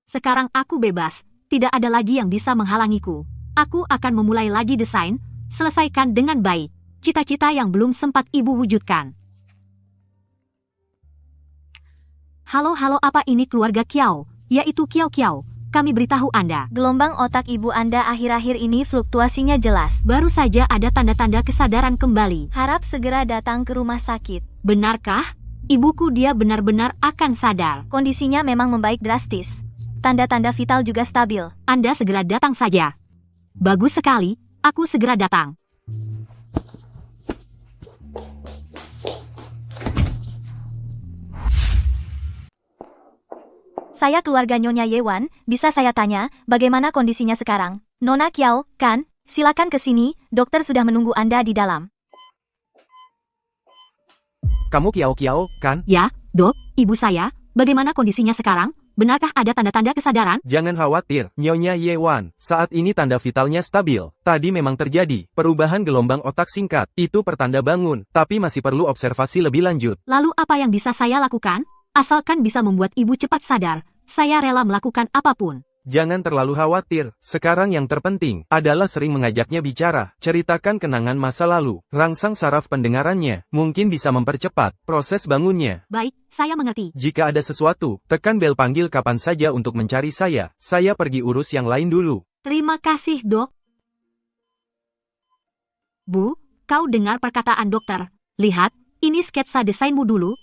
Sekarang aku bebas, tidak ada lagi yang bisa menghalangiku. Aku akan memulai lagi desain, selesaikan dengan baik. cita-cita yang belum sempat ibu wujudkan. Halo, apa ini keluarga Kiao, yaitu Kiao. Kami beritahu Anda. Gelombang otak ibu Anda akhir-akhir ini fluktuasinya jelas. Baru saja ada tanda-tanda kesadaran kembali. Harap segera datang ke rumah sakit. Benarkah? Ibuku dia benar-benar akan sadar. Kondisinya memang membaik drastis. Tanda-tanda vital juga stabil. Anda segera datang saja. Bagus sekali, aku segera datang. Saya keluarga Nyonya Yewan, bisa saya tanya, bagaimana kondisinya sekarang? Nona Kiao, kan? Silakan ke sini, dokter sudah menunggu Anda di dalam. Kamu Kiao, kan? Ya, dok, ibu saya, bagaimana kondisinya sekarang? Benarkah ada tanda-tanda kesadaran? Jangan khawatir, Nyonya Yewan. Saat ini tanda vitalnya stabil. Tadi memang terjadi perubahan gelombang otak singkat. Itu pertanda bangun, tapi masih perlu observasi lebih lanjut. Lalu apa yang bisa saya lakukan? Asalkan bisa membuat ibu cepat sadar, saya rela melakukan apapun. Jangan terlalu khawatir. Sekarang yang terpenting adalah sering mengajaknya bicara. Ceritakan kenangan masa lalu. Rangsang saraf pendengarannya. Mungkin bisa mempercepat proses bangunnya. Baik, saya mengerti. Jika ada sesuatu, tekan bel panggil kapan saja untuk mencari saya. Saya pergi urus yang lain dulu. Terima kasih, dok. Bu, kau dengar perkataan dokter. Lihat, ini sketsa desainmu dulu.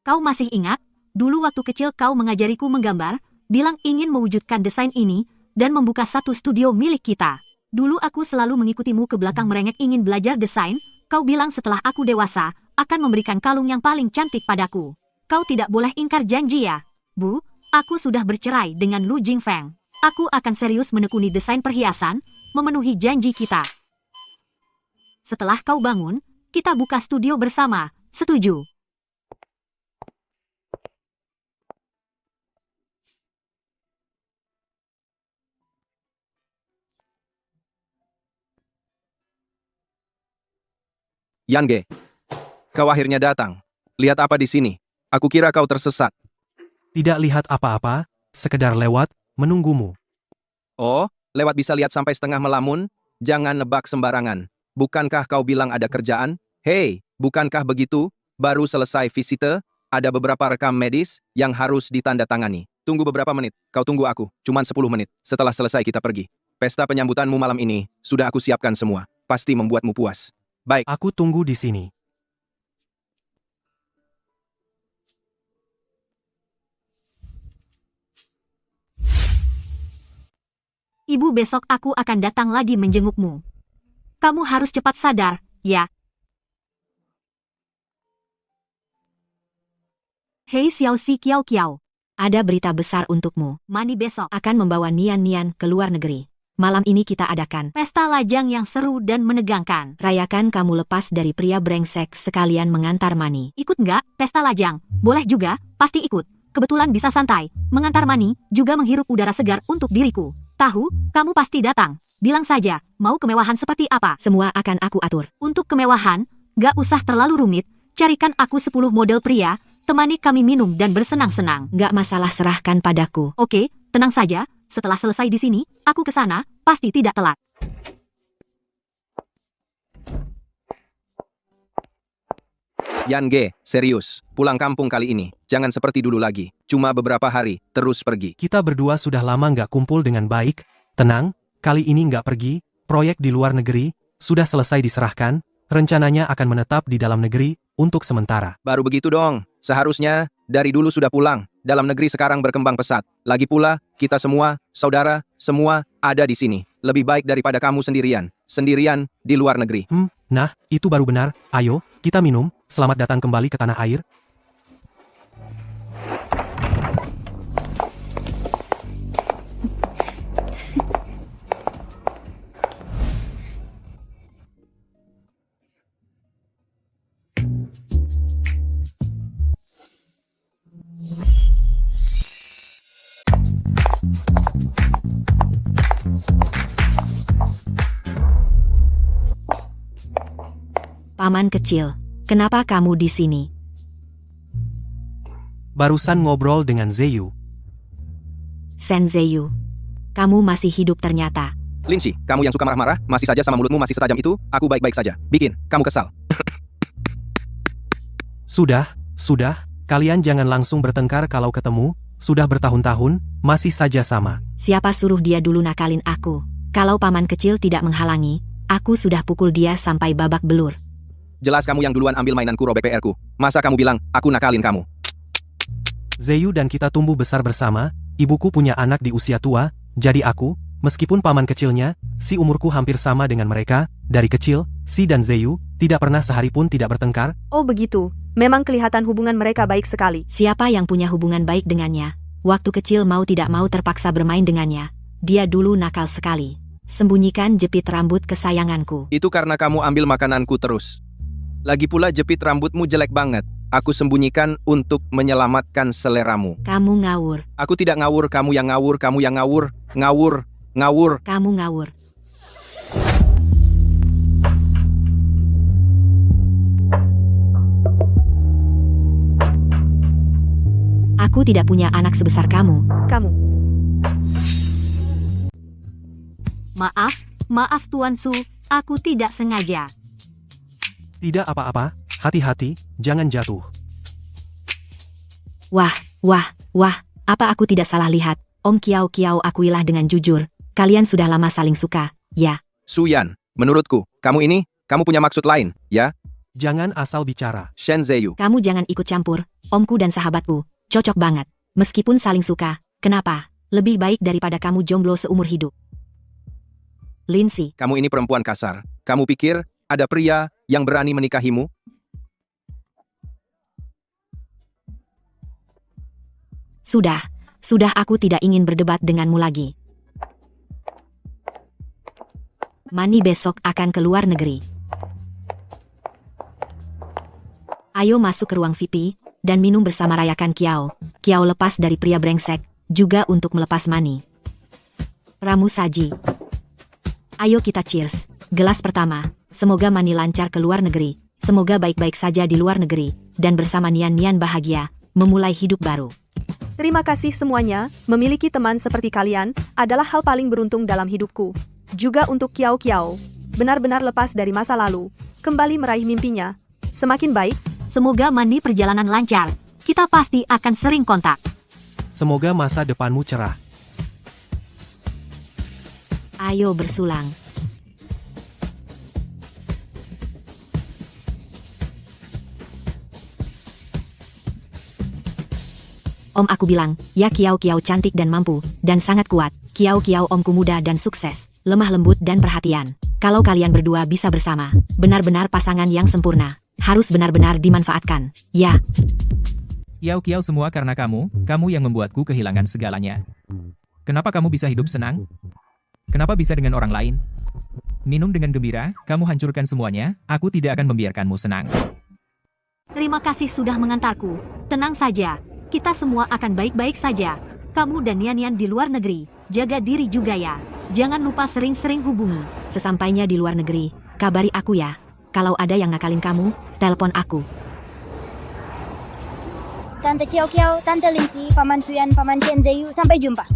Kau masih ingat? Dulu waktu kecil kau mengajariku menggambar, bilang ingin mewujudkan desain ini, dan membuka satu studio milik kita. Dulu aku selalu mengikutimu ke belakang merengek ingin belajar desain, kau bilang setelah aku dewasa, akan memberikan kalung yang paling cantik padaku. Kau tidak boleh ingkar janji ya. Bu, aku sudah bercerai dengan Lu Jingfeng. Aku akan serius menekuni desain perhiasan, memenuhi janji kita. Setelah kau bangun, kita buka studio bersama, setuju? Yang Ge, kau akhirnya datang. Lihat apa di sini? Aku kira kau tersesat. Tidak lihat apa-apa, sekedar lewat, menunggumu. Oh, lewat bisa lihat sampai setengah melamun? Jangan nebak sembarangan. Bukankah kau bilang ada kerjaan? Hei, bukankah begitu? Baru selesai visite, ada beberapa rekam medis yang harus ditandatangani. Tunggu beberapa menit, kau tunggu aku, cuman 10 menit. Setelah selesai kita pergi. Pesta penyambutanmu malam ini, sudah aku siapkan semua. Pasti membuatmu puas. Baik. Aku tunggu di sini. Ibu, besok aku akan datang lagi menjengukmu. Kamu harus cepat sadar, ya. Hei Xiaoxi Kiao. Ada berita besar untukmu. Mani besok akan membawa Nian ke luar negeri. Malam ini kita adakan pesta lajang yang seru dan menegangkan. Rayakan kamu lepas dari pria brengsek sekalian mengantar Mani. Ikut nggak? Pesta lajang. Boleh juga, pasti ikut. Kebetulan bisa santai. Mengantar Mani, juga menghirup udara segar untuk diriku. Tahu, kamu pasti datang. Bilang saja, mau kemewahan seperti apa? Semua akan aku atur. Untuk kemewahan, nggak usah terlalu rumit. Carikan aku 10 model pria, temani kami minum dan bersenang-senang. Nggak masalah, serahkan padaku. Oke, tenang saja. Setelah selesai di sini, aku ke sana, pasti tidak telat. Yan Ge, serius. Pulang kampung kali ini. Jangan seperti dulu lagi. Cuma beberapa hari, terus pergi. Kita berdua sudah lama nggak kumpul dengan baik. Tenang, kali ini nggak pergi. Proyek di luar negeri, sudah selesai diserahkan. Rencananya akan menetap di dalam negeri, untuk sementara. Baru begitu dong. Seharusnya, dari dulu sudah pulang. Dalam negeri sekarang berkembang pesat. Lagi pula, kita semua, saudara, semua, ada di sini. Lebih baik daripada kamu sendirian. Sendirian, di luar negeri. Nah, itu baru benar. Ayo, kita minum. Selamat datang kembali ke tanah air. Paman kecil, kenapa kamu di sini? Barusan ngobrol dengan Zeyu. Sen Zeyu, kamu masih hidup ternyata. Lindsay, kamu yang suka marah-marah, masih saja sama mulutmu masih setajam itu, aku baik-baik saja. Bikin, kamu kesal. Sudah, kalian jangan langsung bertengkar kalau ketemu, sudah bertahun-tahun, masih saja sama. Siapa suruh dia dulu nakalin aku? Kalau paman kecil tidak menghalangi, aku sudah pukul dia sampai babak belur. Jelas kamu yang duluan ambil mainanku robek PR-ku. Masa kamu bilang, aku nakalin kamu? Zeyu dan kita tumbuh besar bersama, ibuku punya anak di usia tua, jadi aku, meskipun paman kecilnya, si umurku hampir sama dengan mereka, dari kecil, si dan Zeyu, tidak pernah sehari pun tidak bertengkar. Oh begitu, memang kelihatan hubungan mereka baik sekali. Siapa yang punya hubungan baik dengannya? Waktu kecil mau tidak mau terpaksa bermain dengannya. Dia dulu nakal sekali. Sembunyikan jepit rambut kesayanganku. Itu karena kamu ambil makananku terus. Lagi pula jepit rambutmu jelek banget. Aku sembunyikan untuk menyelamatkan seleramu. Kamu ngawur. Aku tidak ngawur, kamu yang ngawur, kamu yang ngawur. Ngawur. Kamu ngawur. Aku tidak punya anak sebesar kamu. Maaf Tuan Su, aku tidak sengaja. Tidak apa-apa, hati-hati, jangan jatuh. Wah, apa aku tidak salah lihat? Om Kiao akuilah dengan jujur. Kalian sudah lama saling suka, ya? Suyan, menurutku, kamu punya maksud lain, ya? Jangan asal bicara. Shen Zeyu. Kamu jangan ikut campur, omku dan sahabatku, cocok banget. Meskipun saling suka, kenapa? Lebih baik daripada kamu jomblo seumur hidup. Lindsay. Kamu ini perempuan kasar. Kamu pikir, ada pria yang berani menikahimu? Sudah aku tidak ingin berdebat denganmu lagi. Mani besok akan ke luar negeri. Ayo masuk ke ruang VIP, dan minum bersama rayakan Kiao. Kiao lepas dari pria brengsek, juga untuk melepas Mani. Ramu saji. Ayo kita cheers. Gelas pertama, semoga Mani lancar ke luar negeri. Semoga baik-baik saja di luar negeri, dan bersama Nian bahagia, memulai hidup baru. Terima kasih semuanya, memiliki teman seperti kalian, adalah hal paling beruntung dalam hidupku. Juga untuk Kiao, benar-benar lepas dari masa lalu, kembali meraih mimpinya. Semakin baik. Semoga Mani perjalanan lancar. Kita pasti akan sering kontak. Semoga masa depanmu cerah. Ayo bersulang. Om aku bilang, ya Kiao cantik dan mampu, dan sangat kuat. Kiao omku muda dan sukses, lemah lembut dan perhatian. Kalau kalian berdua bisa bersama, benar-benar pasangan yang sempurna. Harus benar-benar dimanfaatkan, ya. Kiao semua karena kamu yang membuatku kehilangan segalanya. Kenapa kamu bisa hidup senang? Kenapa bisa dengan orang lain? Minum dengan gembira, kamu hancurkan semuanya, aku tidak akan membiarkanmu senang. Terima kasih sudah mengantarku. Tenang saja, kita semua akan baik-baik saja. Kamu dan Nian di luar negeri, jaga diri juga ya. Jangan lupa sering-sering hubungi. Sesampainya di luar negeri, kabari aku ya. Kalau ada yang nakalin kamu, telepon aku. Tante Kiao, Tante Lindsay, Paman Suyan, Paman Shen Zeyu, sampai jumpa.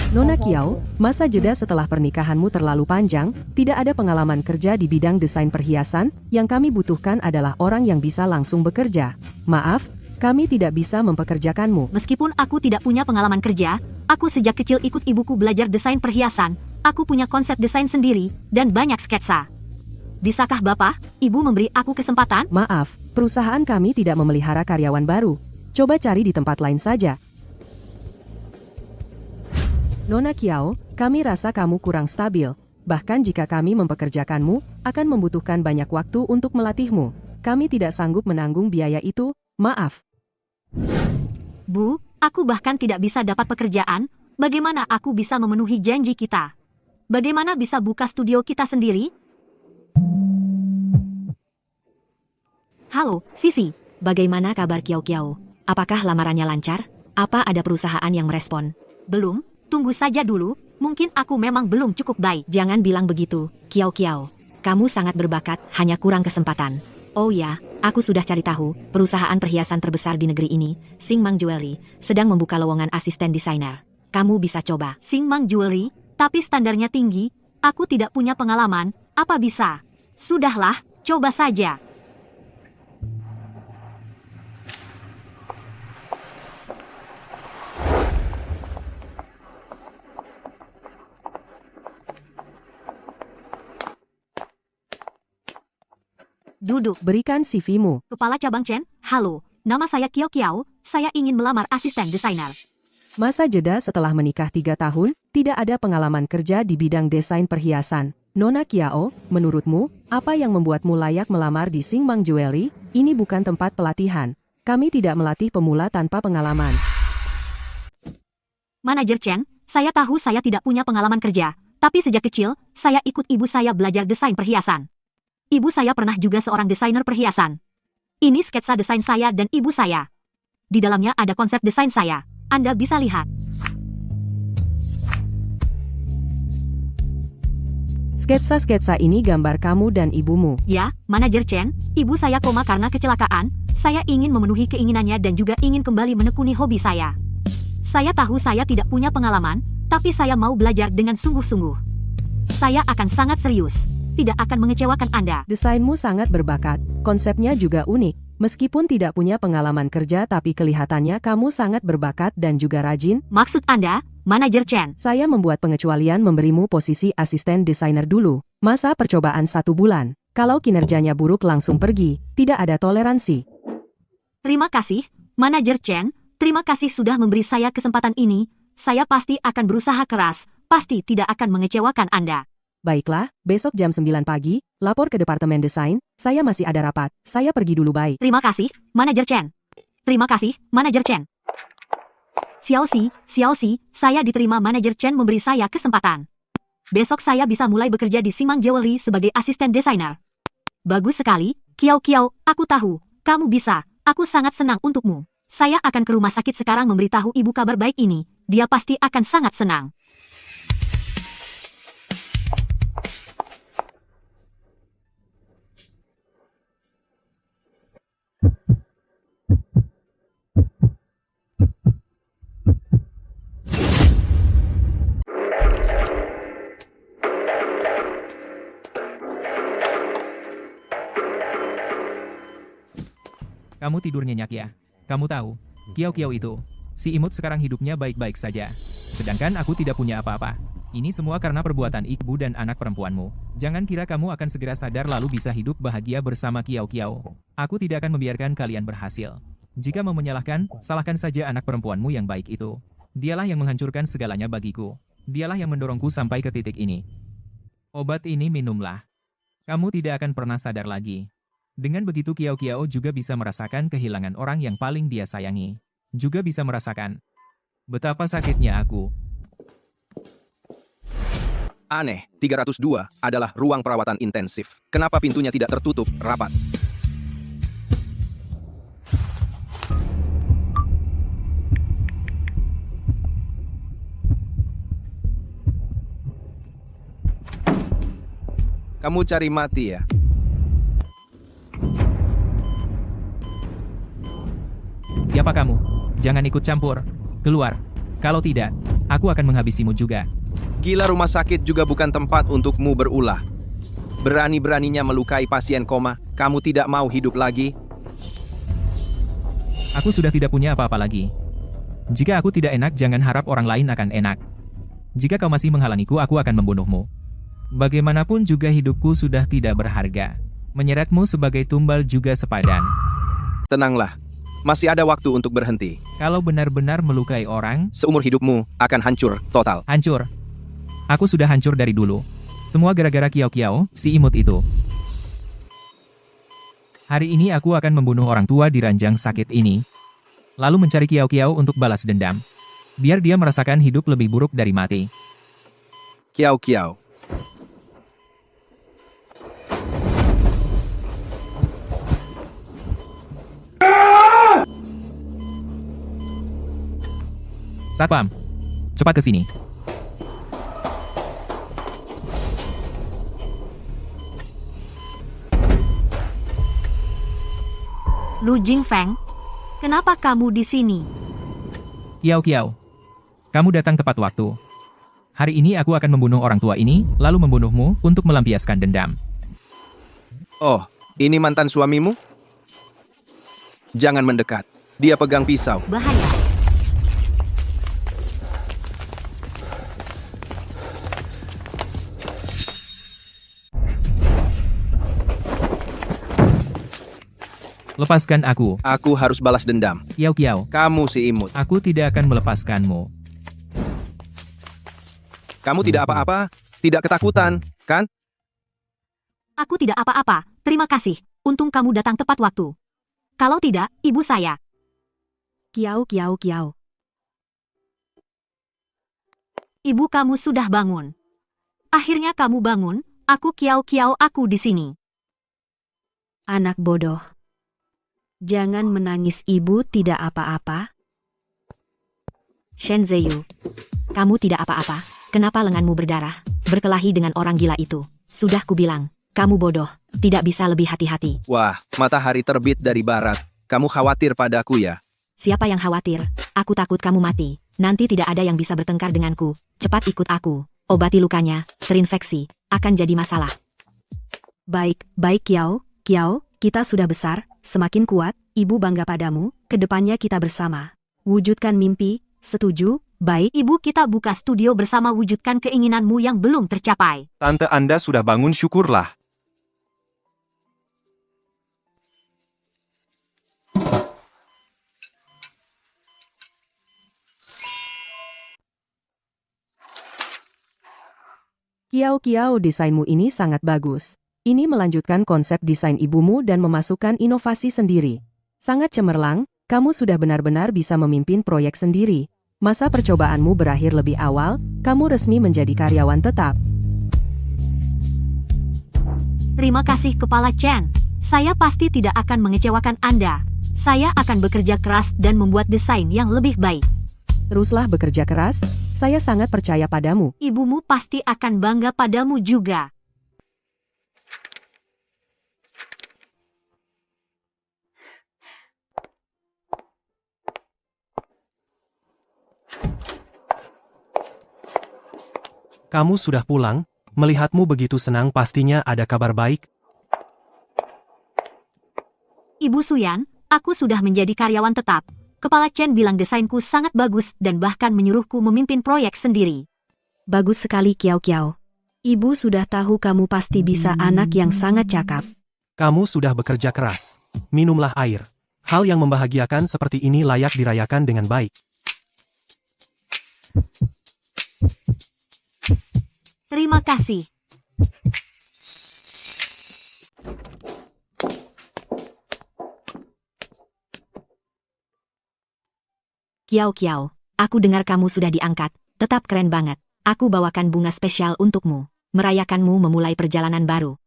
Nona Kiao, masa jeda setelah pernikahanmu terlalu panjang, tidak ada pengalaman kerja di bidang desain perhiasan, yang kami butuhkan adalah orang yang bisa langsung bekerja. Maaf, kami tidak bisa mempekerjakanmu. Meskipun aku tidak punya pengalaman kerja, aku sejak kecil ikut ibuku belajar desain perhiasan, aku punya konsep desain sendiri, dan banyak sketsa. Bisakah Bapak, Ibu memberi aku kesempatan? Maaf, perusahaan kami tidak memelihara karyawan baru. Coba cari di tempat lain saja. Nona Kiao, kami rasa kamu kurang stabil. Bahkan jika kami mempekerjakanmu, akan membutuhkan banyak waktu untuk melatihmu. Kami tidak sanggup menanggung biaya itu, maaf. Bu, aku bahkan tidak bisa dapat pekerjaan. Bagaimana aku bisa memenuhi janji kita? Bagaimana bisa buka studio kita sendiri? Halo, Sisi. Bagaimana kabar Kiao? Apakah lamarannya lancar? Apa ada perusahaan yang merespon? Belum? Tunggu saja dulu, Mungkin aku memang belum cukup baik. Jangan bilang begitu, Kiao Kiao. Kamu sangat berbakat, hanya kurang kesempatan. Oh ya, aku sudah cari tahu, perusahaan perhiasan terbesar di negeri ini, Singmang Jewelry, sedang membuka lowongan asisten desainer. Kamu bisa coba. Singmang Jewelry, tapi standarnya tinggi, aku tidak punya pengalaman, apa bisa? Sudahlah, coba saja. Duduk. Berikan CV-mu. Kepala Cabang Chen, halo, nama saya Kiao Kiao, saya ingin melamar asisten desainer. Masa jeda setelah menikah 3 tahun, tidak ada pengalaman kerja di bidang desain perhiasan. Nona Kiao, menurutmu, apa yang membuatmu layak melamar di Singmang Jewelry? Ini bukan tempat pelatihan. Kami tidak melatih pemula tanpa pengalaman. Manajer Chen, saya tahu saya tidak punya pengalaman kerja, tapi sejak kecil, saya ikut ibu saya belajar desain perhiasan. Ibu saya pernah juga seorang desainer perhiasan. Ini sketsa desain saya dan ibu saya. Di dalamnya ada konsep desain saya. Anda bisa lihat. Sketsa-sketsa ini gambar kamu dan ibumu. Ya, Manajer Chen, ibu saya koma karena kecelakaan. Saya ingin memenuhi keinginannya dan juga ingin kembali menekuni hobi saya. Saya tahu saya tidak punya pengalaman, tapi saya mau belajar dengan sungguh-sungguh. Saya akan sangat serius. Tidak akan mengecewakan Anda. Desainmu sangat berbakat, konsepnya juga unik. Meskipun tidak punya pengalaman kerja tapi kelihatannya kamu sangat berbakat dan juga rajin. Maksud Anda, Manajer Chen? Saya membuat pengecualian memberimu posisi asisten desainer dulu. Masa percobaan 1 bulan. Kalau kinerjanya buruk langsung pergi, tidak ada toleransi. Terima kasih, Manajer Chen. Terima kasih sudah memberi saya kesempatan ini. Saya pasti akan berusaha keras. Pasti tidak akan mengecewakan Anda. Baiklah, besok jam 9 pagi, lapor ke Departemen Desain, saya masih ada rapat, saya pergi dulu bye. Terima kasih, Manajer Chen. Terima kasih, Manajer Chen. Xiao Xi, saya diterima Manajer Chen memberi saya kesempatan. Besok saya bisa mulai bekerja di Singmang Jewelry sebagai asisten desainer. Bagus sekali, Kiao Kiao, aku tahu, kamu bisa, aku sangat senang untukmu. Saya akan ke rumah sakit sekarang memberitahu ibu kabar baik ini, dia pasti akan sangat senang. Kamu tidur nyenyak ya? Kamu tahu, Kiao Kiao itu, si imut sekarang hidupnya baik-baik saja. Sedangkan aku tidak punya apa-apa. Ini semua karena perbuatan ibu dan anak perempuanmu. Jangan kira kamu akan segera sadar lalu bisa hidup bahagia bersama Kiao Kiao. Aku tidak akan membiarkan kalian berhasil. Jika mau menyalahkan, salahkan saja anak perempuanmu yang baik itu. Dialah yang menghancurkan segalanya bagiku. Dialah yang mendorongku sampai ke titik ini. Obat ini minumlah. Kamu tidak akan pernah sadar lagi. Dengan begitu Kiao Kiao juga bisa merasakan kehilangan orang yang paling dia sayangi. Juga bisa merasakan betapa sakitnya aku. Aneh, 302 adalah ruang perawatan intensif. Kenapa pintunya tidak tertutup rapat? Kamu cari mati ya? Siapa kamu? Jangan ikut campur. Keluar. Kalau tidak, aku akan menghabisimu juga. Gila, rumah sakit juga bukan tempat untukmu berulah. Berani-beraninya melukai pasien koma, kamu tidak mau hidup lagi? Aku sudah tidak punya apa-apa lagi. Jika aku tidak enak, jangan harap orang lain akan enak. Jika kau masih menghalangiku, aku akan membunuhmu. Bagaimanapun juga hidupku sudah tidak berharga. Menyeretmu sebagai tumbal juga sepadan. Tenanglah. Masih ada waktu untuk berhenti. Kalau benar-benar melukai orang, seumur hidupmu akan hancur total. Hancur. Aku sudah hancur dari dulu. Semua gara-gara Kiao Kiao, si imut itu. Hari ini aku akan membunuh orang tua di ranjang sakit ini. Lalu mencari Kiao Kiao untuk balas dendam. Biar dia merasakan hidup lebih buruk dari mati. Kiao Kiao. Satpam, cepat ke sini. Lu Jingfeng, kenapa kamu di sini? Kiao Kiao. Kamu datang tepat waktu. Hari ini aku akan membunuh orang tua ini, lalu membunuhmu untuk melampiaskan dendam. Oh, ini mantan suamimu? Jangan mendekat. Dia pegang pisau. Bahaya. Lepaskan aku. Aku harus balas dendam. Kiao Kiao. Kamu si imut. Aku tidak akan melepaskanmu. Kamu tidak apa-apa, tidak ketakutan, kan? Aku tidak apa-apa, terima kasih. Untung kamu datang tepat waktu. Kalau tidak, ibu saya. Kiao Kiao Kiao. Ibu kamu sudah bangun. Akhirnya kamu bangun, aku Kiao Kiao aku di sini. Anak bodoh. Jangan menangis, ibu tidak apa-apa. Shen Zheyu, kamu tidak apa-apa. Kenapa lenganmu berdarah? Berkelahi dengan orang gila itu. Sudah kubilang, kamu bodoh, tidak bisa lebih hati-hati. Wah, matahari terbit dari barat. Kamu khawatir padaku ya? Siapa yang khawatir? Aku takut kamu mati. Nanti tidak ada yang bisa bertengkar denganku. Cepat ikut aku. Obati lukanya, terinfeksi. Akan jadi masalah. Baik, baik Kiao, Kiao, kita sudah besar, semakin kuat, ibu bangga padamu, kedepannya kita bersama. Wujudkan mimpi, setuju? Baik. Ibu, kita buka studio bersama, wujudkan keinginanmu yang belum tercapai. Tante Anda sudah bangun, syukurlah. Kiao Kiao, desainmu ini sangat bagus. Ini melanjutkan konsep desain ibumu dan memasukkan inovasi sendiri. Sangat cemerlang, kamu sudah benar-benar bisa memimpin proyek sendiri. Masa percobaanmu berakhir lebih awal, kamu resmi menjadi karyawan tetap. Terima kasih Kepala Chen. Saya pasti tidak akan mengecewakan Anda. Saya akan bekerja keras dan membuat desain yang lebih baik. Teruslah bekerja keras, saya sangat percaya padamu. Ibumu pasti akan bangga padamu juga. Kamu sudah pulang? Melihatmu begitu senang, pastinya ada kabar baik. Ibu Suyan, aku sudah menjadi karyawan tetap. Kepala Chen bilang desainku sangat bagus dan bahkan menyuruhku memimpin proyek sendiri. Bagus sekali Kiao Kiao. Ibu sudah tahu kamu pasti bisa, anak yang sangat cakap. Kamu sudah bekerja keras. Minumlah air. Hal yang membahagiakan seperti ini layak dirayakan dengan baik. Terima kasih. Kiao Kiao, aku dengar kamu sudah diangkat. Tetap keren banget. Aku bawakan bunga spesial untukmu. Merayakanmu memulai perjalanan baru.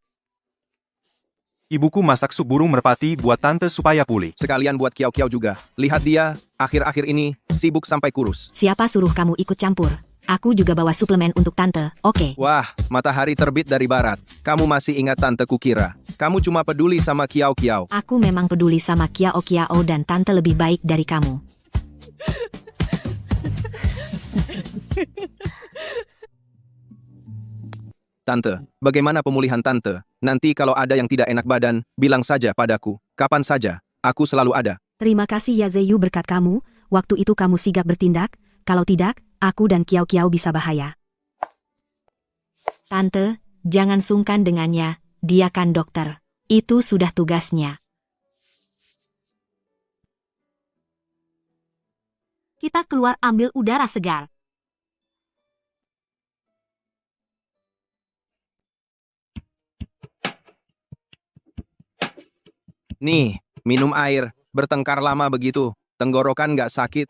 Ibuku masak sup burung merpati buat tante supaya pulih. Sekalian buat Kiao Kiao juga. Lihat dia, akhir-akhir ini, sibuk sampai kurus. Siapa suruh kamu ikut campur? Aku juga bawa suplemen untuk tante, oke? Wah, matahari terbit dari barat. Kamu masih ingat tante kukira. Kamu cuma peduli sama Kiao Kiao. Aku memang peduli sama Kiao Kiao dan tante lebih baik dari kamu. Tante, bagaimana pemulihan tante? Nanti kalau ada yang tidak enak badan, bilang saja padaku. Kapan saja, aku selalu ada. Terima kasih ya Zeyu, berkat kamu, waktu itu kamu sigap bertindak, kalau tidak, aku dan Kiao Kiao bisa bahaya. Tante, jangan sungkan dengannya, dia kan dokter. Itu sudah tugasnya. Kita keluar ambil udara segar. Nih, minum air. Bertengkar lama begitu. Tenggorokan nggak sakit.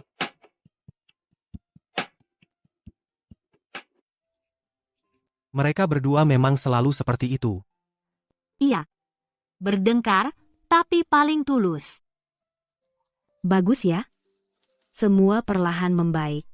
Mereka berdua memang selalu seperti itu. Iya. Berdengkar, tapi paling tulus. Bagus ya. Semua perlahan membaik.